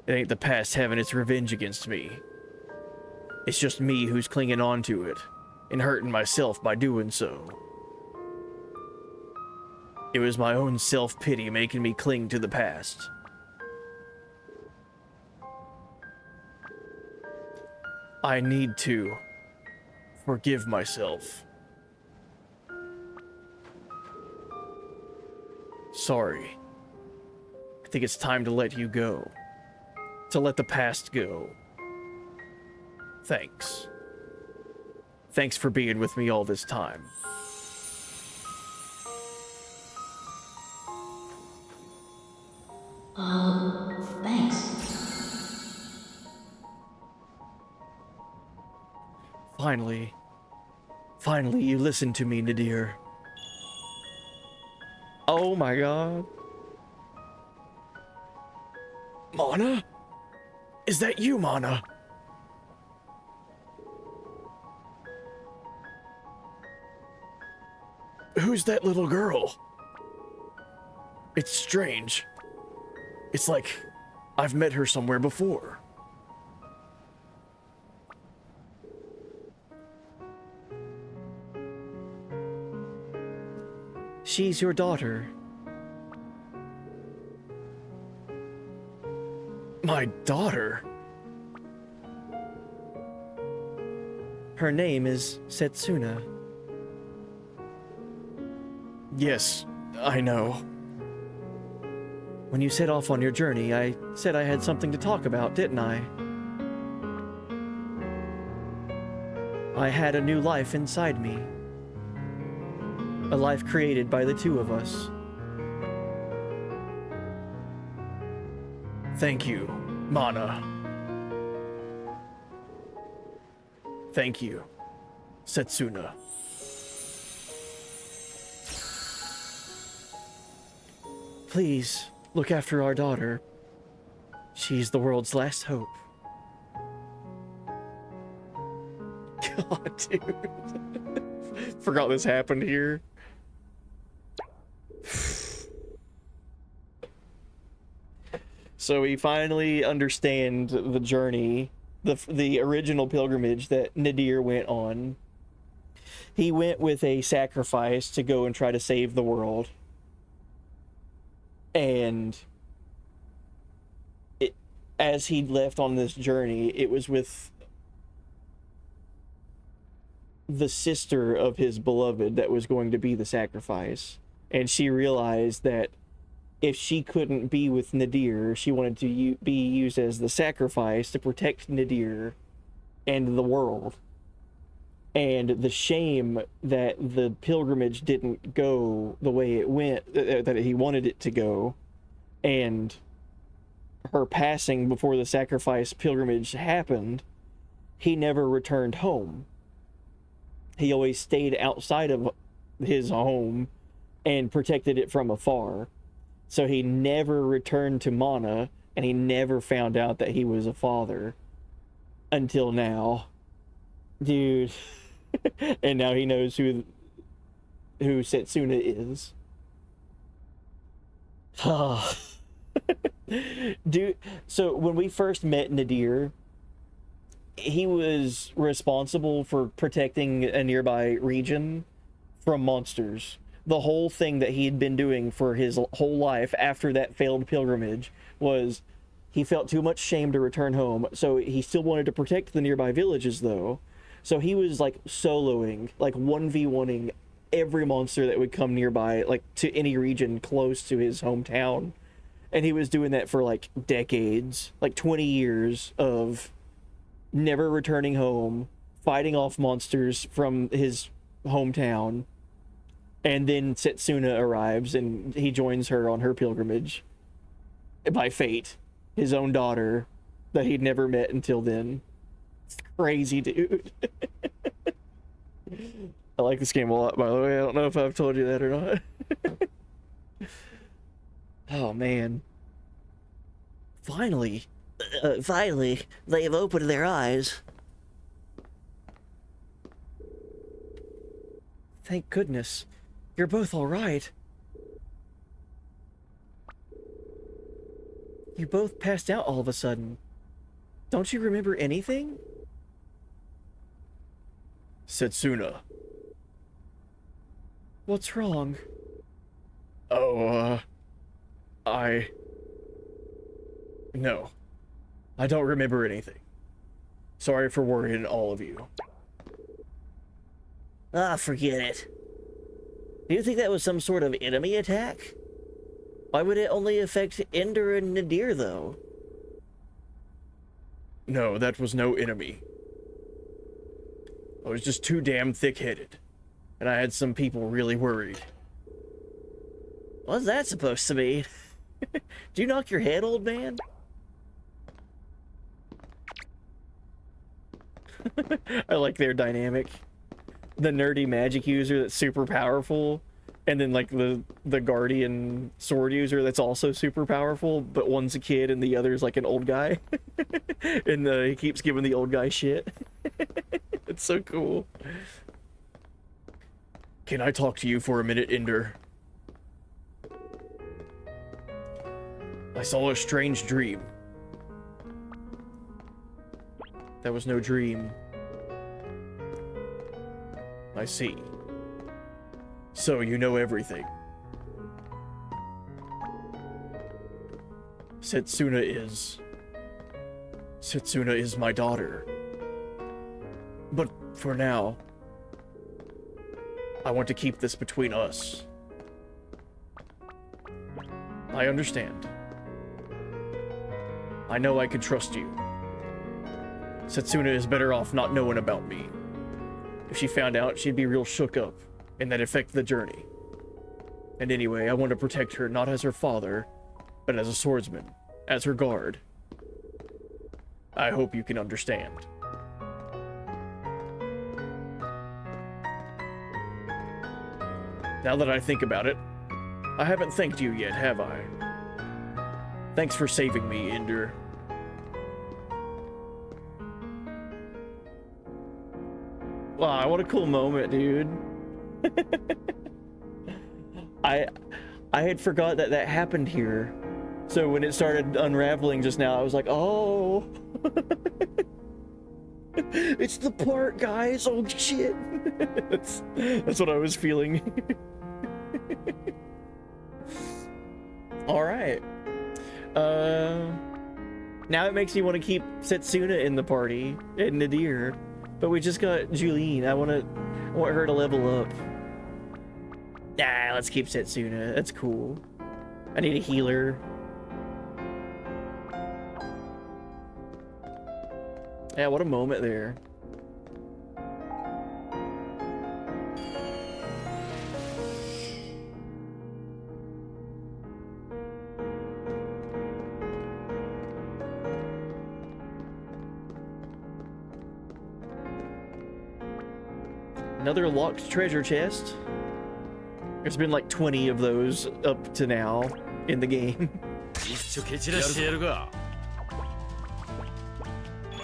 It ain't the past having its revenge against me. It's just me who's clinging on to it, and hurting myself by doing so. It was my own self-pity making me cling to the past. I need to forgive myself. Sorry. I think it's time to let you go. To let the past go. Thanks. Thanks for being with me all this time. Thanks. Finally, you listened to me, Nadir. Oh my god. Mana? Is that you, Mana? Who's that little girl? It's strange. It's like I've met her somewhere before. She's your daughter. My daughter? Her name is Setsuna. Yes, I know. When you set off on your journey, I said I had something to talk about, didn't I? I had a new life inside me. A life created by the two of us. Thank you, Mana. Thank you, Setsuna. Please, look after our daughter. She's the world's last hope. God, dude. Forgot this happened here. So we finally understand the journey, the original pilgrimage that Nadir went on. He went with a sacrifice to go and try to save the world. And as he left on this journey, it was with the sister of his beloved that was going to be the sacrifice. And she realized that if she couldn't be with Nadir, she wanted to be used as the sacrifice to protect Nadir and the world. And the shame that the pilgrimage didn't go the way it went, that he wanted it to go, and her passing before the sacrifice pilgrimage happened, he never returned home. He always stayed outside of his home and protected it from afar. So he never returned to Mana, and he never found out that he was a father until now. Dude. And now he knows who Setsuna is. Dude, so when we first met Nadir, he was responsible for protecting a nearby region from monsters. The whole thing that he had been doing for his whole life after that failed pilgrimage was he felt too much shame to return home, so he still wanted to protect the nearby villages, though. So he was, like, soloing, like, 1v1ing every monster that would come nearby, like, to any region close to his hometown. And he was doing that for, like, decades, like 20 years of never returning home, fighting off monsters from his hometown. And then Setsuna arrives, and he joins her on her pilgrimage. By fate. His own daughter, that he'd never met until then. It's crazy, dude. I like this game a lot, by the way. I don't know if I've told you that or not. Oh, man. Finally. Finally, they've opened their eyes. Thank goodness. You're both all right. You both passed out all of a sudden. Don't you remember anything? Setsuna. What's wrong? Oh, No. I don't remember anything. Sorry for worrying all of you. Ah, forget it. Do you think that was some sort of enemy attack? Why would it only affect Ender and Nadir, though? No, that was no enemy. I was just too damn thick-headed. And I had some people really worried. What's that supposed to mean? Did you knock your head, old man? I like their dynamic. The nerdy magic user that's super powerful, And then like the guardian sword user that's also super powerful, but one's a kid and the other's like an old guy. And he keeps giving the old guy shit. It's so cool. Can I talk to you for a minute, Ender? I saw a strange dream. That was no dream. I see. So you know everything. Setsuna is my daughter. But for now, I want to keep this between us. I understand. I know I can trust you. Setsuna is better off not knowing about me. If she found out, she'd be real shook up, and that'd affect the journey. And anyway, I want to protect her not as her father, but as a swordsman, as her guard. I hope you can understand. Now that I think about it, I haven't thanked you yet, have I? Thanks for saving me, Ender. Wow, what a cool moment, dude. I had forgot that happened here. So when it started unraveling just now, I was like, oh. It's the part, guys. Oh, shit. That's what I was feeling. All right. Now it makes me want to keep Setsuna in the party and Nadir. But we just got Julene. I want her to level up. Nah, let's keep Setsuna. That's cool. I need a healer. Yeah, what a moment there. Another locked treasure chest. There's been like 20 of those up to now in the game.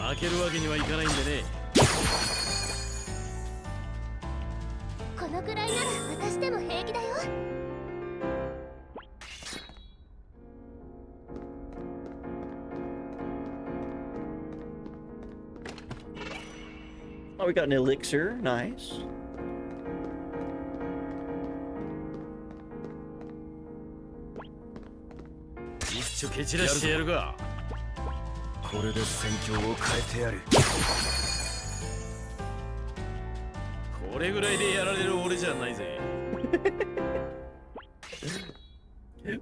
負けるわけにはいかないんでね。このくらいなら私でも平気だよ。Oh, we got an elixir. Nice.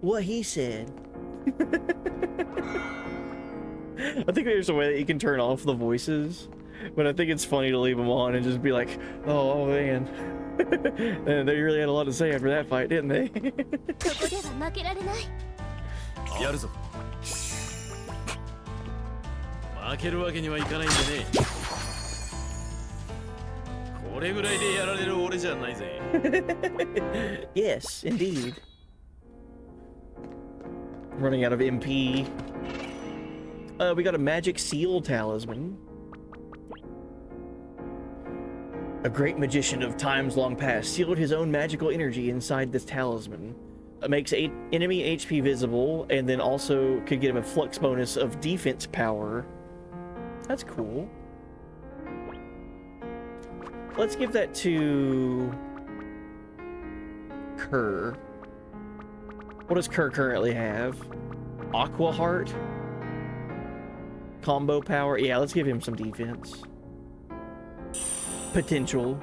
What he said. I think there's a way that you can turn off the voices, but I think it's funny to leave them on and just be like, oh man. And they really had a lot to say after that fight, didn't they? ここでは負けられない。やるぞ。負けるわけにはいかないんでね。これぐらいでやられる俺じゃないぜ。Yes, indeed. Running out of MP. We got a magic seal talisman. A great magician of times long past sealed his own magical energy inside this talisman. It makes enemy HP visible, and then also could get him a flux bonus of defense power. That's cool. Let's give that to Kerr. What does Kerr currently have? Aqua Heart? Combo power? Yeah, let's give him some defense. Potential.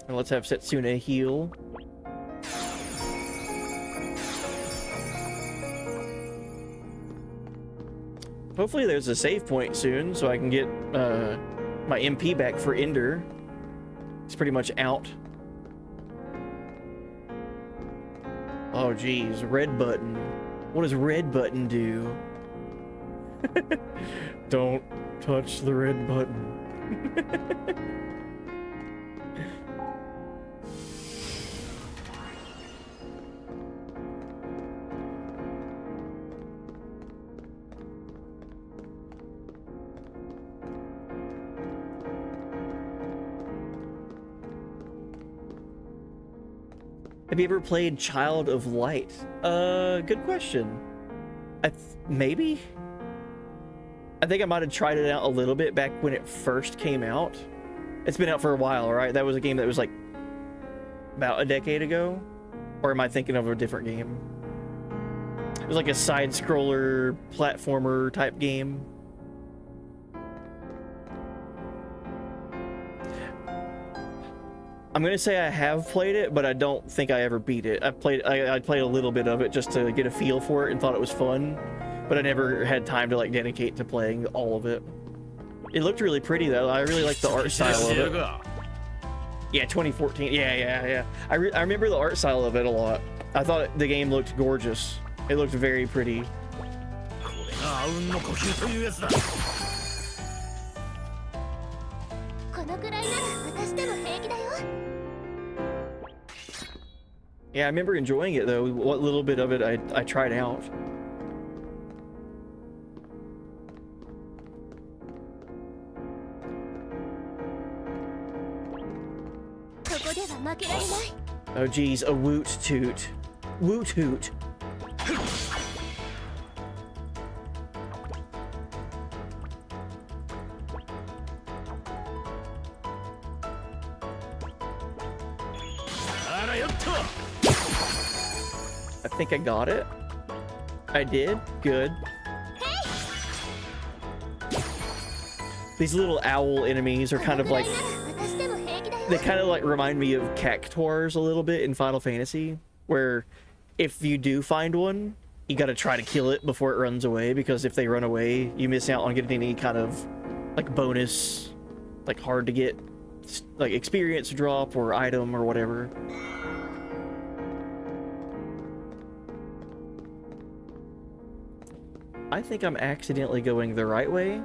And let's have Setsuna heal. Hopefully there's a save point soon so I can get my MP back for Ender. It's pretty much out. Oh geez, red button. What does red button do? Don't touch the red button. Have you ever played Child of Light? Good question. Maybe? I think I might have tried it out a little bit back when it first came out. It's been out for a while, right? That was a game that was like about a decade ago? Or am I thinking of a different game? It was like a side-scroller platformer type game. I'm gonna say I have played it, but I don't think I ever beat it. I played a little bit of it just to get a feel for it and thought it was fun, but I never had time to like dedicate to playing all of it. It looked really pretty though. I really like the art style of it. Yeah, 2014. Yeah. I remember the art style of it a lot. I thought the game looked gorgeous. It looked very pretty. このくらいなら私でも平気だよ Yeah, I remember enjoying it though. What little bit of it I tried out. ここでは負けられない Oh geez, a woot toot. Woot hoot. I think I got it. I did. Good. These little owl enemies are kind of like, 私でも平気だよ they kind of like remind me of cactuars a little bit in Final Fantasy, where if you do find one, you got to try to kill it before it runs away, because if they run away, you miss out on getting any kind of like bonus, like hard to get like experience drop or item or whatever. I think I'm accidentally going the right way.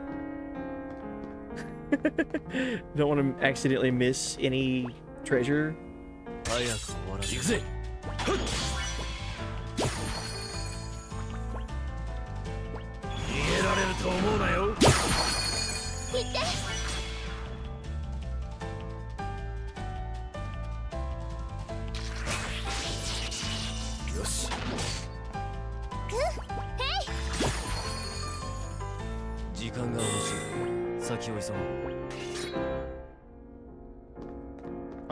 Don't want to accidentally miss any treasure. 早く終わらせ行くぜ逃げられると思うなよ行って よし時間が欲しい先を急ごう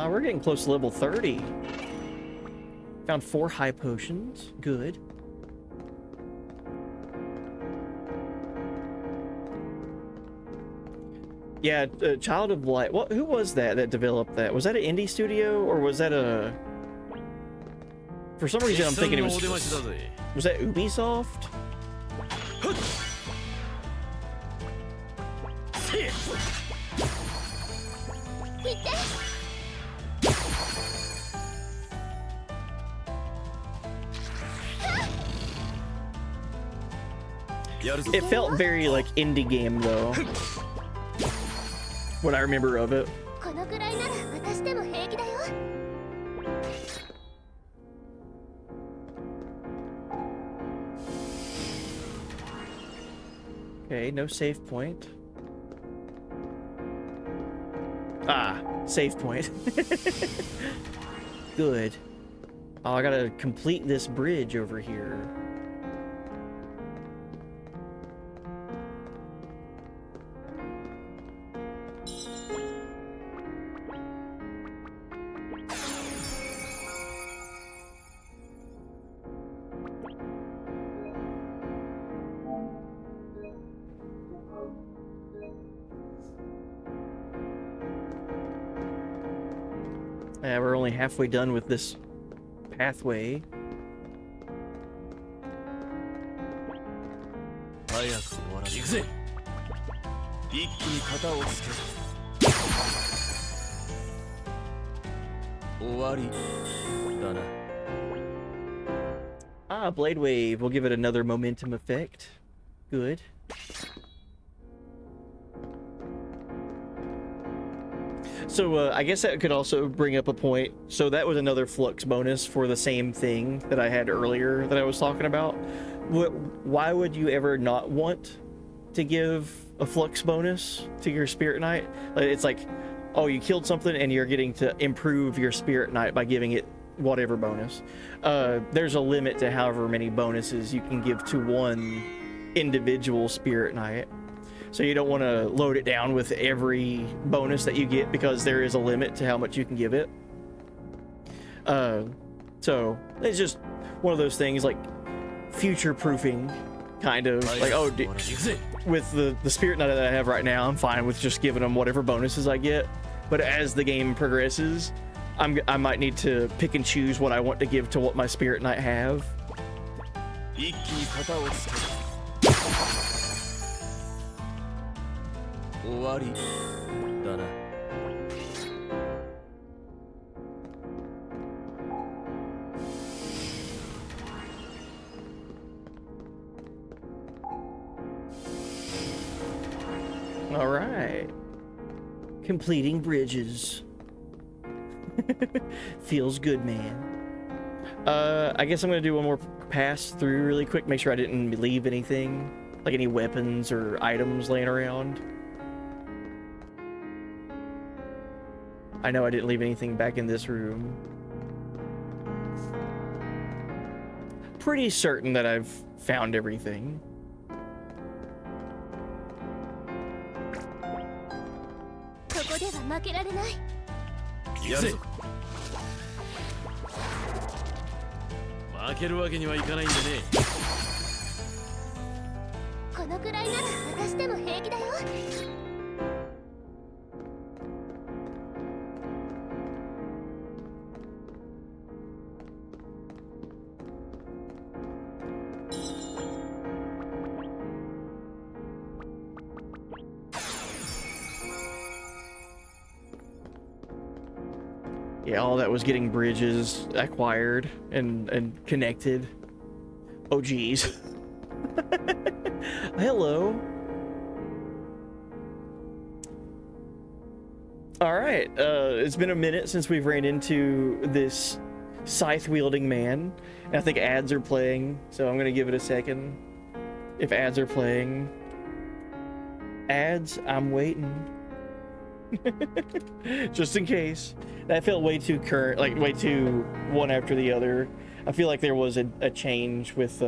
We're getting close to level 30. Found 4 high potions. Good. Yeah, Child of Light. What? Who was that developed that? Was that an indie studio or was that a? For some reason, I'm thinking it was. Was that Ubisoft? It felt very like indie game though. What I remember of it. このくらいなら私でも平気だよ Okay, no save point. Ah, save point. Good. Oh, I gotta complete this bridge over here. Yeah, we're only halfway done with this pathway. 早く終わらせ行くぜ一気に型をつける終わりだな Ah, Blade Wave. We'll give it another momentum effect. Good. So I guess that could also bring up a point. So that was another flux bonus for the same thing that I had earlier that I was talking about. Why would you ever not want to give a flux bonus to your Spirit Knight? Like, it's like, oh, you killed something and you're getting to improve your Spirit Knight by giving it whatever bonus. There's a limit to however many bonuses you can give to one individual Spirit Knight. So you don't want to load it down with every bonus that you get, because there is a limit to how much you can give it. So it's just one of those things, like future-proofing, kind of. Like, oh, with the Spirit Knight that I have right now, I'm fine with just giving them whatever bonuses I get. But as the game progresses, I might need to pick and choose what I want to give to what my Spirit Knight have. 一気に型をつける終わりだな All right. Completing bridges. Feels good, man. I guess I'm gonna do one more pass through really quick, make sure I didn't leave anything, like any weapons or items laying around. I know I didn't leave anything back in this room. Pretty certain that I've found everything. ここでは負けられないやるぞ負けるわけにはいかないんでねこのくらいなら私でも平気だよYeah, all that was getting bridges acquired and connected. Oh, geez. Hello. All right. It's been a minute since we've ran into this scythe-wielding man. And I think ads are playing, so I'm going to give it a second. If ads are playing. Ads, I'm waiting. Just in case. That felt way too current, like way too one after the other. I feel like there was a change with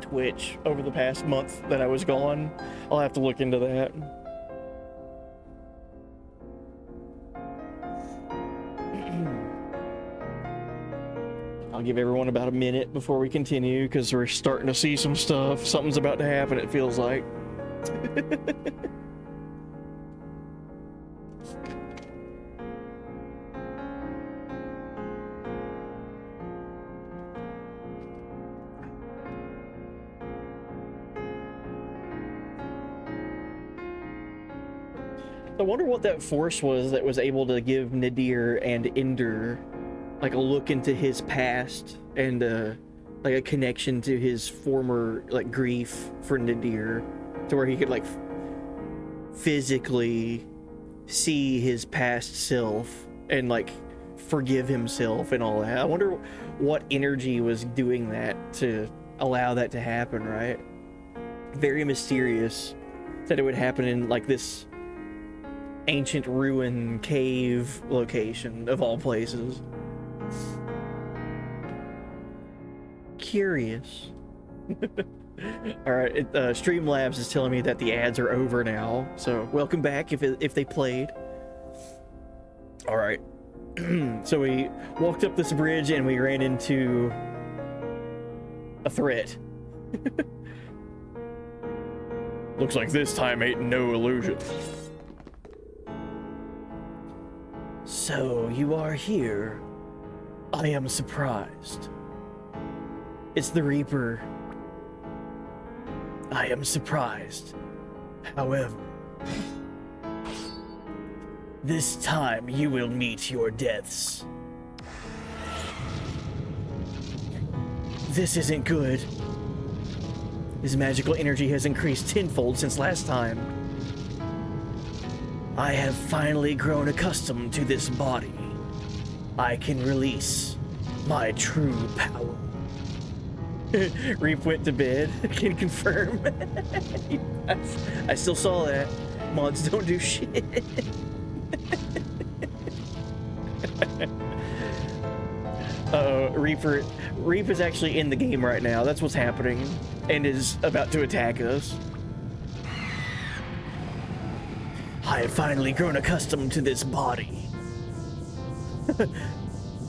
Twitch over the past month that I was gone. I'll have to look into that. I'll give everyone about a minute before we continue, because we're starting to see some stuff. Something's about to happen, it feels like. I wonder what that force was that was able to give Nadir and Ender like a look into his past and like a connection to his former like grief for Nadir, to where he could like physically see his past self and like forgive himself and all that. I wonder what energy was doing that to allow that to happen, right? Very mysterious that it would happen in like this ancient ruin cave location of all places. Curious. All right, Streamlabs is telling me that the ads are over now, so welcome back if they played. All right, so we walked up this bridge and we ran into a threat. Looks like this time ain't no illusion. So you are here. I am surprised. It's the Reaper. I am surprised. However, this time you will meet your deaths. This isn't good. His magical energy has increased tenfold since last time. I have finally grown accustomed to this body. I can release my true power. Reap went to bed. Can confirm. I still saw that. Mods don't do shit. Reap is actually in the game right now. That's what's happening, and is about to attack us. I have finally grown accustomed to this body.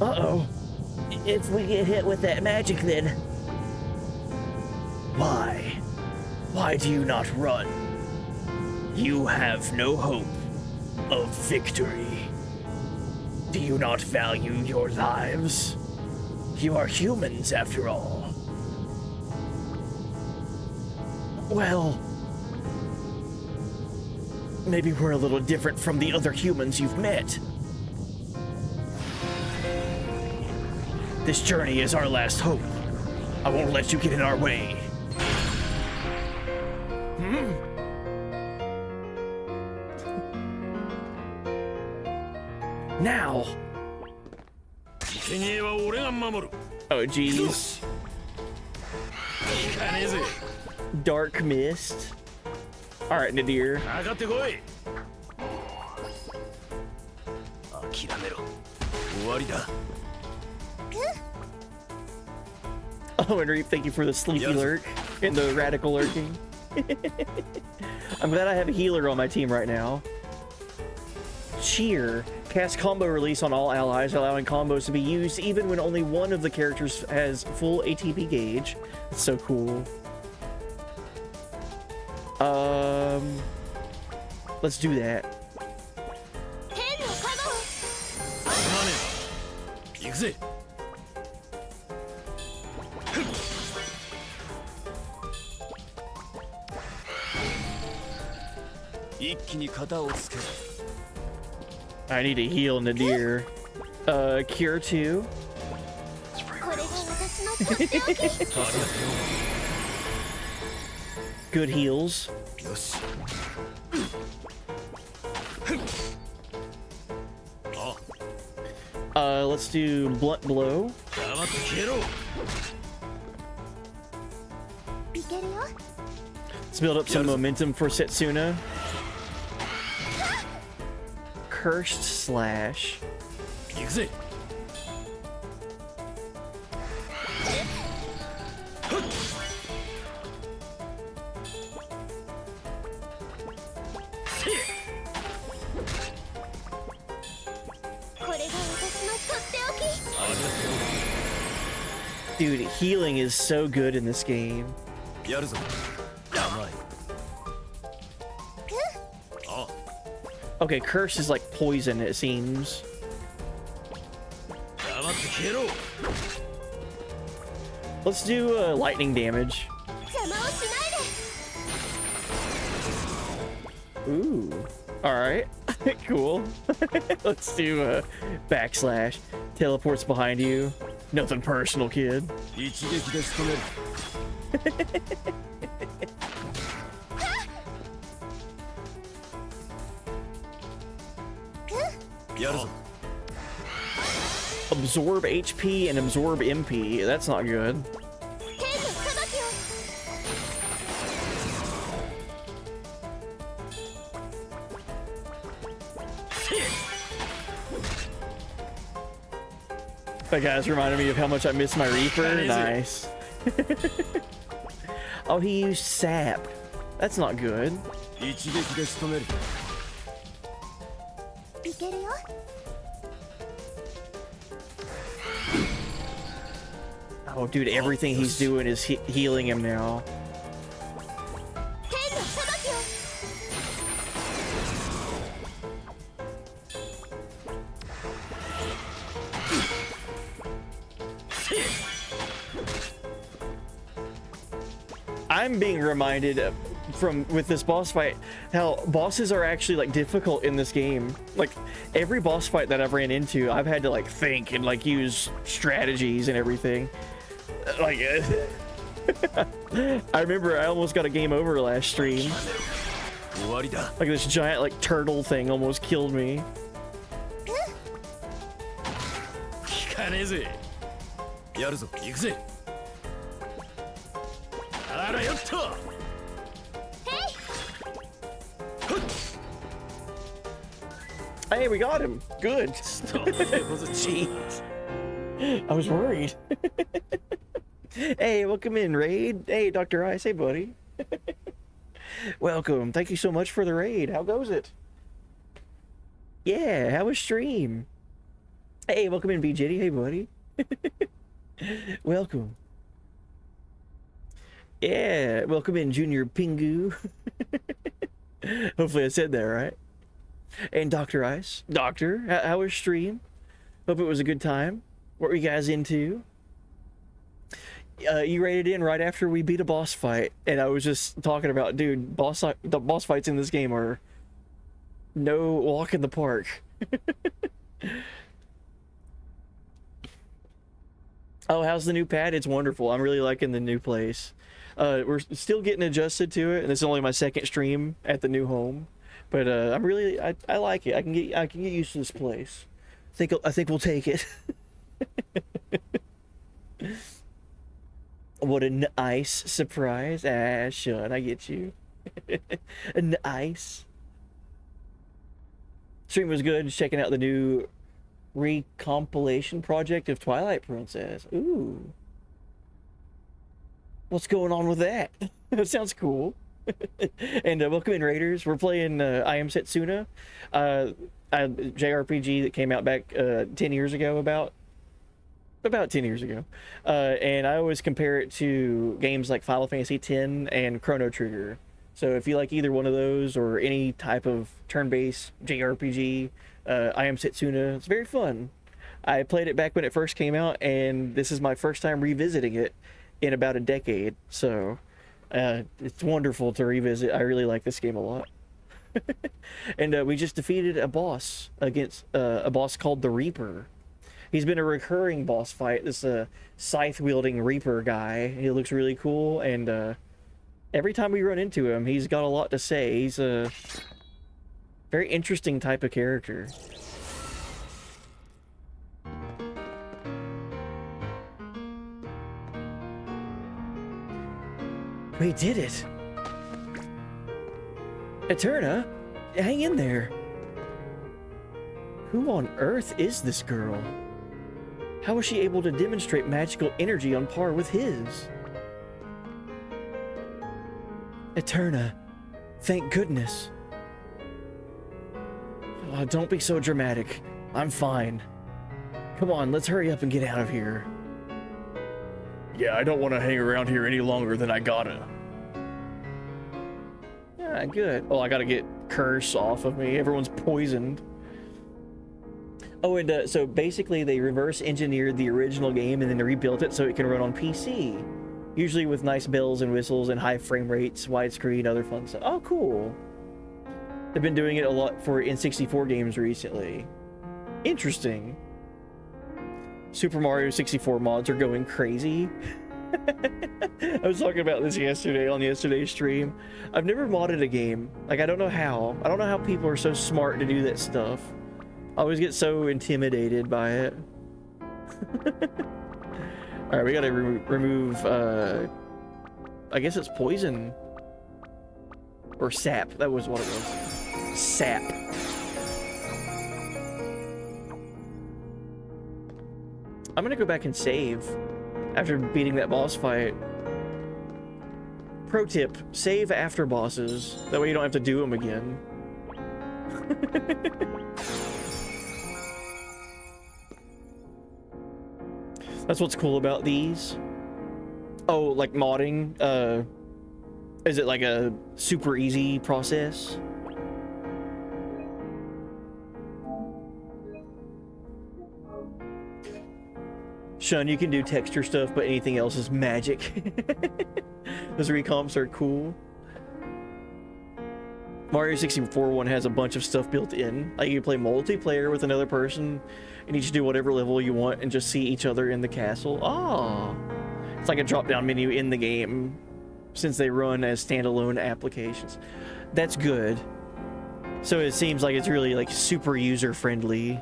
Uh-oh. If we get hit with that magic, then Why? Why do you not run? You have no hope of victory. Do you not value your lives? You are humans, after all. Well, maybe we're a little different from the other humans you've met. This journey is our last hope. I won't let you get in our way. Now. Oh, jeez. Dark mist. All right, Nadir. Oh, and Reap, thank you for the sleepy lurk and the radical lurking. I'm glad I have a healer on my team right now. Cheer. Cast combo release on all allies, allowing combos to be used even when only one of the characters has full ATB gauge. That's so cool. Let's do that. I need to heal Nadir. Cure 2. Good heals. Let's do Blunt Blow. Let's build up some momentum for Setsuna. Cursed Slash. Dude, healing is so good in this game. Okay, curse is like poison, it seems. Let's do lightning damage. Ooh, all right, cool. Let's do backslash. Teleports behind you. Nothing personal, kid. Absorb HP and absorb MP. That's not good. That guy's reminded me of how much I miss my Reaper. Nice. Oh, he used sap. That's not good. Oh, dude, everything he's doing is healing him now. I'm being reminded with this boss fight how bosses are actually like difficult in this game. Like every boss fight that I've ran into, I've had to like think and like use strategies and everything. Like I remember I almost got a game over last stream. Like this giant like turtle thing almost killed me. Hey, we got him. Good. Jeez. I was worried. Hey, welcome in, Raid. Hey, Dr. Ice. Hey, buddy. Welcome. Thank you so much for the raid. How goes it? Yeah, how was stream? Hey, welcome in, BJD. Hey, buddy. Welcome. Yeah, welcome in, Junior Pingu. Hopefully I said that right. And Dr. Ice. Doctor, how was stream? Hope it was a good time. What were you guys into? You raided in right after we beat a boss fight, and I was just talking about, dude, the boss fights in this game are no walk in the park. Oh, how's the new pad? It's wonderful. I'm really liking the new place. We're still getting adjusted to it, and it's only my second stream at the new home, but I like it. I can get used to this place. I think we'll take it. What a nice surprise. Ah, Sean, I get you. Nice. Stream was good. Just checking out the new recompilation project of Twilight Princess. Ooh. What's going on with that? That sounds cool. And welcome in, Raiders. We're playing I Am Setsuna, a JRPG that came out back 10 years ago, about 10 years ago, and I always compare it to games like Final Fantasy X and Chrono Trigger. So if you like either one of those or any type of turn-based JRPG, I Am Setsuna, it's very fun. I played it back when it first came out, and this is my first time revisiting it in about a decade. So it's wonderful to revisit. I really like this game a lot. And we just defeated a boss against a boss called the Reaper. He's been a recurring boss fight. This scythe-wielding Reaper guy. He looks really cool, and every time we run into him, he's got a lot to say. He's a very interesting type of character. We did it! Eterna, hang in there. Who on earth is this girl? How was she able to demonstrate magical energy on par with his? Eterna, thank goodness. Oh, don't be so dramatic. I'm fine. Come on, let's hurry up and get out of here. Yeah, I don't want to hang around here any longer than I gotta. Yeah, good. Oh, I gotta get curse off of me. Everyone's poisoned. Oh, and so basically they reverse engineered the original game and then they rebuilt it so it can run on PC. Usually with nice bells and whistles and high frame rates, widescreen, other fun stuff. Oh, cool. They've been doing it a lot for N64 games recently. Interesting. Super Mario 64 mods are going crazy. I was talking about this yesterday on yesterday's stream. I've never modded a game. Like, I don't know how. I don't know how people are so smart to do that stuff. I always get so intimidated by it. Alright, we gotta remove, I guess it's poison. Or sap. That was what it was. Sap. I'm gonna go back and save after beating that boss fight. Pro tip, save after bosses. That way you don't have to do them again. That's what's cool about these. Oh, like modding, is it like a super easy process? Shun, you can do texture stuff, but anything else is magic. Those recomps are cool. Mario 64 one has a bunch of stuff built in. Like you can play multiplayer with another person, and you just do whatever level you want and just see each other in the castle. Oh, it's like a drop-down menu in the game, since they run as standalone applications. That's good. So it seems like it's really like super user-friendly.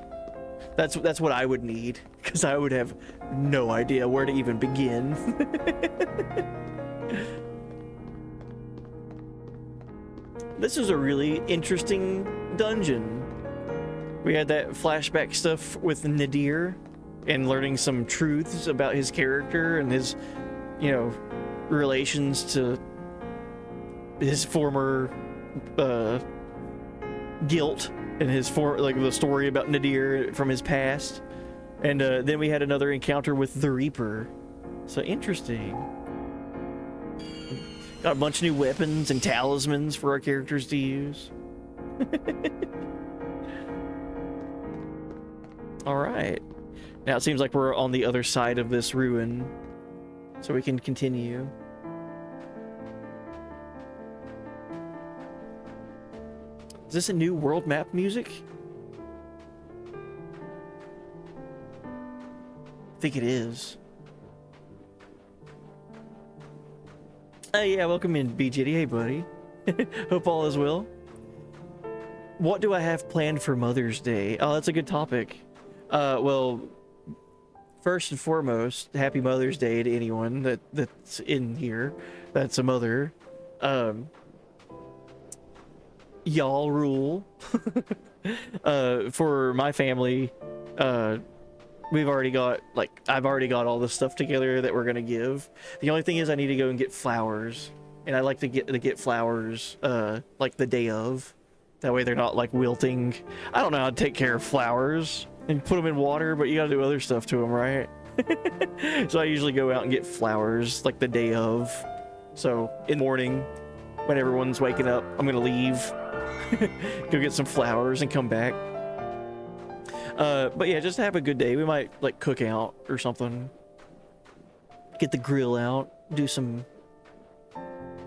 That's what I would need, because I would have no idea where to even begin. This is a really interesting dungeon. We had that flashback stuff with Nadir. and learning some truths about his character and his, you know, relations to his former guilt and his like the story about Nadir from his past. And then we had another encounter with the Reaper. So interesting. Got a bunch of new weapons and talismans for our characters to use. All right. Now it seems like we're on the other side of this ruin, so we can continue. Is this a new world map music? I think it is. Oh yeah, welcome in, BJD. Hey, buddy. Hope all is well. What do I have planned for Mother's Day? Oh, that's a good topic. Well, first and foremost, happy Mother's Day to anyone that's in here that's a mother. Y'all rule. For my family, we've already got, like, I've already got all the stuff together that we're gonna give. The only thing is I need to go and get flowers, and I like to get flowers like the day of. That way they're not like wilting. I don't know how to take care of flowers and put them in water, but you gotta do other stuff to them, right? So I usually go out and get flowers like the day of. So in the morning, when everyone's waking up, I'm gonna leave, go get some flowers and come back. But yeah, just have a good day. We might like cook out or something. Get the grill out, do some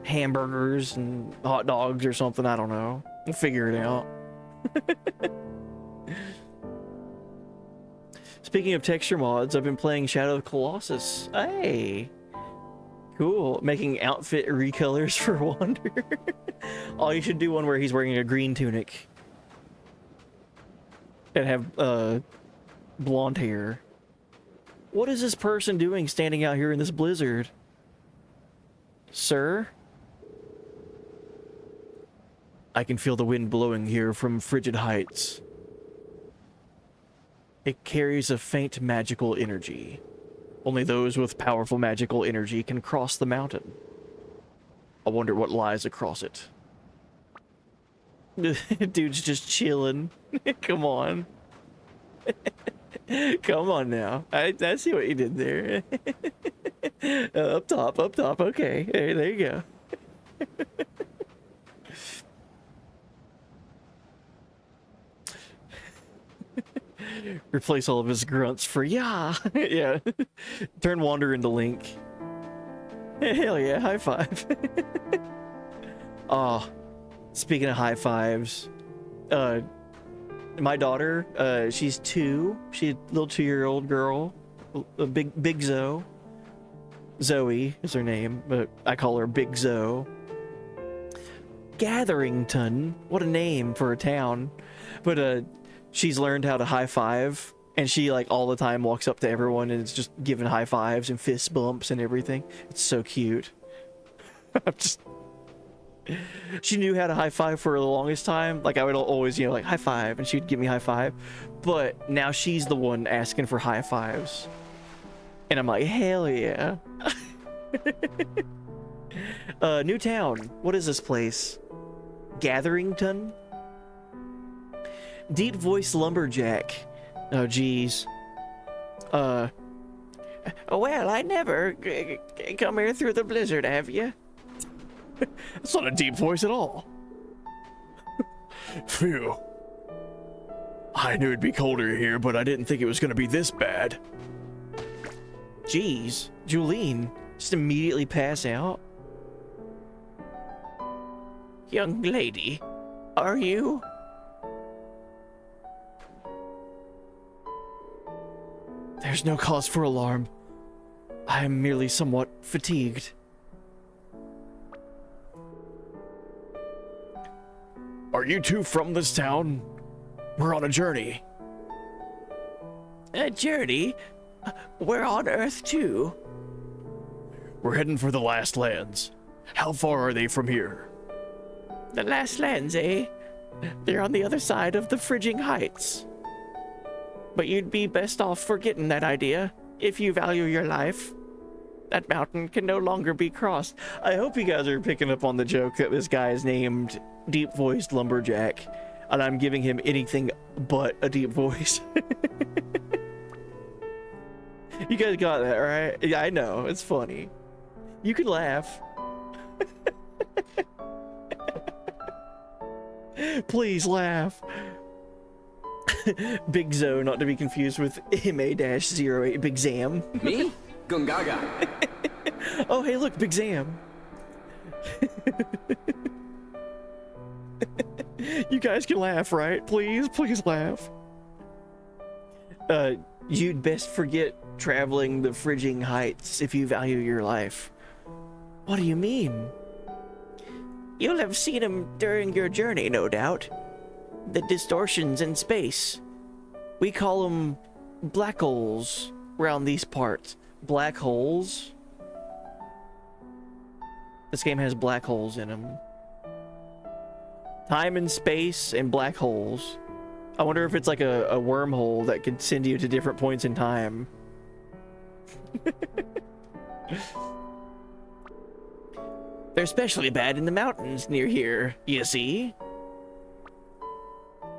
hamburgers and hot dogs or something. I don't know. We'll figure it out. Speaking of texture mods, I've been playing Shadow of Colossus. Hey, cool. Making outfit recolors for Wander. Oh, you should do one where he's wearing a green tunic and have blonde hair. What is this person doing standing out here in this blizzard? Sir? I can feel the wind blowing here from frigid heights. It carries a faint magical energy. Only those with powerful magical energy can cross the mountain. I wonder what lies across it. Dude's just chilling. Come on. Come on now. I see what you did there. Up top, up top. Okay, hey, there you go. Replace all of his grunts for yeah. Yeah. Turn Wander into Link. Hell yeah, high five. Oh, speaking of high fives, my daughter, she's 2. She's a little 2-year-old girl, a big Zoe. Zoe is her name, but I call her Big Zoe. Gatherington, what a name for a town. But she's learned how to high five, and she like all the time walks up to everyone and it's just giving high fives and fist bumps and everything. It's so cute. She knew how to high five for the longest time. Like I would always, you know, like high five, and she'd give me high five. But now she's the one asking for high fives, and I'm like, hell yeah. New town. What is this place? Gatherington? Deep voice lumberjack. Oh geez. Well, I never come here through the blizzard, have you? That's not a deep voice at all. Phew. I knew it'd be colder here, but I didn't think it was gonna be this bad. Jeez, Julene, just immediately pass out? Young lady, are you? There's no cause for alarm. I am merely somewhat fatigued. Are you two from this town? We're on a journey. A journey? We're on Earth too. We're heading for the Last Lands. How far are they from here? The Last Lands, eh? They're on the other side of the Frigid Heights. But you'd be best off forgetting that idea. If you value your life, that mountain can no longer be crossed. I hope you guys are picking up on the joke that this guy is named Deep-Voiced Lumberjack, and I'm giving him anything but a deep voice. You guys got that, right? Yeah, I know. It's funny. You can laugh. Please laugh. Big Zo, not to be confused with MA-08 Big Zam. Me? Gungaga. Oh, hey, look, Big Zam. You guys can laugh, right? Please, please laugh. You'd best forget traveling the Friging Heights if you value your life. What do you mean? You'll have seen them during your journey, no doubt. The distortions in space. We call them black holes around these parts. Black holes? This game has black holes in them. Time and space and black holes. I wonder if it's like a wormhole that could send you to different points in time. They're especially bad in the mountains near here, you see?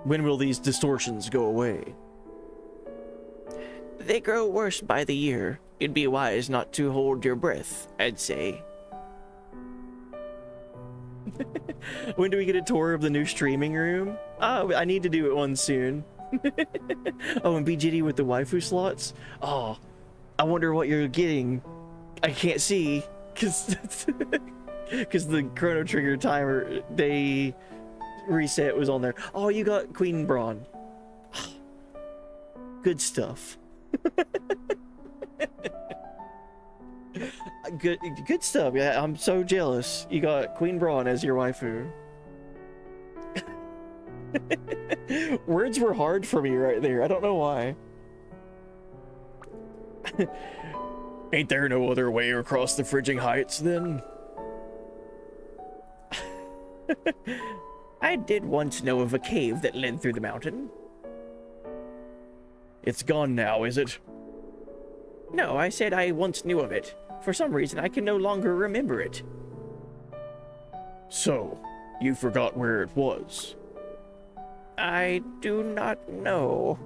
When will these distortions go away? They grow worse by the year. It'd be wise not to hold your breath, I'd say. When do we get a tour of the new streaming room? Oh, I need to do it one soon. Oh, and be jitty with the waifu slots? Oh, I wonder what you're getting. I can't see, because the Chrono Trigger timer day reset was on there. Oh, you got Queen Braun. Good stuff. Good stuff. Yeah, I'm so jealous. You got Queen Braun as your waifu. Words were hard for me right there. I don't know why. Ain't there no other way across the Friging Heights then? I did once know of a cave that led through the mountain. It's gone now, is it? No, I said I once knew of it. For some reason, I can no longer remember it. So, you forgot where it was? I do not know.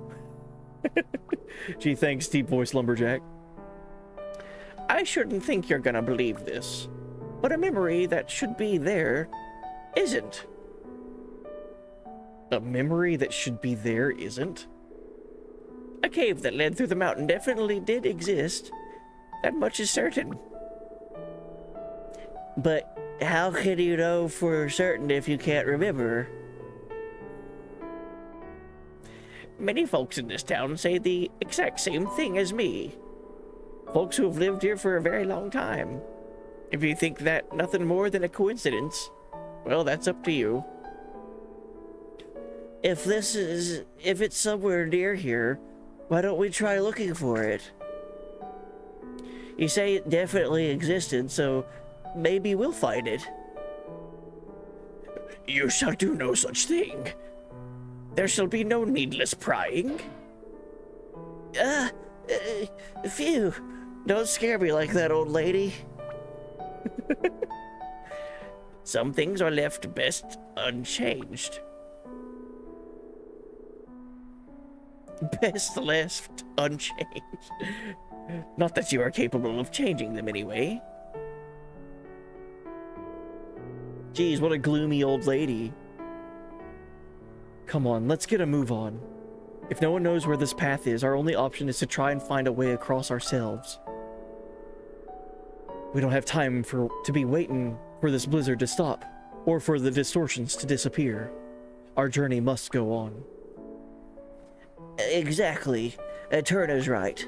Gee, thanks, Deep-Voiced Lumberjack. I shouldn't think you're gonna believe this, but a memory that should be there isn't. A memory that should be there isn't? A cave that led through the mountain definitely did exist. That much is certain. But how can you know for certain if you can't remember? Many folks in this town say the exact same thing as me. Folks who have lived here for a very long time. If you think that nothing more than a coincidence, well, that's up to you. If it's somewhere near here, why don't we try looking for it? You say it definitely existed, so maybe we'll find it. You shall do no such thing. There shall be no needless prying. Phew. Don't scare me like that, old lady. Some things are left best unchanged. Best left unchanged. Not that you are capable of changing them anyway. Geez, what a gloomy old lady. Come on, let's get a move on. If no one knows where this path is, our only option is to try and find a way across ourselves. We don't have time to be waiting for this blizzard to stop, or for the distortions to disappear. Our journey must go on. Exactly. Turner's right.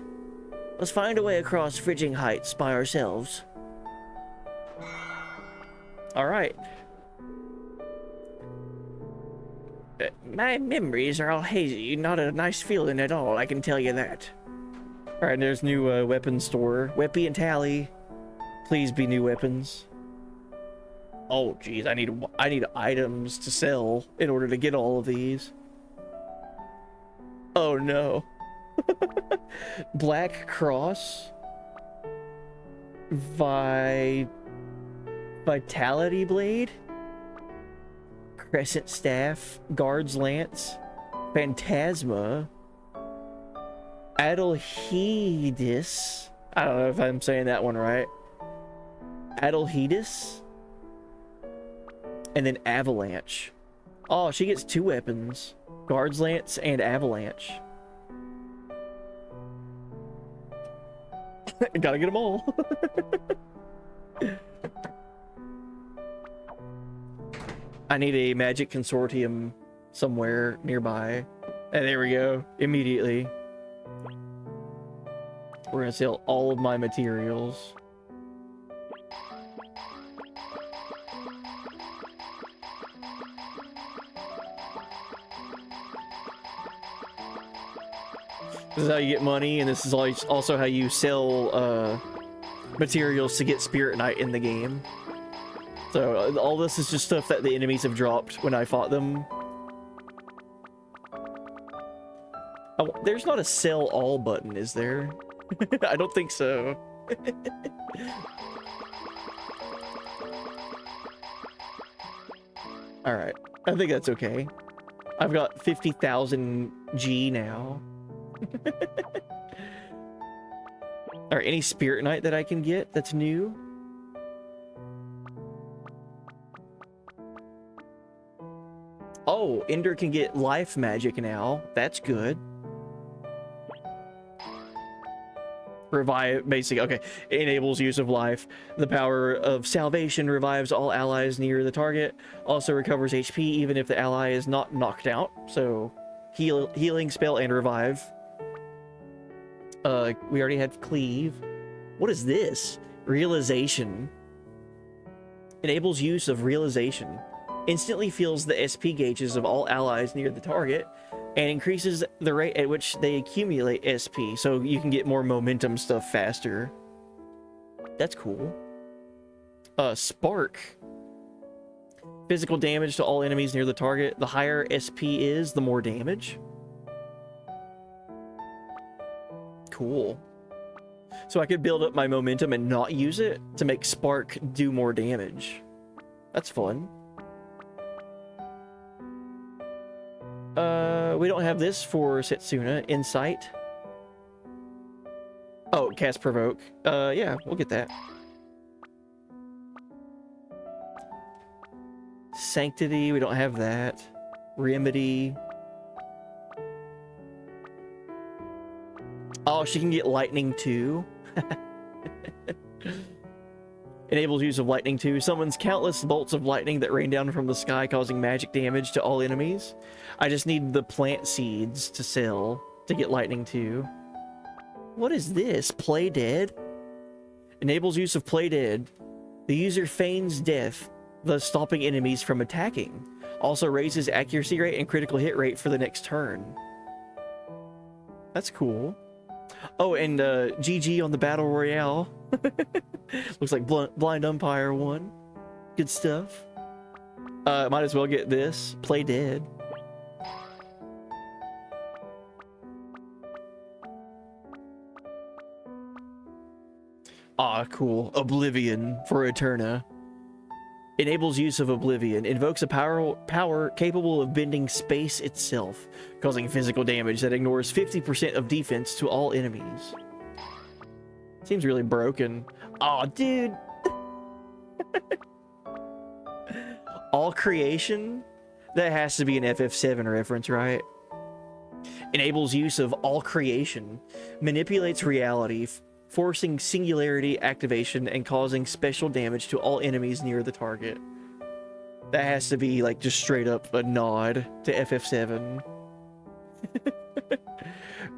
Let's find a way across Friging Heights by ourselves. Alright. My memories are all hazy. Not a nice feeling at all, I can tell you that. Alright, there's new weapons store. Weppy and Tally. Please be new weapons. Oh, geez, I need items to sell in order to get all of these. Oh, no. Black Cross. Vitality Blade. Crescent Staff. Guard's Lance. Phantasma. Adelhedis. I don't know if I'm saying that one right. Adelhedis. And then Avalanche. Oh, she gets 2 weapons. Guard's Lance and Avalanche. Gotta get them all. I need a magic consortium somewhere nearby. And there we go. Immediately. We're gonna sell all of my materials. This is how you get money, and this is also how you sell materials to get Spirit Knight in the game. So all this is just stuff that the enemies have dropped when I fought them. Oh, there's not a sell all button, is there? I don't think so. All right, I think that's okay. I've got 50,000 G now. All right, any Spirit Knight that I can get that's new? Oh, Ender can get life magic now. That's good. Revive, basic, okay. Enables use of life. The power of salvation revives all allies near the target. Also recovers HP even if the ally is not knocked out. So, healing spell and revive. We already had cleave. What is this? Realization. Enables use of realization. Instantly fills the SP gauges of all allies near the target and increases the rate at which they accumulate SP, so you can get more momentum stuff faster. That's cool. Spark. Physical damage to all enemies near the target. The higher SP is, the more damage. Cool. So I could build up my momentum and not use it to make Spark do more damage. That's fun. We don't have this for Setsuna. Insight. Oh, cast Provoke. Yeah, we'll get that. Sanctity, we don't have that. Remedy. Oh, she can get Lightning too. Enables use of lightning too. Summons countless bolts of lightning that rain down from the sky, causing magic damage to all enemies. I just need the plant seeds to sell to get lightning too. What is this? Play Dead? Enables use of Play Dead. The user feigns death, thus stopping enemies from attacking. Also raises accuracy rate and critical hit rate for the next turn. That's cool. Oh, and GG on the Battle Royale. Looks like Blind Umpire won. Good stuff. Might as well get this. Play Dead. Ah, cool. Oblivion for Eterna. Enables use of Oblivion. Invokes a power capable of bending space itself, causing physical damage that ignores 50% of defense to all enemies. Seems really broken. Aw, dude. All creation? That has to be an FF7 reference, right? Enables use of all creation. Manipulates reality, forcing singularity activation and causing special damage to all enemies near the target. That has to be like just straight up a nod to FF7.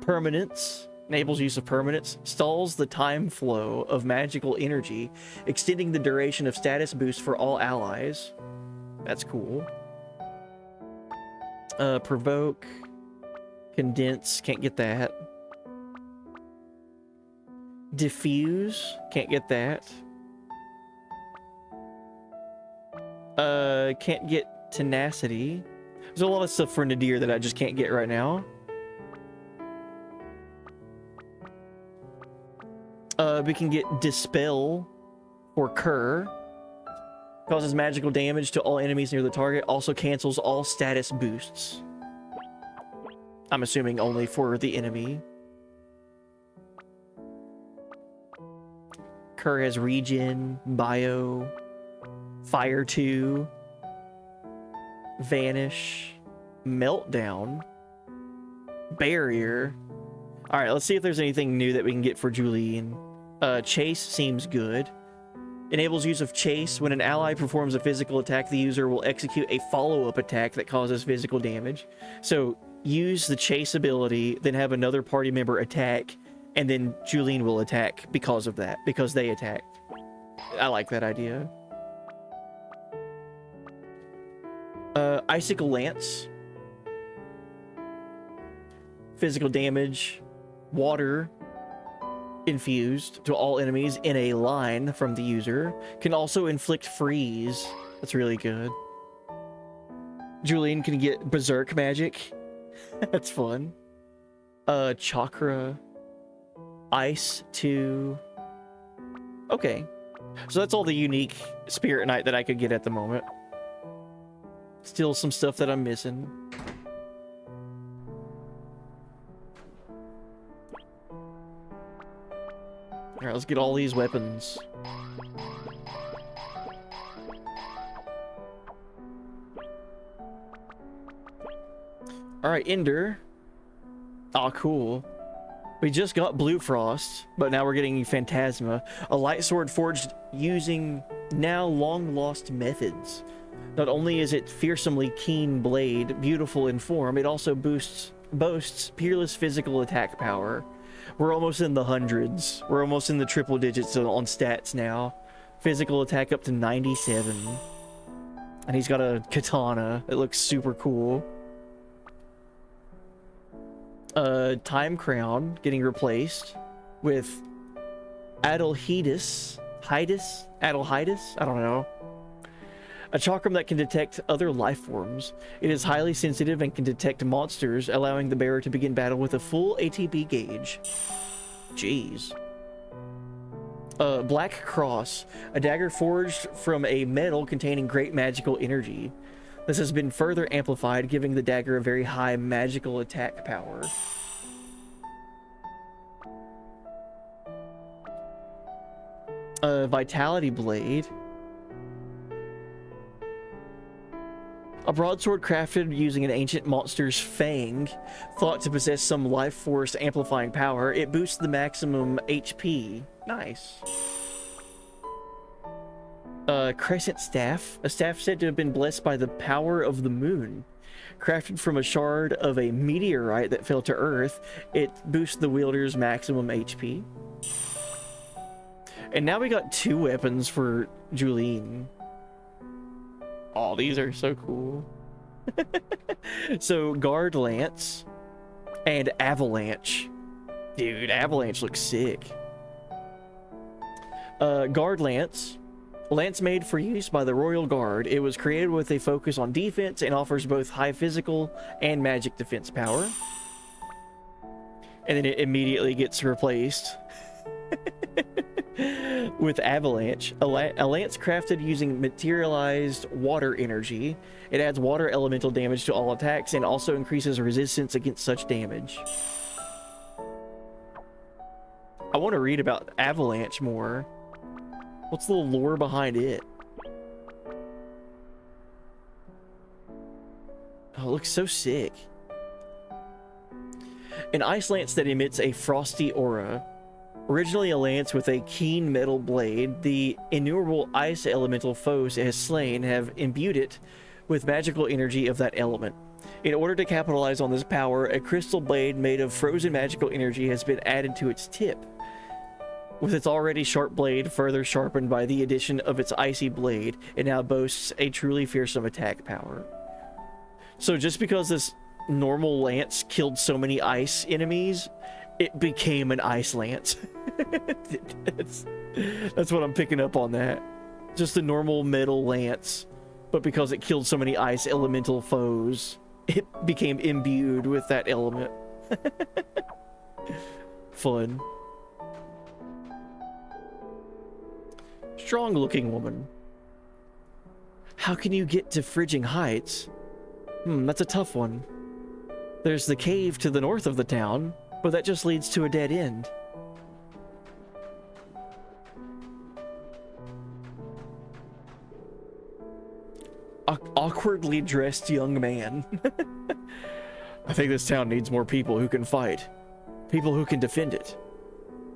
Permanence. Enables use of permanence. Stalls the time flow of magical energy, extending the duration of status boost for all allies. That's cool. Provoke. Condense. Can't get that. Diffuse. Can't get that. Can't get tenacity. There's a lot of stuff for Nadir that I just can't get right now. We can get Dispel for Kerr. Causes magical damage to all enemies near the target. Also cancels all status boosts. I'm assuming only for the enemy. Kerr has Regen, Bio, Fire 2, Vanish, Meltdown, Barrier. Alright, let's see if there's anything new that we can get for Julian. Chase seems good. Enables use of Chase. When an ally performs a physical attack, the user will execute a follow-up attack that causes physical damage. So, use the Chase ability, then have another party member attack, and then Julian will attack because of that, because they attacked. I like that idea. Icicle Lance. Physical damage. Water infused to all enemies in a line from the user. Can also inflict freeze. That's really good. Julian can get berserk magic. That's fun. Chakra. Ice 2. Okay. So that's all the unique Spirit Knight that I could get at the moment. Still some stuff that I'm missing. Alright, let's get all these weapons. Alright, Ender. Aw, cool. We just got Blue Frost, but now we're getting Phantasma. A light sword forged using now long-lost methods. Not only is it fearsomely keen blade, beautiful in form, it also boasts peerless physical attack power. We're almost in the hundreds. We're almost in the triple digits on stats now. Physical attack up to 97. And he's got a katana that looks super cool. Time Crown getting replaced with Adelhidus. Adelhidus? I don't know. A chakram that can detect other life forms. It is highly sensitive and can detect monsters, allowing the bearer to begin battle with a full ATB gauge. Jeez. Black Cross. A dagger forged from a metal containing great magical energy. This has been further amplified, giving the dagger a very high magical attack power. Vitality Blade. A broadsword crafted using an ancient monster's fang, thought to possess some life force amplifying power. It boosts the maximum HP. Nice. Crescent Staff. A staff said to have been blessed by the power of the moon. Crafted from a shard of a meteorite that fell to Earth, it boosts the wielder's maximum HP. And now we got 2 weapons for Julian. Oh, these are so cool. So, Guard Lance and Avalanche. Dude, Avalanche looks sick. Guard Lance. Lance made for use by the Royal Guard. It was created with a focus on defense and offers both high physical and magic defense power. And then it immediately gets replaced with Avalanche. A lance crafted using materialized water energy. It adds water elemental damage to all attacks and also increases resistance against such damage. I want to read about Avalanche more. What's the lore behind it? Oh, it looks so sick. An ice lance that emits a frosty aura. Originally a lance with a keen metal blade, the innumerable ice elemental foes it has slain have imbued it with magical energy of that element. In order to capitalize on this power, a crystal blade made of frozen magical energy has been added to its tip. With its already sharp blade further sharpened by the addition of its icy blade, it now boasts a truly fearsome attack power. So just because this normal lance killed so many ice enemies, it became an ice lance. That's what I'm picking up on that. Just a normal metal lance, but because it killed so many ice elemental foes, it became imbued with that element. Fun. Strong-looking woman. How can you get to Friging Heights? That's a tough one. There's the cave to the north of the town, but that just leads to a dead end. Awkwardly dressed young man. I think this town needs more people who can fight. People who can defend it.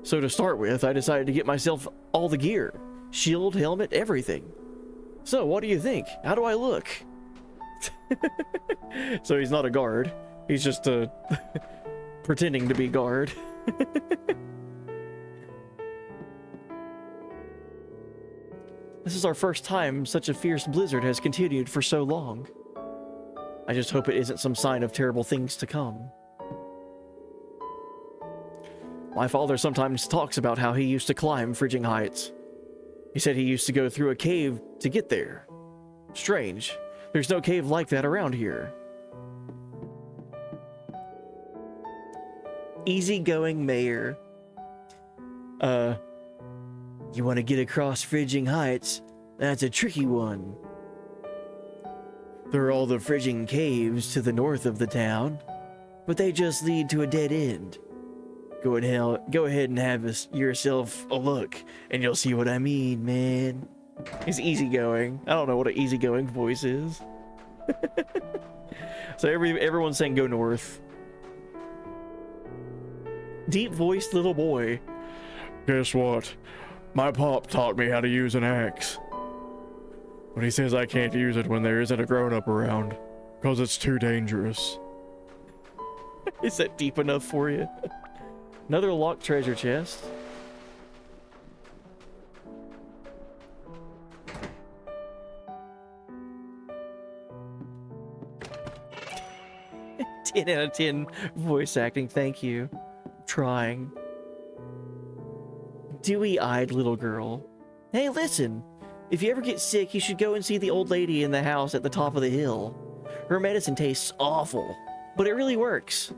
So to start with, I decided to get myself all the gear. Shield, helmet, everything. So, what do you think? How do I look? So he's not a guard. He's just pretending to be guard. This is our first time such a fierce blizzard has continued for so long. I just hope it isn't some sign of terrible things to come. My father sometimes talks about how he used to climb Friging Heights. He said he used to go through a cave to get there. Strange. There's no cave like that around here. Easygoing mayor. You want to get across Friging Heights? That's a tricky one. There are all the Friging caves to the north of the town, but they just lead to a dead end. Go ahead and have yourself a look, and you'll see what I mean, man. He's easygoing. I don't know what an easygoing voice is. So everyone's saying go north. Deep-voiced little boy. Guess what? My pop taught me how to use an axe. But he says I can't use it when there isn't a grown-up around, because it's too dangerous. Is that deep enough for you? Another locked treasure chest. "10 out of 10 voice acting, thank you. Trying." Dewy-eyed little girl. Hey, listen. If you ever get sick, you should go and see the old lady in the house at the top of the hill. Her medicine tastes awful, but it really works.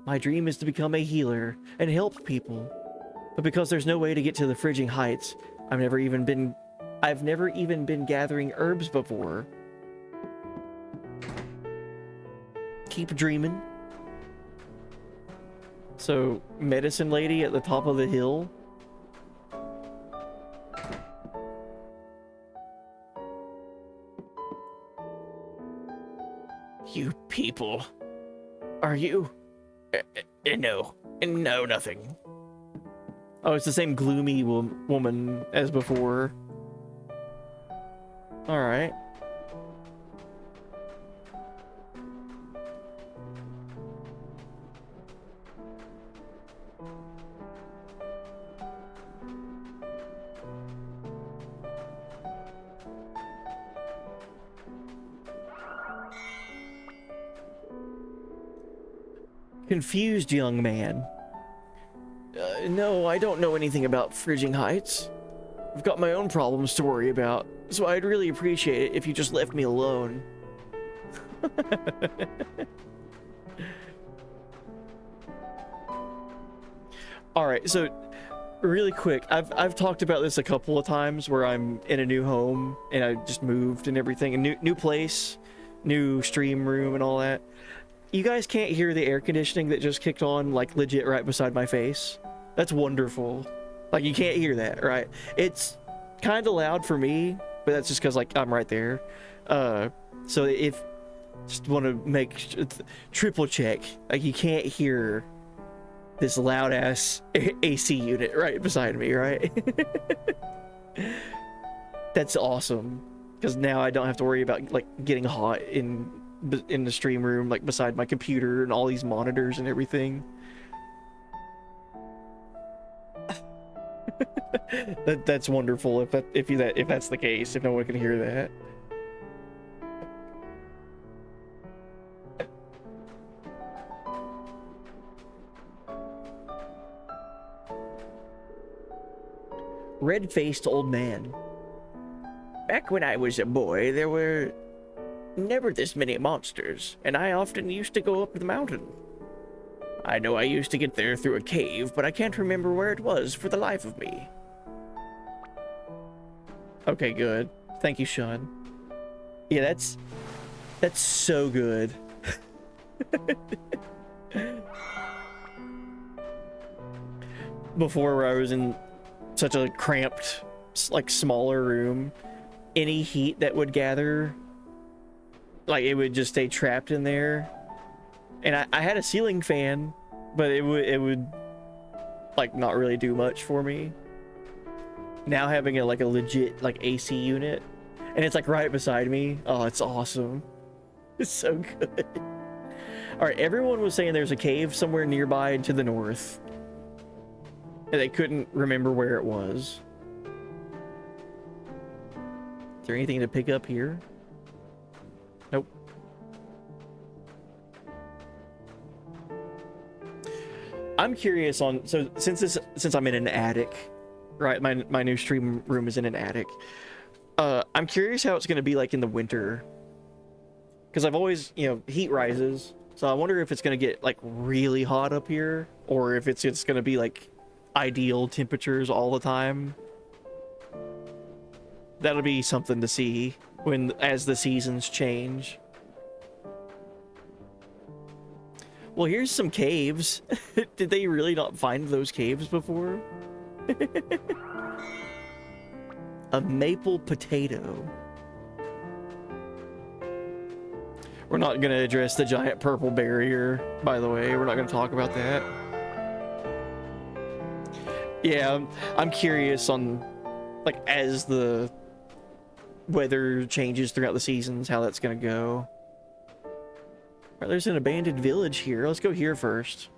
My dream is to become a healer and help people. But because there's no way to get to the Friging Heights, I've never even been gathering herbs before. Keep dreaming. So, medicine lady at the top of the hill. You people. Are you? No, nothing. Oh, it's the same gloomy woman as before. All right. Confused young man. No, I don't know anything about Friging Heights. I've got my own problems to worry about, so I'd really appreciate it if you just left me alone. Alright, so really quick, I've talked about this a couple of times where I'm in a new home and I just moved and everything, a new place, new stream room and all that. You guys can't hear the air conditioning that just kicked on, like, legit right beside my face. That's wonderful. Like, you can't hear that, right? It's kind of loud for me, but that's just because, like, I'm right there. So if... Just want to make... triple check. Like, you can't hear this loud-ass AC unit right beside me, right? That's awesome. Because now I don't have to worry about, like, getting hot in the stream room, like beside my computer and all these monitors and everything. That's wonderful if that's the case, if no one can hear that. Red-faced old man. Back when I was a boy, there were never this many monsters, and I often used to go up the mountain. I know I used to get there through a cave, but I can't remember where it was for the life of me. Okay, good. Thank you, Sean. Yeah, that's so good. Before, where I was in such a cramped, like, smaller room, any heat that would gather, like, it would just stay trapped in there. And I had a ceiling fan, but it would like not really do much for me. Now having a legit like AC unit, and it's like right beside me. Oh, it's awesome. It's so good. All right, everyone was saying there's a cave somewhere nearby to the north, and they couldn't remember where it was. Is there anything to pick up here? Nope. I'm curious on, so since I'm in an attic, right? My new stream room is in an attic. I'm curious how it's going to be like in the winter, because I've always, you know, heat rises. So I wonder if it's going to get like really hot up here, or if it's going to be like ideal temperatures all the time. That'll be something to see as the seasons change. Well, here's some caves. Did they really not find those caves before? A maple potato. We're not going to address the giant purple barrier, by the way. We're not going to talk about that. Yeah, I'm curious on, like, as the weather changes throughout the seasons, how that's going to go. All right, there's an abandoned village here. Let's go here first.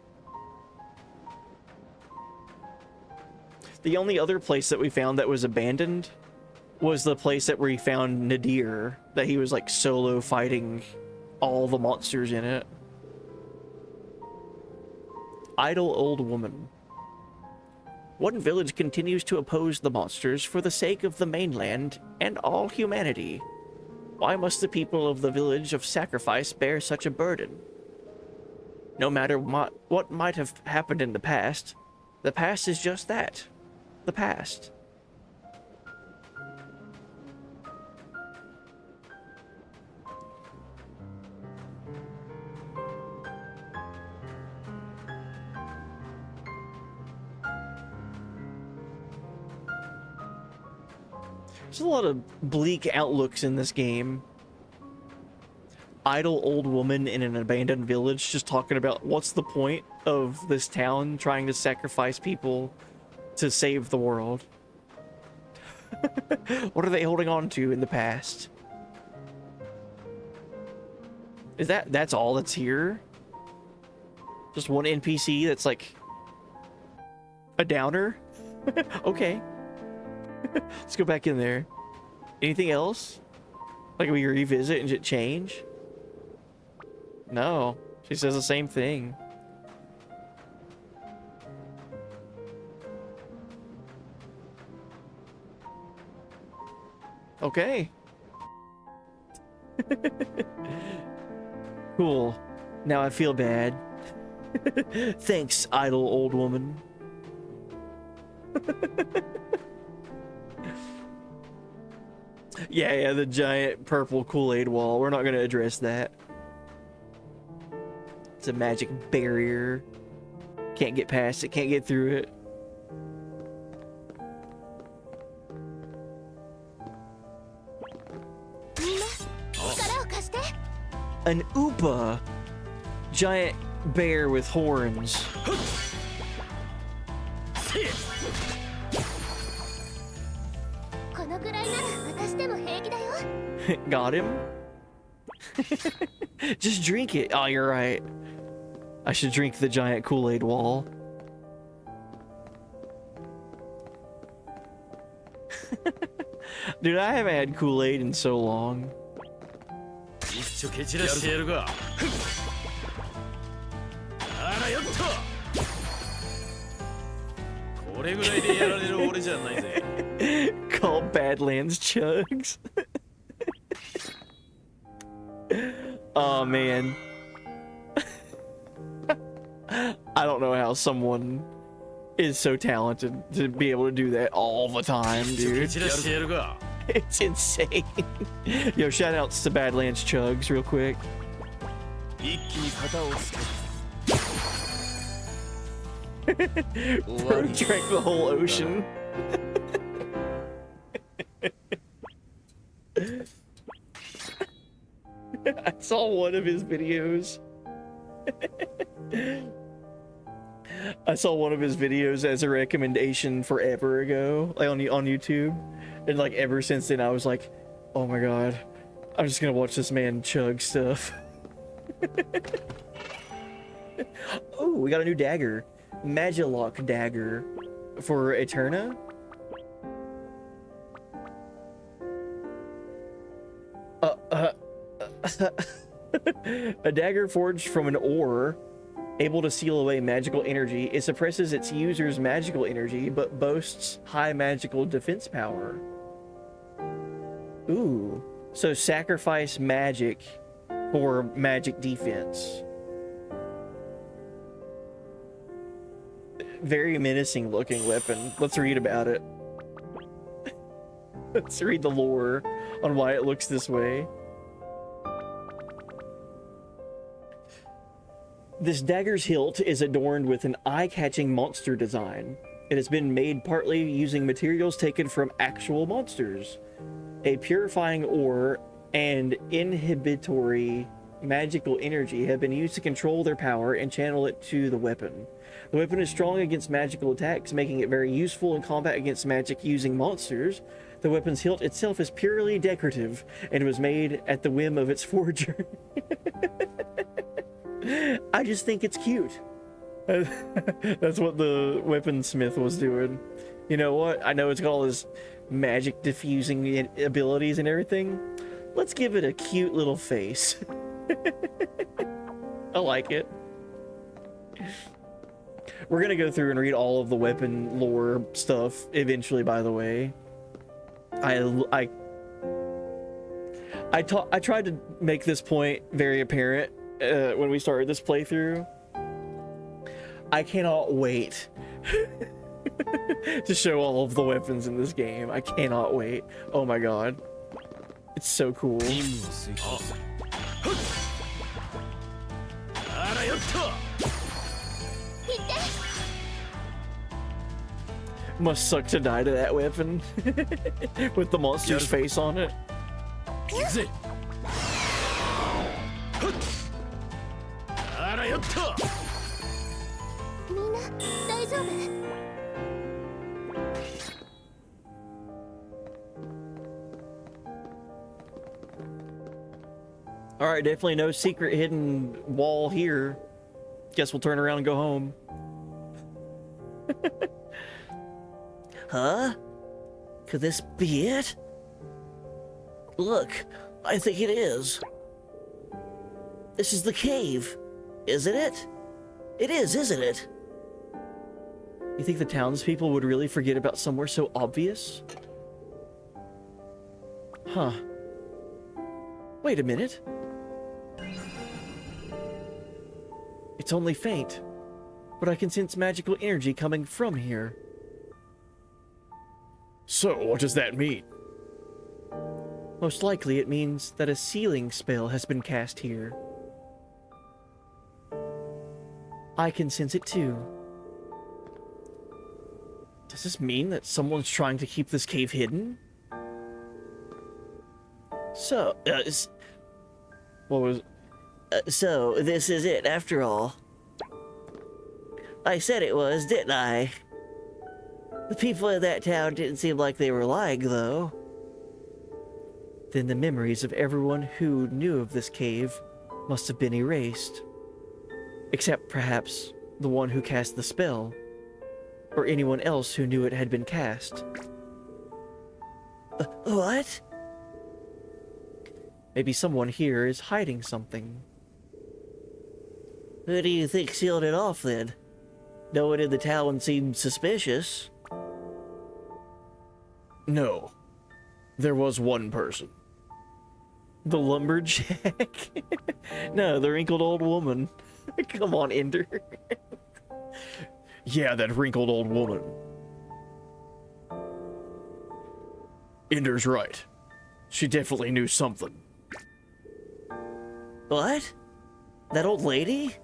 The only other place that we found that was abandoned was the place that we found Nadir, that he was like solo fighting all the monsters in it. Idle old woman. One village continues to oppose the monsters for the sake of the mainland and all humanity. Why must the people of the village of sacrifice bear such a burden? No matter what might have happened in the past is just that. The past. There's a lot of bleak outlooks in this game. Idle old woman in an abandoned village just talking about what's the point of this town trying to sacrifice people to save the world. What are they holding on to in the past? Is that's all that's here? Just one NPC that's like a downer? Okay. Let's go back in there. Anything else? Like we revisit and it change? No. She says the same thing. Okay. Cool. Now I feel bad. Thanks, idle old woman. Yeah, the giant purple Kool-Aid wall. We're not going to address that. It's a magic barrier. Can't get past it, can't get through it. An Oopa! Giant bear with horns. Got him? Just drink it. Oh, you're right. I should drink the giant Kool-Aid wall. Dude, I haven't had Kool-Aid in so long. Called Badlands Chugs. Oh man. I don't know how someone is so talented to be able to do that all the time, dude. It's insane. Yo, shout outs to Badlands Chugs real quick. Bro drank the whole ocean. I saw one of his videos. I saw one of his videos as a recommendation forever ago, like on YouTube, and like ever since then I was like, oh my god, I'm just gonna watch this man chug stuff. Oh, we got a new dagger, Magilock dagger for Eterna. A dagger forged from an ore, able to seal away magical energy. It suppresses its user's magical energy, but boasts high magical defense power. Ooh. So sacrifice magic for magic defense. Very menacing looking weapon. Let's read about it. Let's read the lore on why it looks this way. This dagger's hilt is adorned with an eye-catching monster design. It has been made partly using materials taken from actual monsters. A purifying ore and inhibitory magical energy have been used to control their power and channel it to the weapon. The weapon is strong against magical attacks, making it very useful in combat against magic-using monsters. The weapon's hilt itself is purely decorative and was made at the whim of its forger. I just think it's cute. That's what the weaponsmith was doing. You know what? I know it's got all this magic diffusing abilities and everything. Let's give it a cute little face. I like it. We're gonna go through and read all of the weapon lore stuff eventually, by the way. I tried to make this point very apparent when we started this playthrough. I cannot wait to show all of the weapons in this game. I cannot wait. Oh my god. It's so cool. Must suck to die to that weapon with the monster's face on it. Alright, definitely no secret hidden wall here. Guess we'll turn around and go home. Huh? Could this be it? Look, I think it is. This is the cave, isn't it? It is, isn't it? You think the townspeople would really forget about somewhere so obvious? Huh. Wait a minute. It's only faint, but I can sense magical energy coming from here. So, what does that mean? Most likely it means that a sealing spell has been cast here. I can sense it too. Does this mean that someone's trying to keep this cave hidden? So, what was... So, this is it after all. I said it was, didn't I? The people in that town didn't seem like they were lying, though. Then the memories of everyone who knew of this cave must have been erased. Except, perhaps, the one who cast the spell. Or anyone else who knew it had been cast. What? Maybe someone here is hiding something. Who do you think sealed it off, then? No one in the town seemed suspicious. No. There was one person. The lumberjack? No, the wrinkled old woman. Come on, Ender. Yeah, that wrinkled old woman. Ender's right. She definitely knew something. What? That old lady?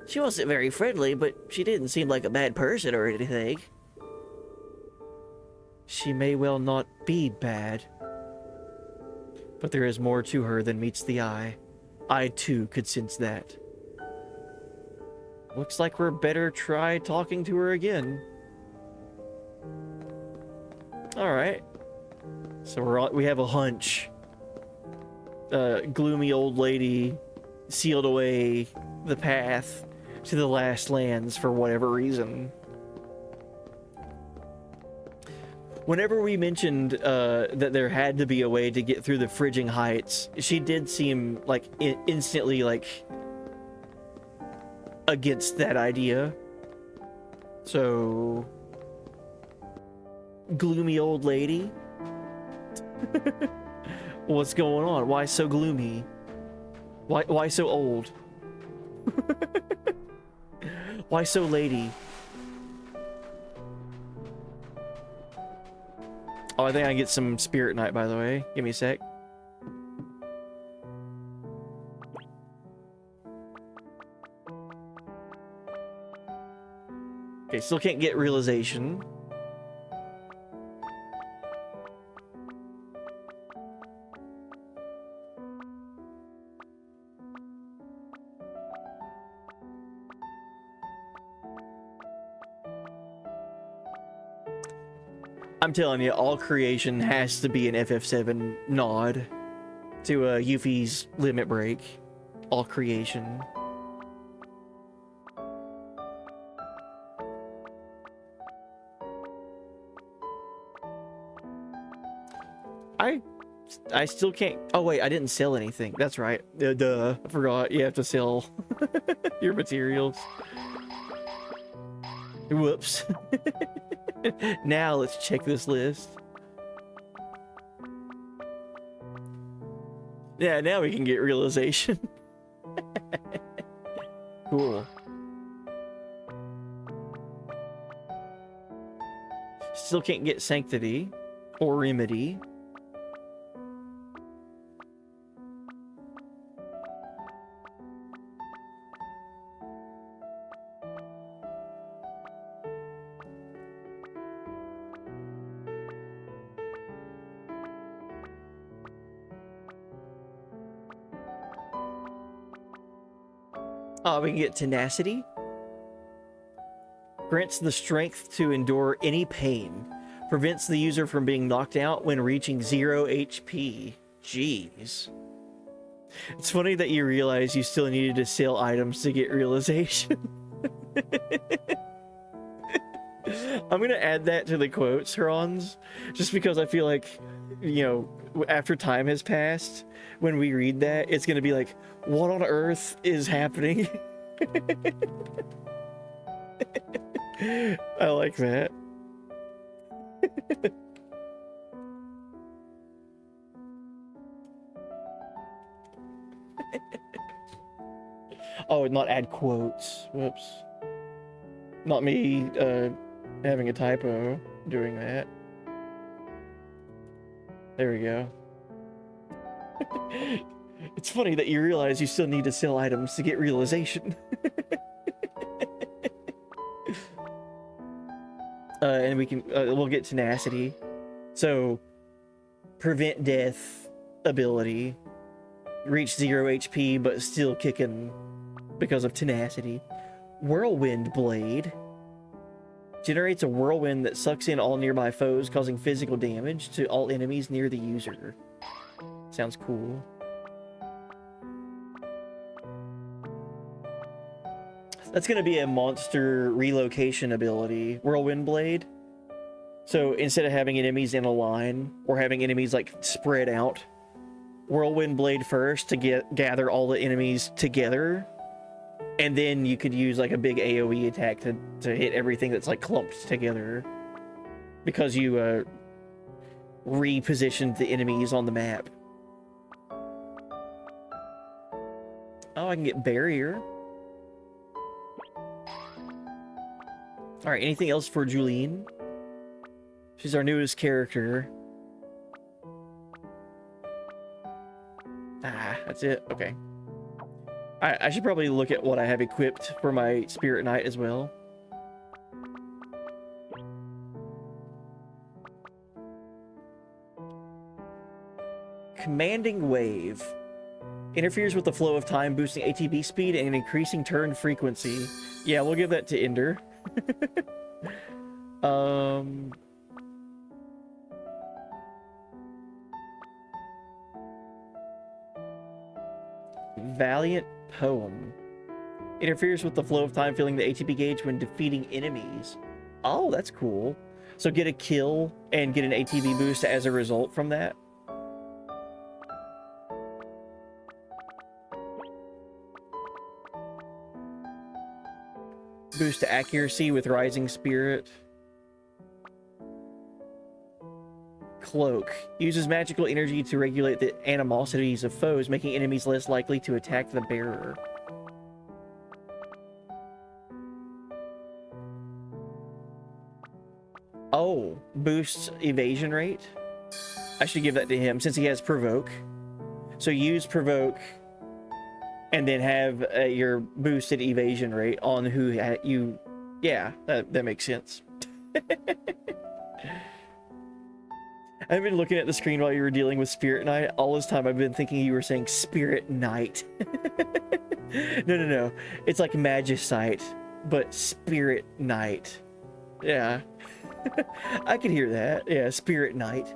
She wasn't very friendly, but she didn't seem like a bad person or anything. She may well not be bad, but there is more to her than meets the eye. I too could sense that. Looks like we're better try talking to her again. Alright. So we have a hunch. Gloomy old lady sealed away the path to the last lands for whatever reason. Whenever we mentioned that there had to be a way to get through the Friging Heights, she did seem like instantly like against that idea. So, gloomy old lady, what's going on? Why so gloomy? Why so old? Why so lady? Oh, I think I can get some Spirit Night, by the way. Give me a sec. Okay, still can't get Realization. I'm telling you, all creation has to be an FF7 nod to Yuffie's Limit Break. All creation. I still can't. Oh wait, I didn't sell anything. That's right. Duh. I forgot. You have to sell your materials. Whoops. Now let's check this list. Yeah, now we can get Realization. Cool. Still can't get Sanctity or Remedy. Oh, we can get Tenacity. Grants the strength to endure any pain. Prevents the user from being knocked out when reaching 0 HP. Jeez. It's funny that you realize you still needed to sell items to get Realization. I'm gonna add that to the quotes, Herons, just because I feel like, you know, after time has passed, when we read that, it's gonna be like, what on earth is happening? I like that. Oh, not add quotes. Whoops. Not me having a typo doing that. There we go. It's funny that you realize you still need to sell items to get Realization. And we can we'll get Tenacity. So prevent death ability. Reach 0 HP but still kicking because of Tenacity. Whirlwind Blade. Generates a whirlwind that sucks in all nearby foes, causing physical damage to all enemies near the user. Sounds cool. That's going to be a monster relocation ability. Whirlwind Blade. So instead of having enemies in a line, or having enemies like spread out, Whirlwind Blade first to gather all the enemies together. And then you could use like a big AoE attack to hit everything that's like clumped together. Because you repositioned the enemies on the map. Oh, I can get Barrier. All right, anything else for Julene? She's our newest character. Ah, that's it. Okay. I should probably look at what I have equipped for my Spirit Knight as well. Commanding Wave. Interferes with the flow of time, boosting ATB speed and increasing turn frequency. Yeah, we'll give that to Ender. Valiant Poem. Interferes with the flow of time, filling the ATB gauge when defeating enemies. Oh, that's cool. So get a kill and get an ATB boost as a result from that. Boost to accuracy with Rising Spirit. Cloak. Uses magical energy to regulate the animosities of foes, making enemies less likely to attack the bearer. Oh, boosts evasion rate. I should give that to him since he has Provoke. So use Provoke and then have your boosted evasion rate on who you... Yeah, that makes sense. I've been looking at the screen while you were dealing with Spirit Knight. All this time I've been thinking you were saying Spirit Knight. No. It's like Magicite, but Spirit Knight. Yeah. I could hear that. Yeah, Spirit Knight.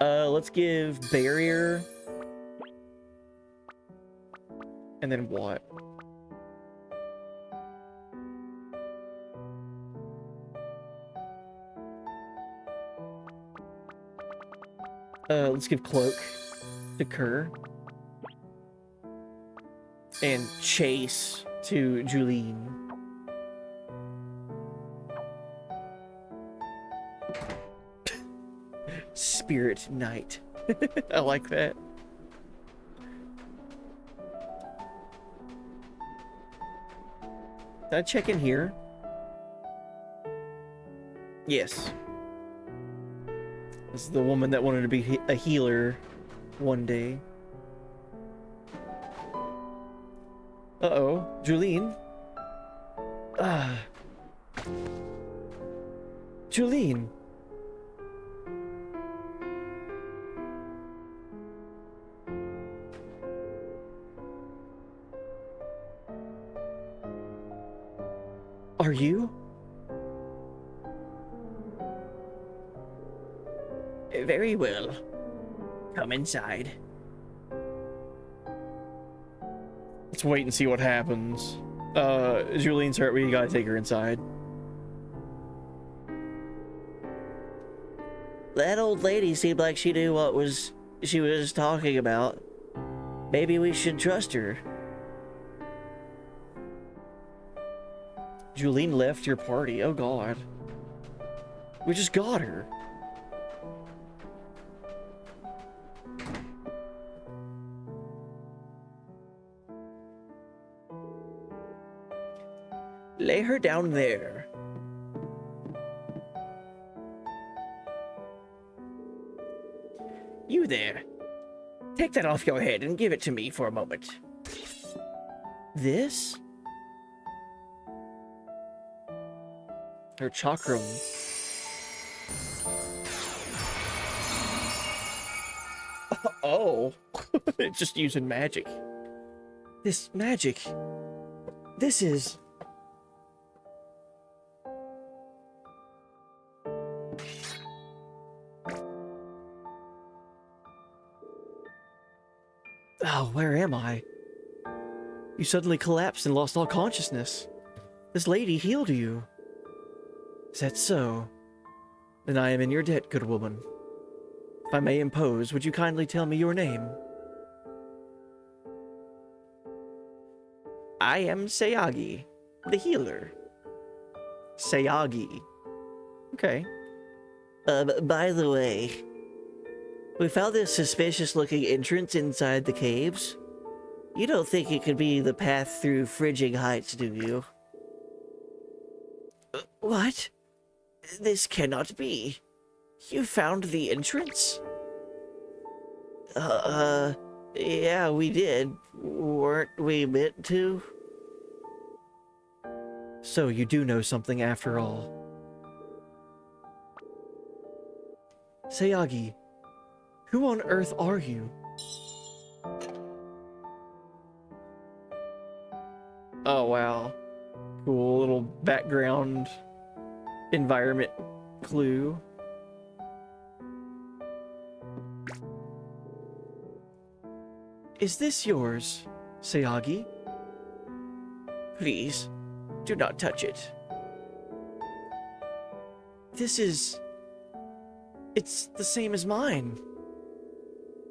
Let's give Barrier. And then what? Let's give Cloak to Kerr. And Chase to Julene. Spirit Knight. I like that. Did I check in here? Yes. This is the woman that wanted to be a healer one day. Uh-oh. Julene? Julene. Are you? Very well. Come inside. Let's wait and see what happens. Julene's hurt, we gotta take her inside. That old lady seemed like she knew what she was talking about. Maybe we should trust her. Julene left your party. Oh god. We just got her. Lay her down there. You there. Take that off your head and give it to me for a moment. This? Her chakram. Oh. It's just using magic. This magic. This is... Oh, where am I? You suddenly collapsed and lost all consciousness. This lady healed you. Is that so? Then I am in your debt, good woman. If I may impose, would you kindly tell me your name? I am Sayagi, the healer. Sayagi. Okay. By the way, we found this suspicious-looking entrance inside the caves. You don't think it could be the path through Frigid Heights, do you? What? This cannot be. You found the entrance? Yeah, we did. Weren't we meant to? So you do know something after all. Sayagi, who on earth are you? Oh, wow. Cool little background environment clue. Is this yours, Sayagi? Please, do not touch it. This is... It's the same as mine.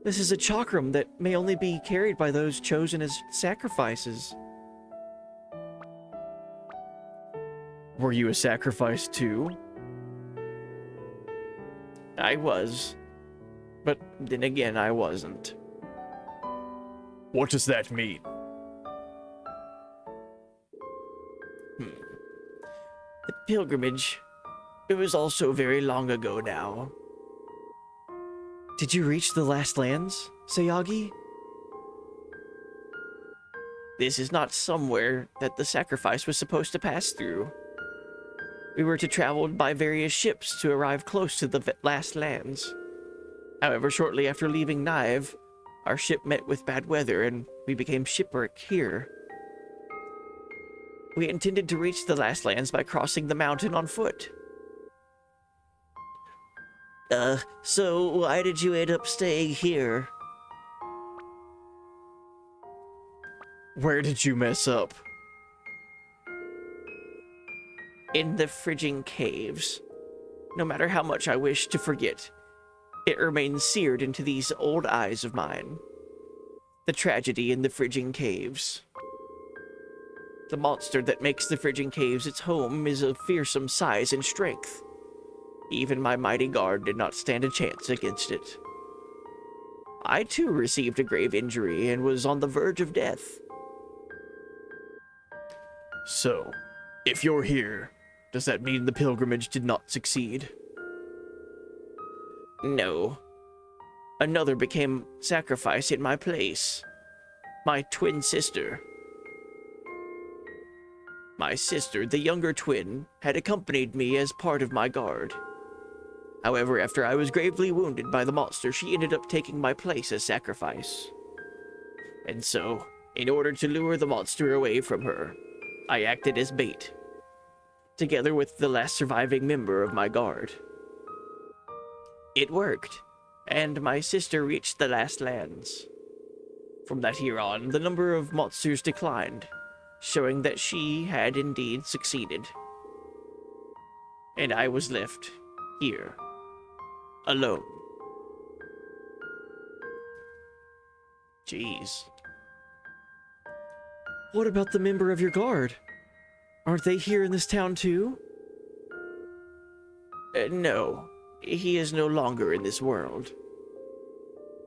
This is a chakram that may only be carried by those chosen as sacrifices. Were you a sacrifice too? I was. But then again, I wasn't. What does that mean? The pilgrimage. It was also very long ago now. Did you reach the last lands, Sayagi? This is not somewhere that the sacrifice was supposed to pass through. We were to travel by various ships to arrive close to the last lands. However, shortly after leaving Nive, our ship met with bad weather and we became shipwrecked here. We intended to reach the last lands by crossing the mountain on foot. So why did you end up staying here? Where did you mess up? In the Frigid Caves. No matter how much I wish to forget, it remains seared into these old eyes of mine. The tragedy in the Frigid Caves. The monster that makes the Frigid Caves its home is of fearsome size and strength. Even my mighty guard did not stand a chance against it. I too received a grave injury and was on the verge of death. So, if you're here, does that mean the pilgrimage did not succeed? No. Another became sacrifice in my place. My twin sister. My sister, the younger twin, had accompanied me as part of my guard. However, after I was gravely wounded by the monster, she ended up taking my place as sacrifice. And so, in order to lure the monster away from her, I acted as bait, together with the last surviving member of my guard. It worked, and my sister reached the last lands. From that year on, the number of monsters declined, showing that she had indeed succeeded. And I was left here, alone. Jeez. What about the member of your guard? Aren't they here in this town too? No, he is no longer in this world.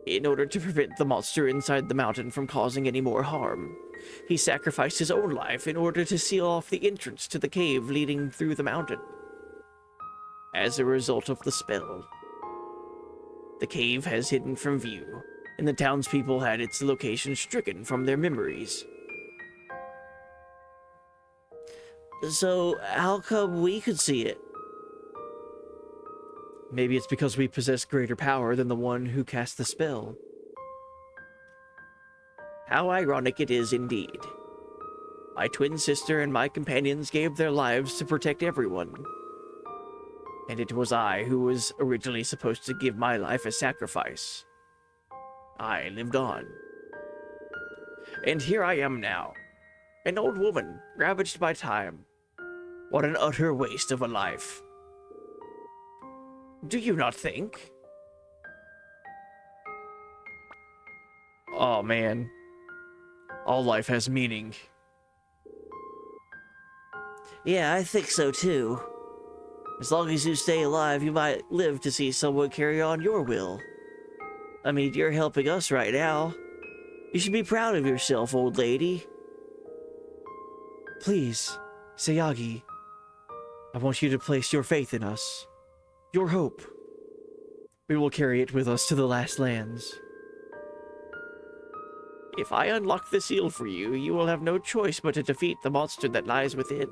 In order to prevent the monster inside the mountain from causing any more harm, he sacrificed his own life in order to seal off the entrance to the cave leading through the mountain. As a result of the spell, the cave has hidden from view, and the townspeople had its location stricken from their memories. So, how come we could see it? Maybe it's because we possess greater power than the one who cast the spell. How ironic it is indeed. My twin sister and my companions gave their lives to protect everyone. And it was I who was originally supposed to give my life as sacrifice. I lived on. And here I am now, an old woman, ravaged by time. What an utter waste of a life. Do you not think? Oh man. All life has meaning. Yeah, I think so too. As long as you stay alive, you might live to see someone carry on your will. I mean, you're helping us right now. You should be proud of yourself, old lady. Please, Sayagi, I want you to place your faith in us. Your hope. We will carry it with us to the last lands. If I unlock the seal for you, you will have no choice but to defeat the monster that lies within.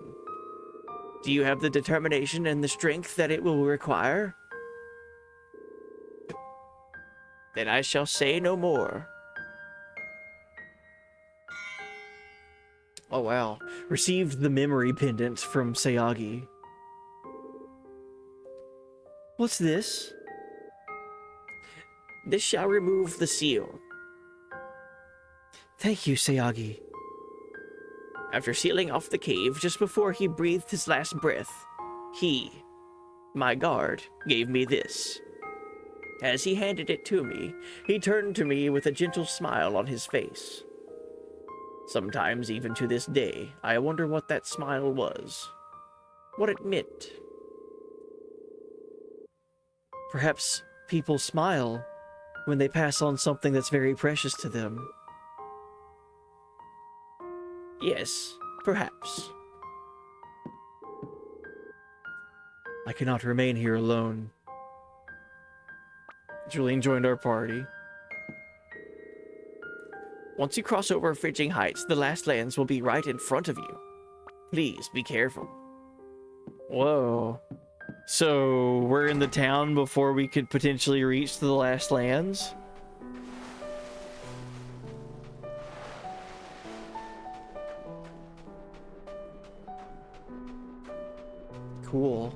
Do you have the determination and the strength that it will require? Then I shall say no more. Oh wow. Received the memory pendant from Sayagi. What's this? This shall remove the seal. Thank you, Sayagi. After sealing off the cave just before he breathed his last breath, he, my guard, gave me this. As he handed it to me, he turned to me with a gentle smile on his face. Sometimes, even to this day, I wonder what that smile was. What it meant. Perhaps people smile when they pass on something that's very precious to them. Yes, perhaps. I cannot remain here alone. Julian joined our party. Once you cross over Fridging Heights, the last lands will be right in front of you. Please be careful. Whoa. So, we're in the town before we could potentially reach to the last lands? Cool.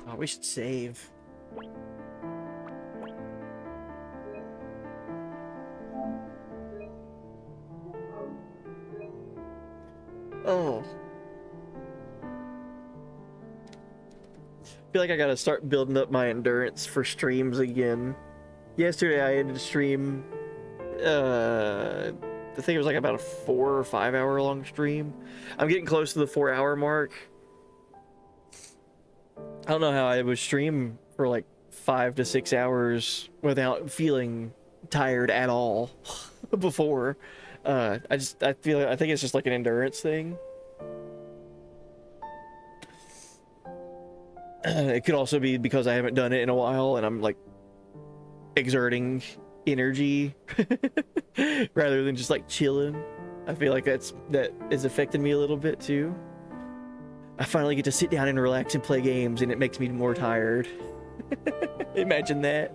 Oh, we should save. Oh. Feel like I gotta start building up my endurance for streams again. Yesterday I ended a stream, I think it was like about a 4 or 5 hour long stream. I'm getting close to the 4 hour mark. I don't know how I would stream for like 5 to 6 hours without feeling tired at all before. I think it's just like an endurance thing. It could also be because I haven't done it in a while and I'm like exerting energy rather than just like chilling. I feel like that is affecting me a little bit too. I finally get to sit down and relax and play games and it makes me more tired. Imagine that.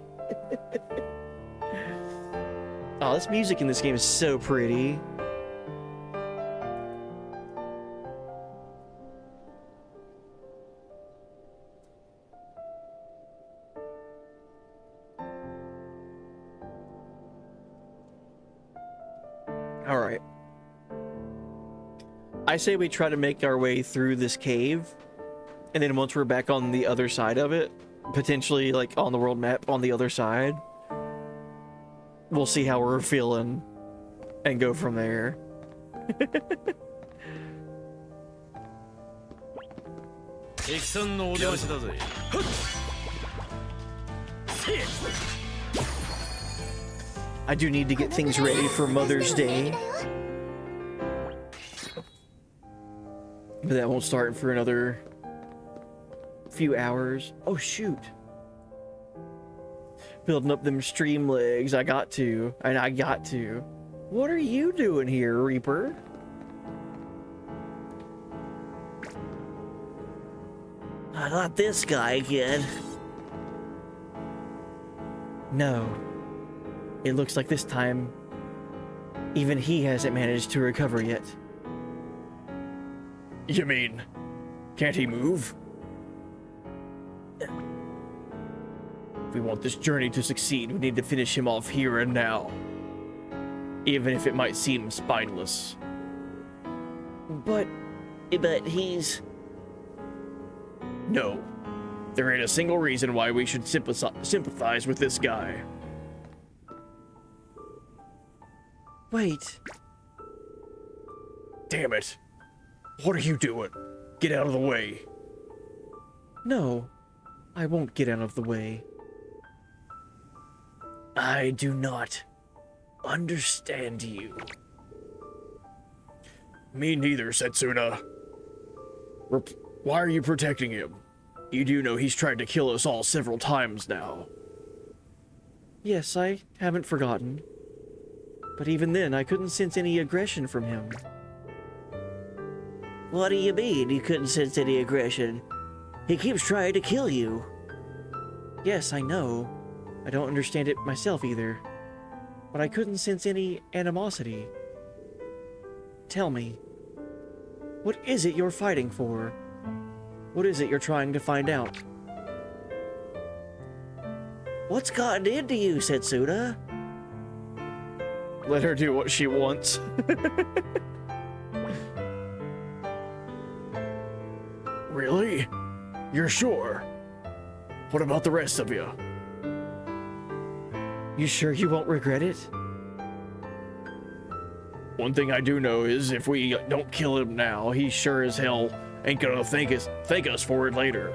Oh, this music in this game is so pretty. All right. I say we try to make our way through this cave, and then once we're back on the other side of it, potentially like on the world map on the other side, we'll see how we're feeling and go from there. I do need to get things ready for Mother's Day, but that won't start for another few hours. Oh shoot. Building up them stream legs. I got to. What are you doing here, Reaper? Not this guy again. No. It looks like this time, even he hasn't managed to recover yet. You mean, can't he move? If we want this journey to succeed, we need to finish him off here and now. Even if it might seem spineless. But he's... No. There ain't a single reason why we should sympathize with this guy. Wait. Damn it. What are you doing? Get out of the way. No, I won't get out of the way. I do not understand you. Me neither, Setsuna. Why are you protecting him? You do know he's tried to kill us all several times now. Yes, I haven't forgotten. But even then, I couldn't sense any aggression from him. What do you mean you couldn't sense any aggression? He keeps trying to kill you. Yes, I know. I don't understand it myself either. But I couldn't sense any animosity. Tell me, what is it you're fighting for? What is it you're trying to find out? What's gotten into you, Setsuna? Let her do what she wants. Really? You're sure? What about the rest of you? You sure you won't regret it? One thing I do know is if we don't kill him now, he sure as hell ain't gonna thank us for it later.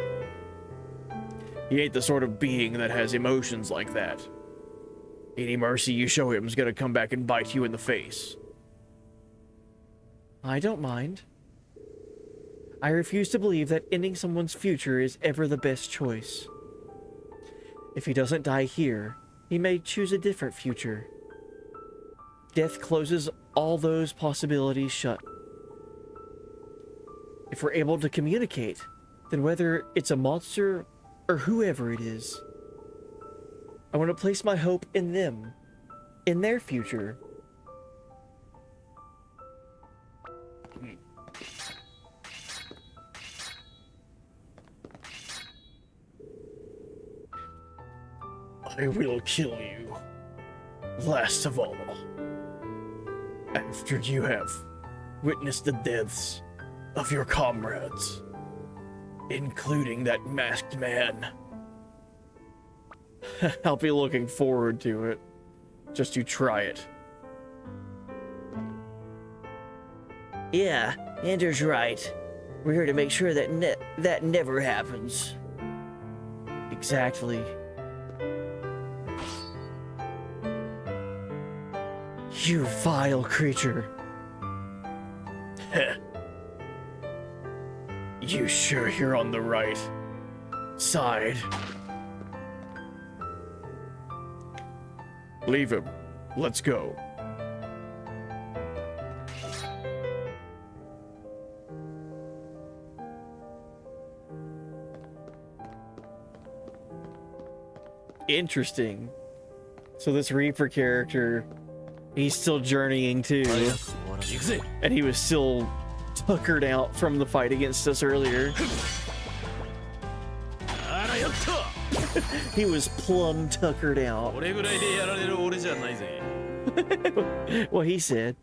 He ain't the sort of being that has emotions like that. Any mercy you show him is gonna come back and bite you in the face. I don't mind. I refuse to believe that ending someone's future is ever the best choice. If he doesn't die here, he may choose a different future. Death closes all those possibilities shut. If we're able to communicate, then whether it's a monster or whoever it is, I want to place my hope in them, in their future. I will kill you. Last of all. After you have witnessed the deaths of your comrades, including that masked man. I'll be looking forward to it. Just you try it. Yeah, Ender's right. We're here to make sure that that never happens. Exactly. You vile creature. You sure you're on the right side? Leave him. Let's go. Interesting. So this Reaper character, he's still journeying too, and he was still tuckered out from the fight against us earlier. He was plumb tuckered out. What he said.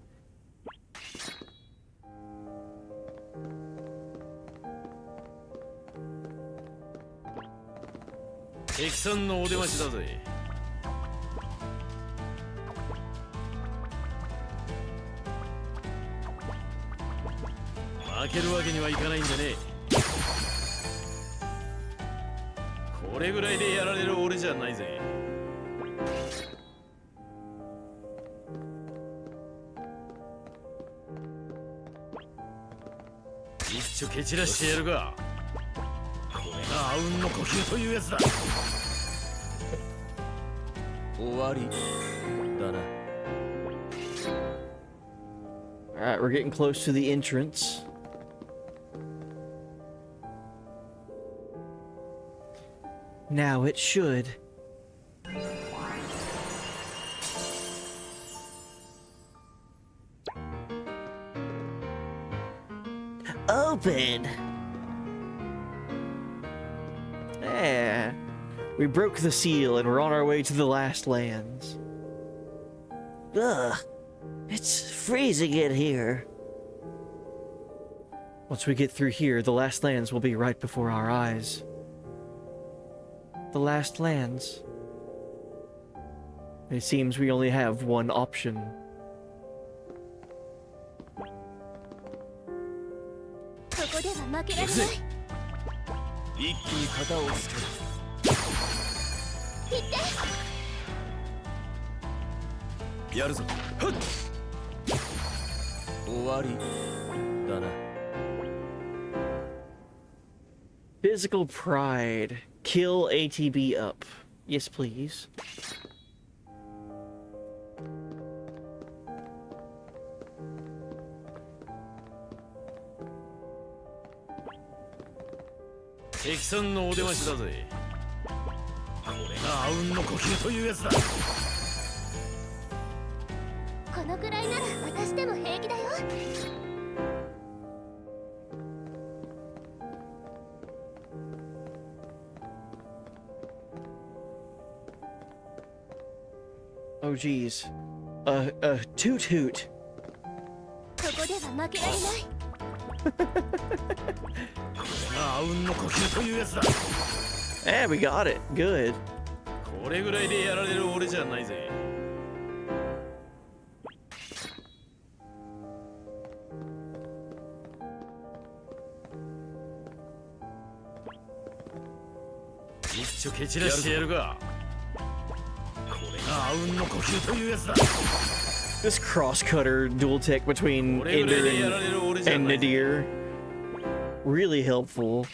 Alright, we're getting close to the entrance. Now it should. Open! Eh. We broke the seal and we're on our way to the last lands. Ugh. It's freezing in here. Once we get through here, the last lands will be right before our eyes. The last lands. It seems we only have one option. 負けられない。一気に型をつける。行って。やるぞ。はっ。終わりだな。 Physical pride. Kill ATB up. Yes, please. Xのお出ましだぜ。これがあうんの呼吸というやつだ。このくらいなら私でも平気だよ。Oh, geez. Toot hoot. ここでは負けられない。これがあうんの呼吸というやつだ。 Eh, we got it. Good. これぐらいでやられる俺じゃないぜ。一丁蹴散らしてやるが。これがあうんの呼吸というやつだ。 This cross-cutter dual tech between Ender and Nadir. Really helpful.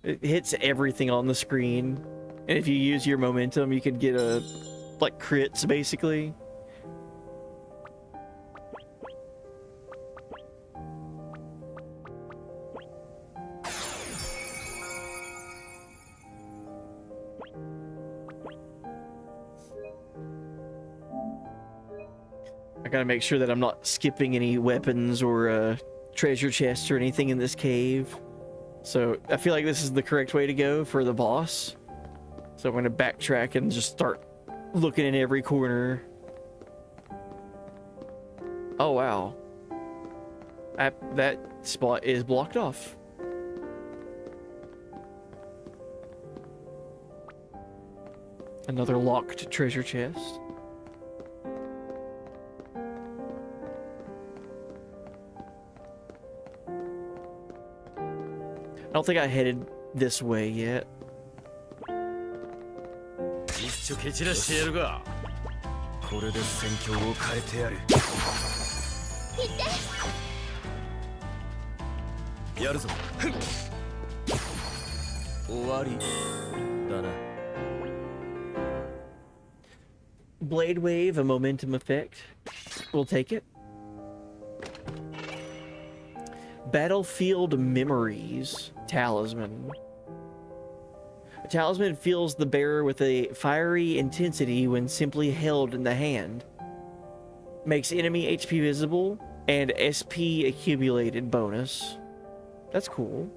It hits everything on the screen. And if you use your momentum, you can get like crits, basically. I gotta make sure that I'm not skipping any weapons or treasure chests or anything in this cave. So I feel like this is the correct way to go for the boss. So I'm gonna backtrack and just start looking in every corner. Oh wow. That spot is blocked off. Another locked treasure chest. I don't think I headed this way yet. 一丁蹴散らしてやるが。これで戦況を変えてやる。やるぞ。終わりだな。 Blade wave, a momentum effect. We'll take it. Battlefield memories. Talisman. A talisman fills the bearer with a fiery intensity when simply held in the hand. Makes enemy HP visible and SP accumulated bonus. That's cool.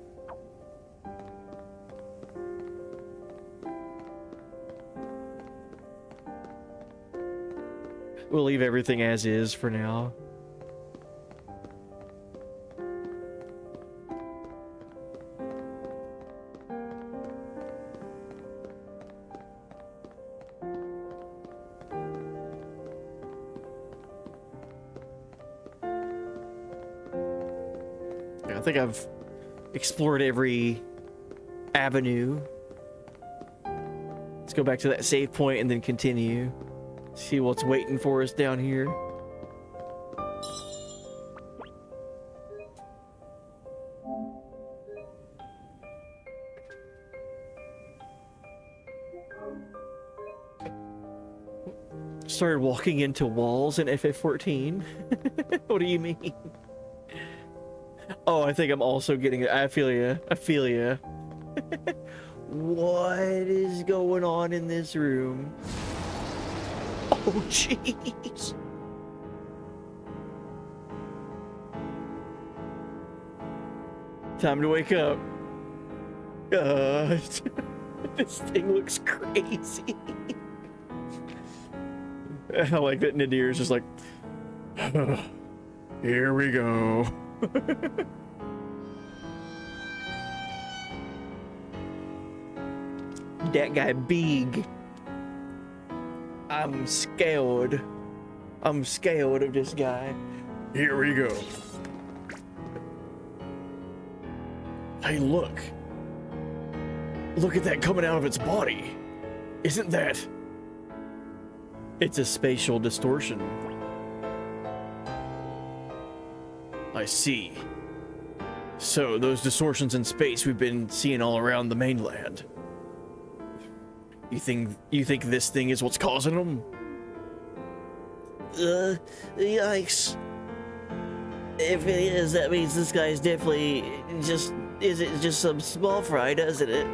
We'll leave everything as is for now. I think I've explored every avenue. Let's go back to that save point and then continue. See what's waiting for us down here. Started walking into walls in FF14. What do you mean? Oh, I think I'm also getting it. I feel ya. I feel ya. What is going on in this room? Oh, jeez. Time to wake up. This thing looks crazy. I like that Nadir is just like, here we go. That guy big. I'm scared. I'm scared of this guy. Here we go. Hey, look. Look at that coming out of its body. Isn't that... It's a spatial distortion. I see. So, those distortions in space we've been seeing all around the mainland. You think this thing is what's causing them? Yikes. If it is, that means this guy's definitely just some small fry, doesn't it?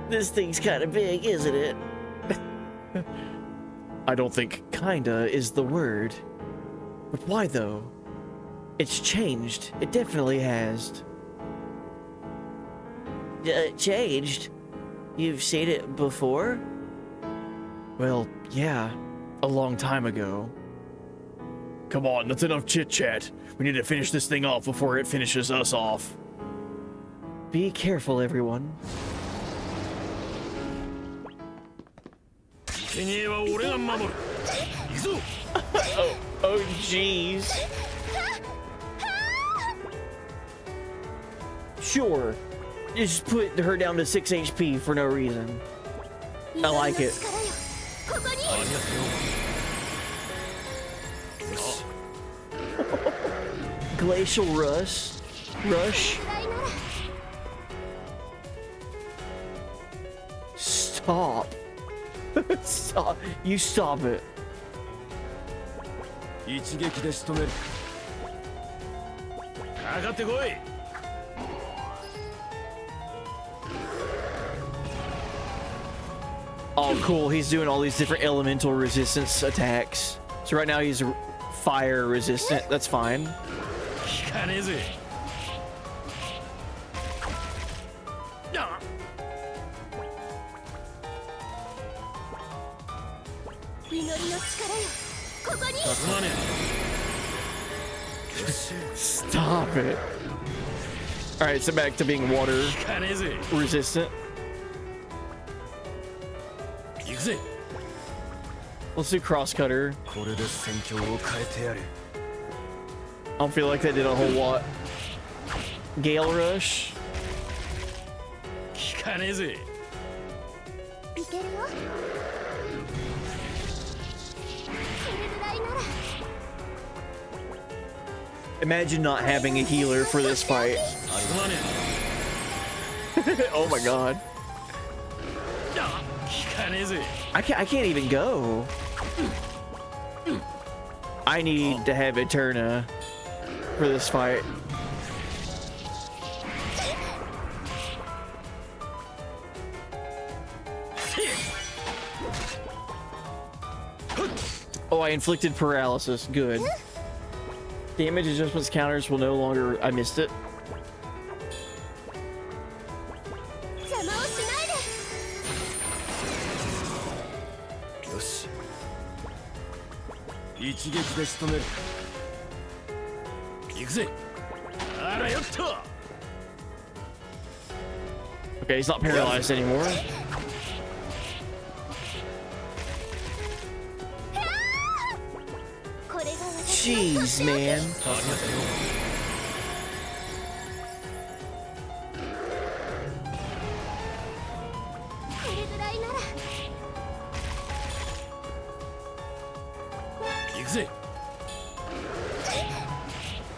This thing's kind of big, isn't it? I don't think kinda is the word. But why though? It's changed. It definitely has. Changed? You've seen it before? Well, yeah. A long time ago. Come on, that's enough chit-chat. We need to finish this thing off before it finishes us off. Be careful, everyone. 生贄は俺が守る。行くぞ。Oh, jeez. Sure. Just put her down to 6 HP for no reason. I like it. ここに。ありがとう。よし。 Glacial Rush. Stop. Stop. You stop it. 一撃で仕留める。かかってこい。 Oh, cool. He's doing all these different elemental resistance attacks. So right now he's fire resistant. That's fine. 効かねえぜ。祈りの力よ。ここに。すまねえ。よし。 Stop it. All right, so back to being water 効かねえぜ。 resistant. 行くぜ。 Let's do crosscutter. これで戦況を変えてやる。 I don't feel like that did a whole lot. Gale rush. 効かねえぜ。いけるよ。これぐらいなら。 Imagine not having a healer for this fight. すまね Oh my god. え。効かねえぜ。 I can't even go. I need to have Eterna for this fight. Oh, I inflicted paralysis. Good. Damage adjustments counters will no longer... I missed it. 邪魔をしないで。よし。一撃で仕留める。行くぜ。あらよっと。 Okay, he's not paralyzed anymore. Jeez, man. ありがとう。これぐらいなら。行くぜ。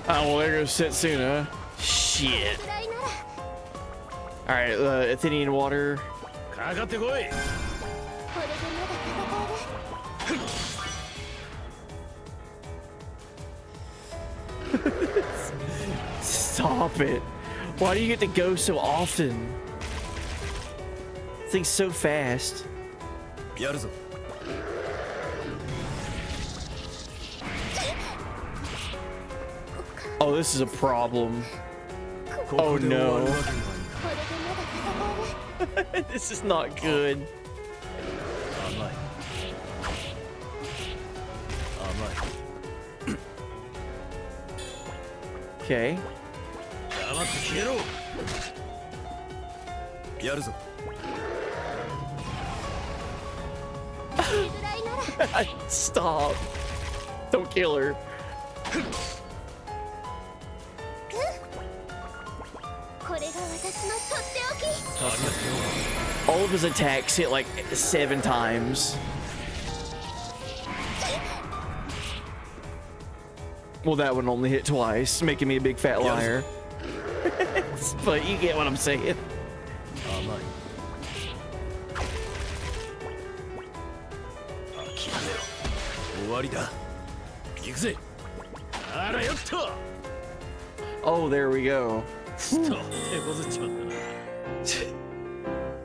Oh, well, there goes Setsuna. こ Shit. れぐらいなら。 Alright, Athenian water. かかってこい。これでまだ戦える。 Stop it. Why do you get to go so often? This thing's so fast. やるぞ。 Oh, this is a problem. こ Oh こで終わる no. わけにはいかん。これでまだ戦える。 This is not good. 甘い。甘い。 Okay. 黙って消えろ。やるぞ。 これぐらいなら。 Stop. Don't kill her. All of his attacks hit like 7 times. Well, that one only hit twice, making me a big fat liar. But you get what I'm saying. 終わりだ。行くぜ。あらよっと。 Oh, there we go. ちょっと手こずっちまったな。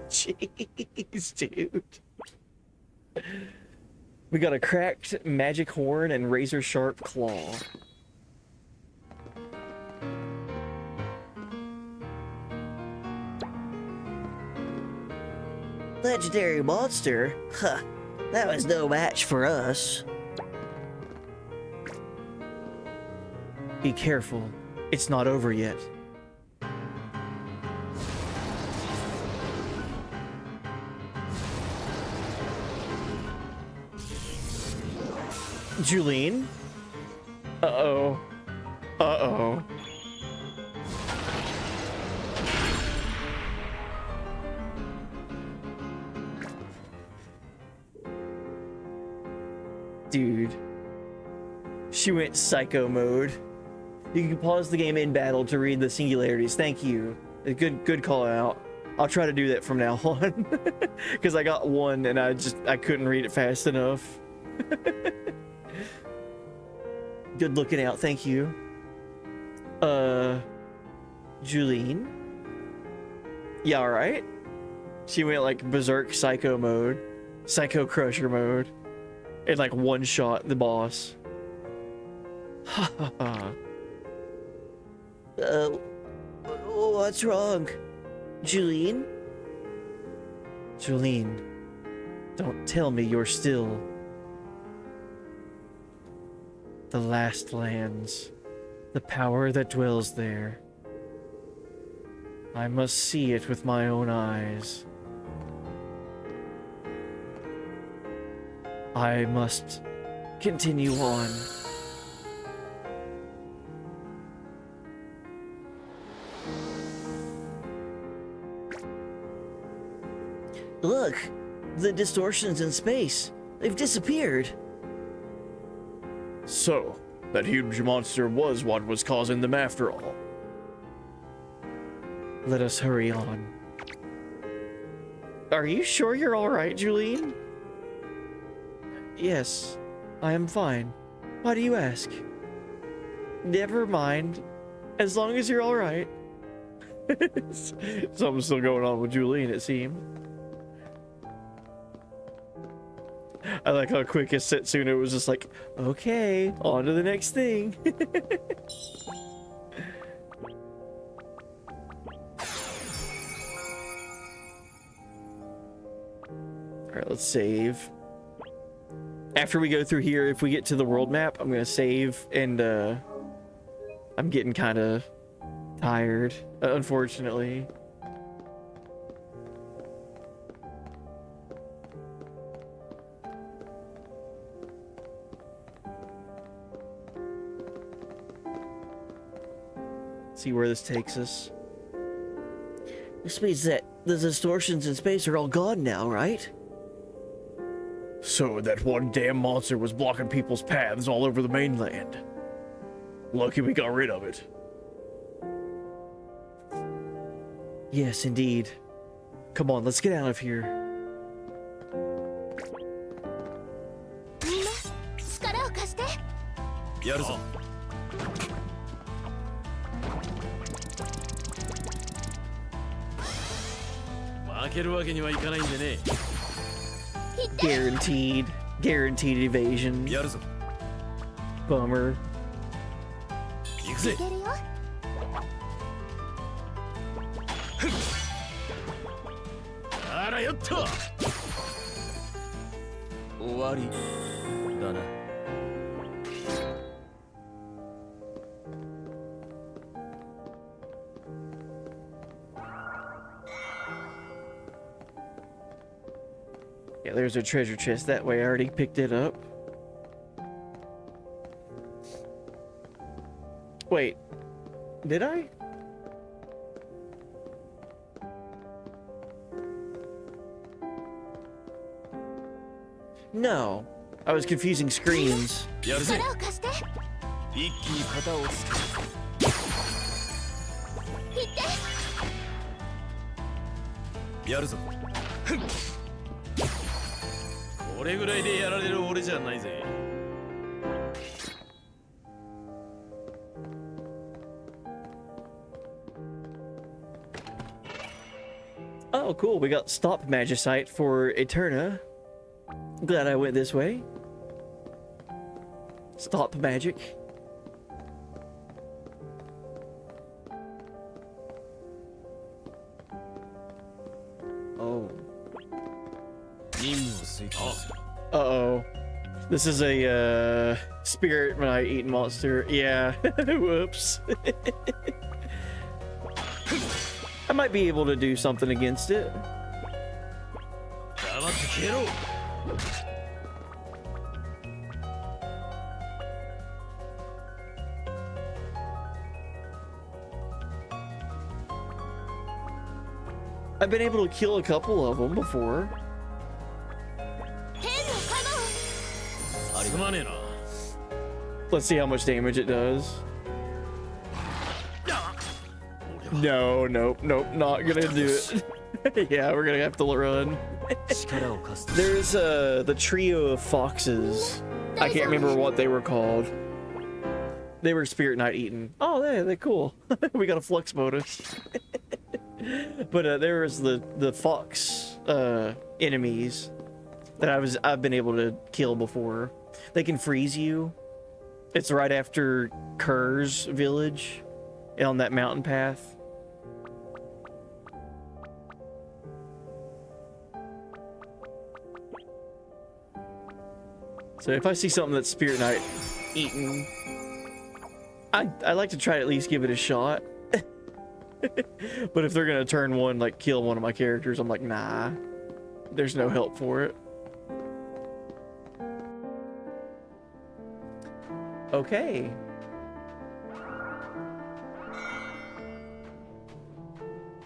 Jeez, dude. We got a cracked magic horn and razor sharp claw. Legendary monster? Huh. That was no match for us. Be careful. It's not over yet. Julene? Uh-oh. Uh-oh. Dude. She went psycho mode. You can pause the game in battle to read the singularities. Thank you. A good call out. I'll try to do that from now on. Because I got one and I couldn't read it fast enough. Good looking out, thank you. Julene? Yeah, alright. She went like berserk psycho mode. Psycho crusher mode. And like one shot the boss. Ha ha ha. What's wrong? Julene? Julene, don't tell me you're still the last lands, the power that dwells there. I must see it with my own eyes. I must continue on. Look, the distortions in space. They've disappeared. So, that huge monster was what was causing them after all. Let us hurry on. Are you sure you're alright, Julene? Yes, I am fine. Why do you ask? Never mind. As long as you're alright. Something's still going on with Julene, it seemed. I like how quick as Setsuna was just like, okay, on to the next thing. Alright, let's save. After we go through here, if we get to the world map, I'm gonna save, and I'm getting kind of tired, unfortunately. See where this takes us. This means that the distortions in space are all gone now, right? So that one damn monster was blocking people's paths all over the mainland. Lucky we got rid of it. Yes, indeed. Come on, let's get out of here. みんな力を貸して。やるぞ。負けるわけにはいかないんでね。 Guaranteed evasion. やるぞ。 Bummer. 行くぜ。いけるよ。あらよっと。終わりだな。 Yeah, there's a treasure chest that way. I already picked it up. Wait, did I? No, I was confusing screens. やるぜ。力を貸して一気に型をつける。行ってやるぞ。ふんこれぐらいでやられる俺じゃないぜ。Oh, cool. We got stop magicite for Eterna. Glad I went this way. Stop magic. Oh. 任務を遂行する。 Uh-oh. This is a, spirit knight-eating monster. Yeah. Whoops. I might be able to do something against it. 黙って消えろ。 I've been able to kill a couple of them before. 天のカノンすまねえな。 Let's see how much damage it does. No, nope, nope, not gonna do it. Yeah, we're gonna have to run. 力を貸すと。 There's the trio of foxes. I can't remember what they were called. They were spirit knight eaten. Oh, they're cool. We got a flux bonus. But there was the fox enemies that I've been able to kill before. They can freeze you. It's right after Kerr's village on that mountain path. So if I see something that's Spirit Knight eaten, I like to try to at least give it a shot. But if they're gonna turn one, like kill one of my characters, I'm like, nah, there's no help for it. Okay.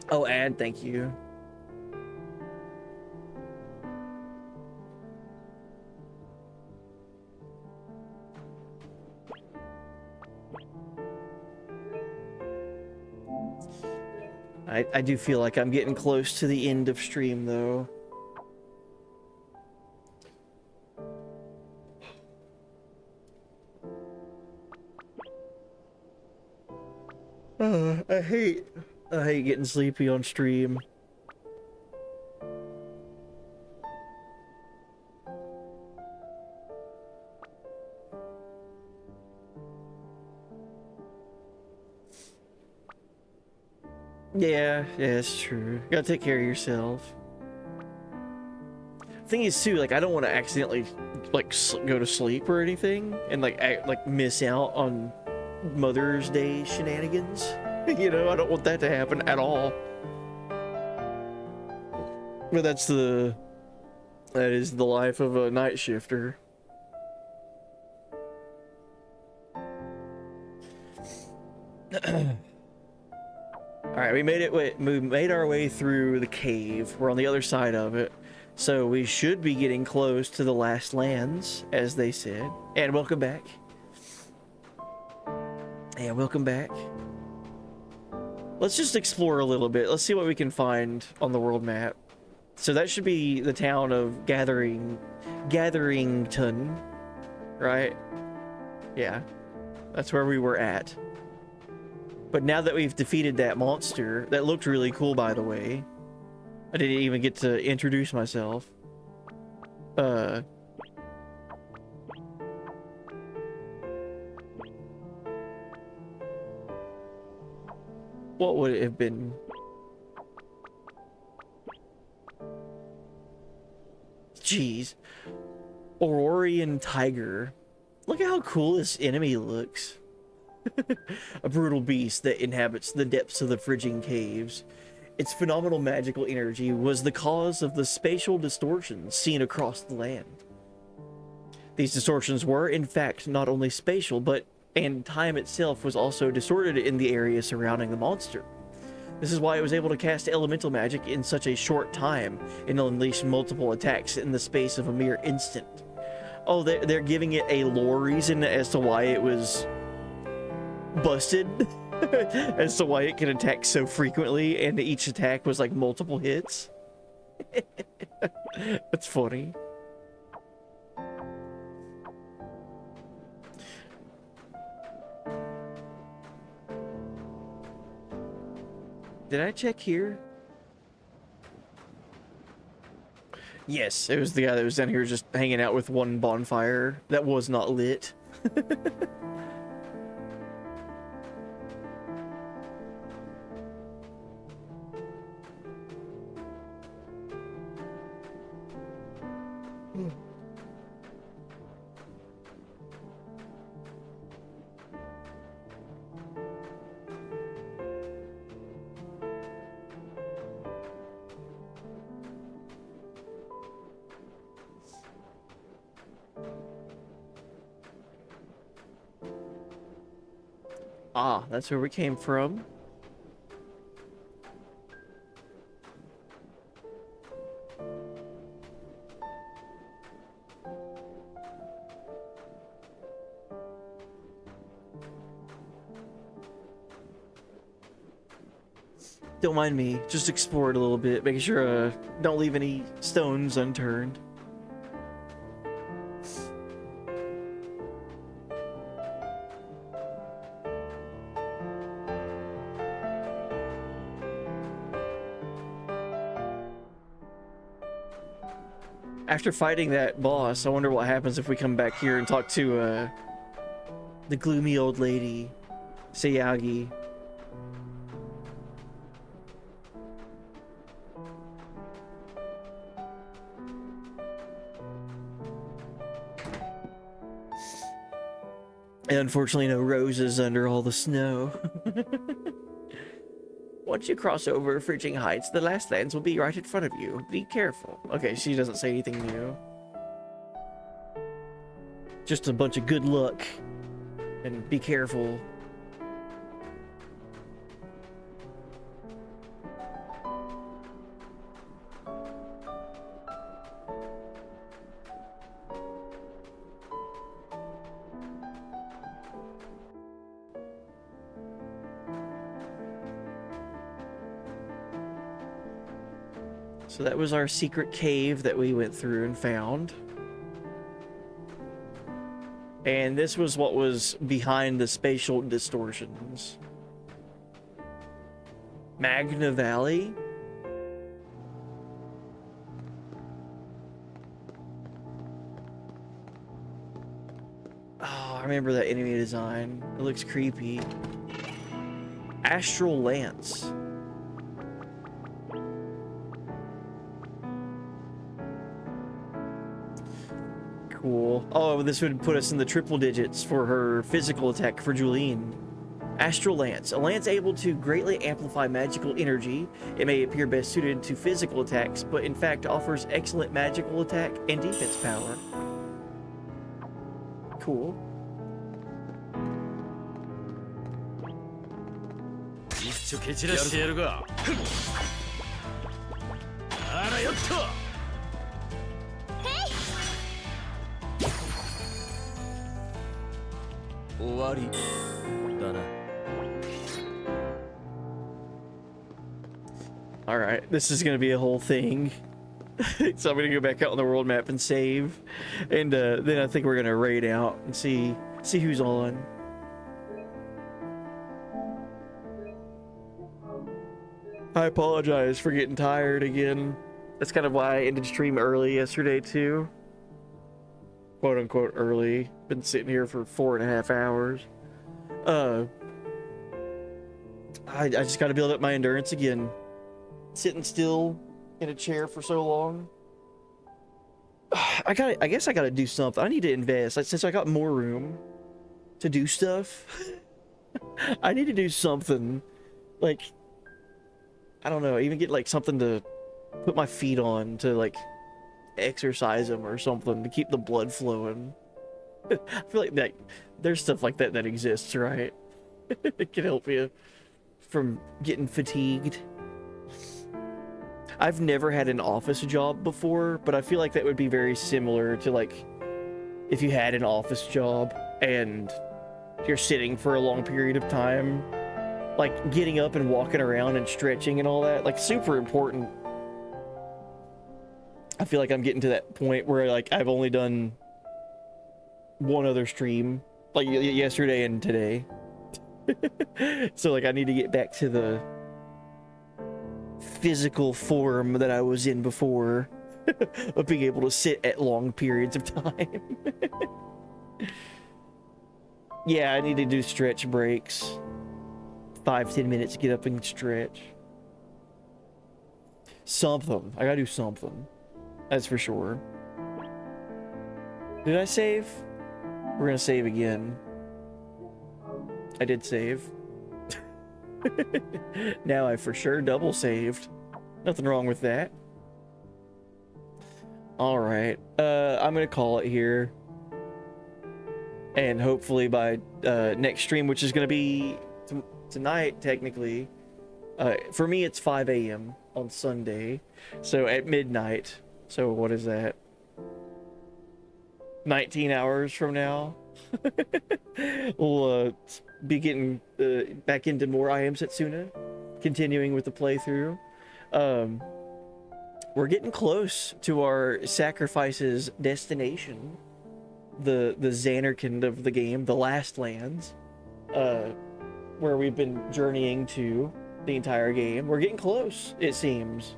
Oh, and thank you. I do feel like I'm getting close to the end of stream, though. I hate getting sleepy on stream. Yeah, it's true. You gotta take care of yourself. Thing is too, like I don't want to accidentally like go to sleep or anything and like miss out on Mother's Day shenanigans. You know, I don't want that to happen at all. But that is the life of a night shifter. All right, we made our way through the cave. We're on the other side of it. So we should be getting close to the last lands, as they said. And welcome back. And welcome back. Let's just explore a little bit. Let's see what we can find on the world map. So that should be the town of Gatherington, right? Yeah, that's where we were at. But now that we've defeated that monster, that looked really cool, by the way. I didn't even get to introduce myself. What would it have been? Jeez. Aurorian tiger. Look at how cool this enemy looks. A brutal beast that inhabits the depths of the Phrygian caves. Its phenomenal magical energy was the cause of the spatial distortions seen across the land. These distortions were, in fact, not only spatial, and time itself was also distorted in the area surrounding the monster. This is why it was able to cast elemental magic in such a short time and unleash multiple attacks in the space of a mere instant. Oh, they're giving it a lore reason as to why it was busted, as to why it can attack so frequently, and each attack was like multiple hits. That's funny. Did I check here? Yes, it was the guy that was down here just hanging out with one bonfire that was not lit. Ah, that's where we came from. Don't mind me, just explore it a little bit, making sure don't leave any stones unturned. After fighting that boss, I wonder what happens if we come back here and talk to the gloomy old lady, Sayagi. And unfortunately, no roses under all the snow. Once you cross over Fridging Heights, the last lands will be right in front of you. Be careful. Okay, she doesn't say anything new. Just a bunch of good luck. And be careful. So that was our secret cave that we went through and found. And this was what was behind the spatial distortions. Magna Valley? Oh, I remember that enemy design. It looks creepy. Astral Lance. Cool. Oh, this would put us in the triple digits for her physical attack for Julene. Astral Lance. A lance able to greatly amplify magical energy. It may appear best suited to physical attacks, but in fact offers excellent magical attack and defense power. Cool. Alright, this is gonna be a whole thing. So I'm gonna go back out on the world map and save. And then I think we're gonna raid out and see who's on. I apologize for getting tired again. That's kind of why I ended stream early yesterday too. Quote unquote early. Been sitting here for 4.5 hours. I just gotta build up my endurance again. Sitting still in a chair for so long. I guess I gotta do something. I need to invest. Like, since I got more room to do stuff, I need to do something. Like, I don't know, even get like something to put my feet on to like exercise them or something to keep the blood flowing. I feel like that there's stuff like that that exists, right? It can help you from getting fatigued. I've never had an office job before, but I feel like that would be very similar to like if you had an office job and you're sitting for a long period of time, like getting up and walking around and stretching and all that, like super important. I feel like I'm getting to that point where like I've only done one other stream, like yesterday and today. So like I need to get back to the physical form that I was in before of being able to sit at long periods of time. Yeah, I need to do stretch breaks. 5-10 minutes to get up and stretch. Something. I gotta do something. That's for sure. Did I save? We're gonna save again. I did save. Now I for sure double saved. Nothing wrong with that. Alright. I'm gonna call it here. And hopefully by next stream, which is gonna be tonight, technically. For me, it's 5 a.m. on Sunday. So at midnight. So what is that? 19 hours from now? We'll be getting back into more I Am Setsuna. Continuing with the playthrough. We're getting close to our sacrifices destination. The Xanarkand of the game, the Last Lands. Where we've been journeying to the entire game. We're getting close, it seems.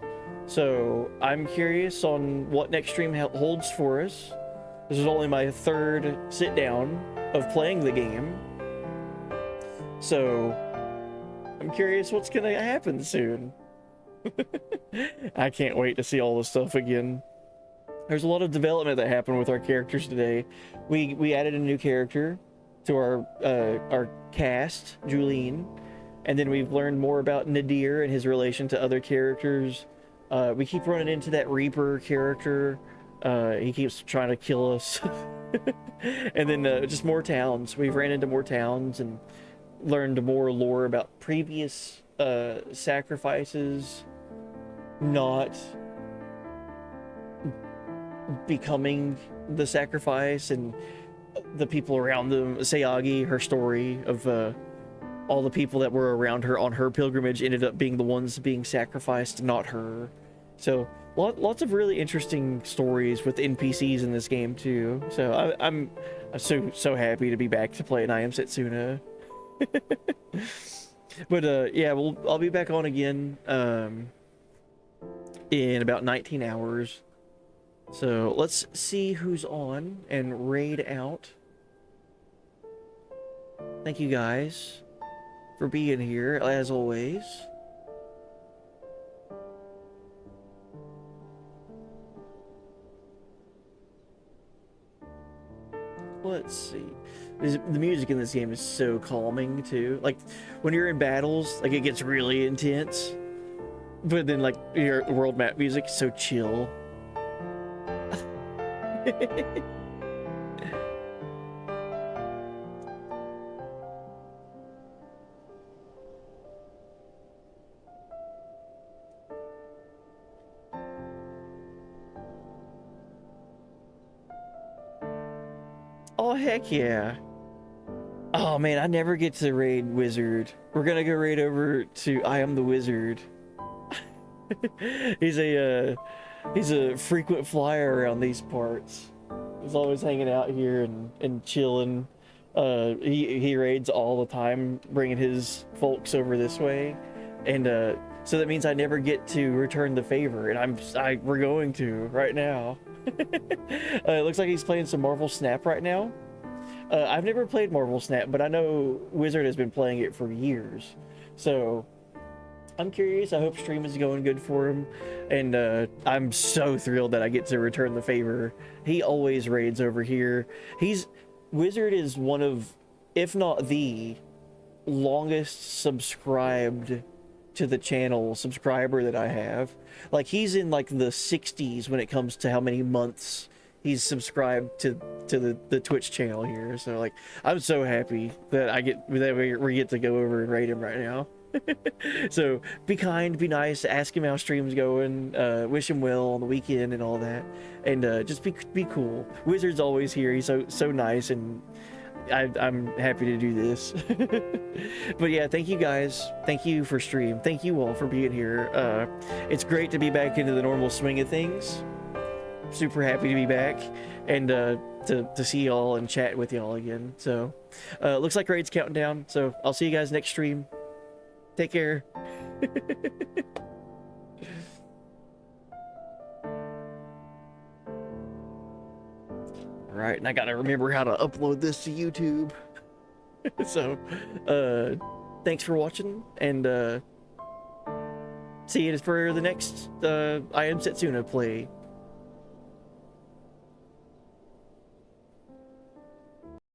So I'm curious on what next stream holds for us. This is only my third sit down of playing the game. So I'm curious what's gonna happen soon. I can't wait to see all this stuff again. There's a lot of development that happened with our characters today. We added a new character to our cast, Julene, and then we've learned more about Nadir and his relation to other characters. We keep running into that Reaper character. He keeps trying to kill us. And then just more towns. We've ran into more towns and learned more lore about previous sacrifices not becoming the sacrifice, and the people around them. Sayagi, her story of all the people that were around her on her pilgrimage ended up being the ones being sacrificed, not her. So lots of really interesting stories with NPCs in this game too. So I'm so happy to be back to play an I Am Setsuna. But yeah, I'll be back on again in about 19 hours. So let's see who's on and raid out. Thank you guys for being here, as always. Let's see. The music in this game is so calming too. Like when you're in battles, like it gets really intense, but then like your world map music is so chill. Oh heck yeah. Oh man, I never get to raid Wizard. We're gonna go raid over to I Am the Wizard. He's a frequent flyer around these parts. He's always hanging out here and chilling. He raids all the time, bringing his folks over this way, and so that means I never get to return the favor, and we're going to right now. It looks like he's playing some Marvel Snap right now. I've never played Marvel Snap, but I know Wizard has been playing it for years, so I'm curious. I hope stream is going good for him, and I'm so thrilled that I get to return the favor. He always raids over here. Wizard is one of, if not the longest subscribed to the channel subscriber that I have. Like he's in like the 60s when it comes to how many months he's subscribed to the Twitch channel here. So like I'm so happy that we get to go over and raid him right now. So be kind, be nice, ask him how stream's going, wish him well on the weekend and all that, and just be cool. Wizard's always here. He's so nice, and I'm happy to do this. But yeah, thank you guys. Thank you for stream. Thank you all for being here. It's great to be back into the normal swing of things. Super happy to be back, and to see y'all and chat with y'all again. So looks like Raid's counting down, so I'll see you guys next stream. Take care. Alright, and I gotta remember how to upload this to YouTube. So thanks for watching, and see you for the next I Am Setsuna play.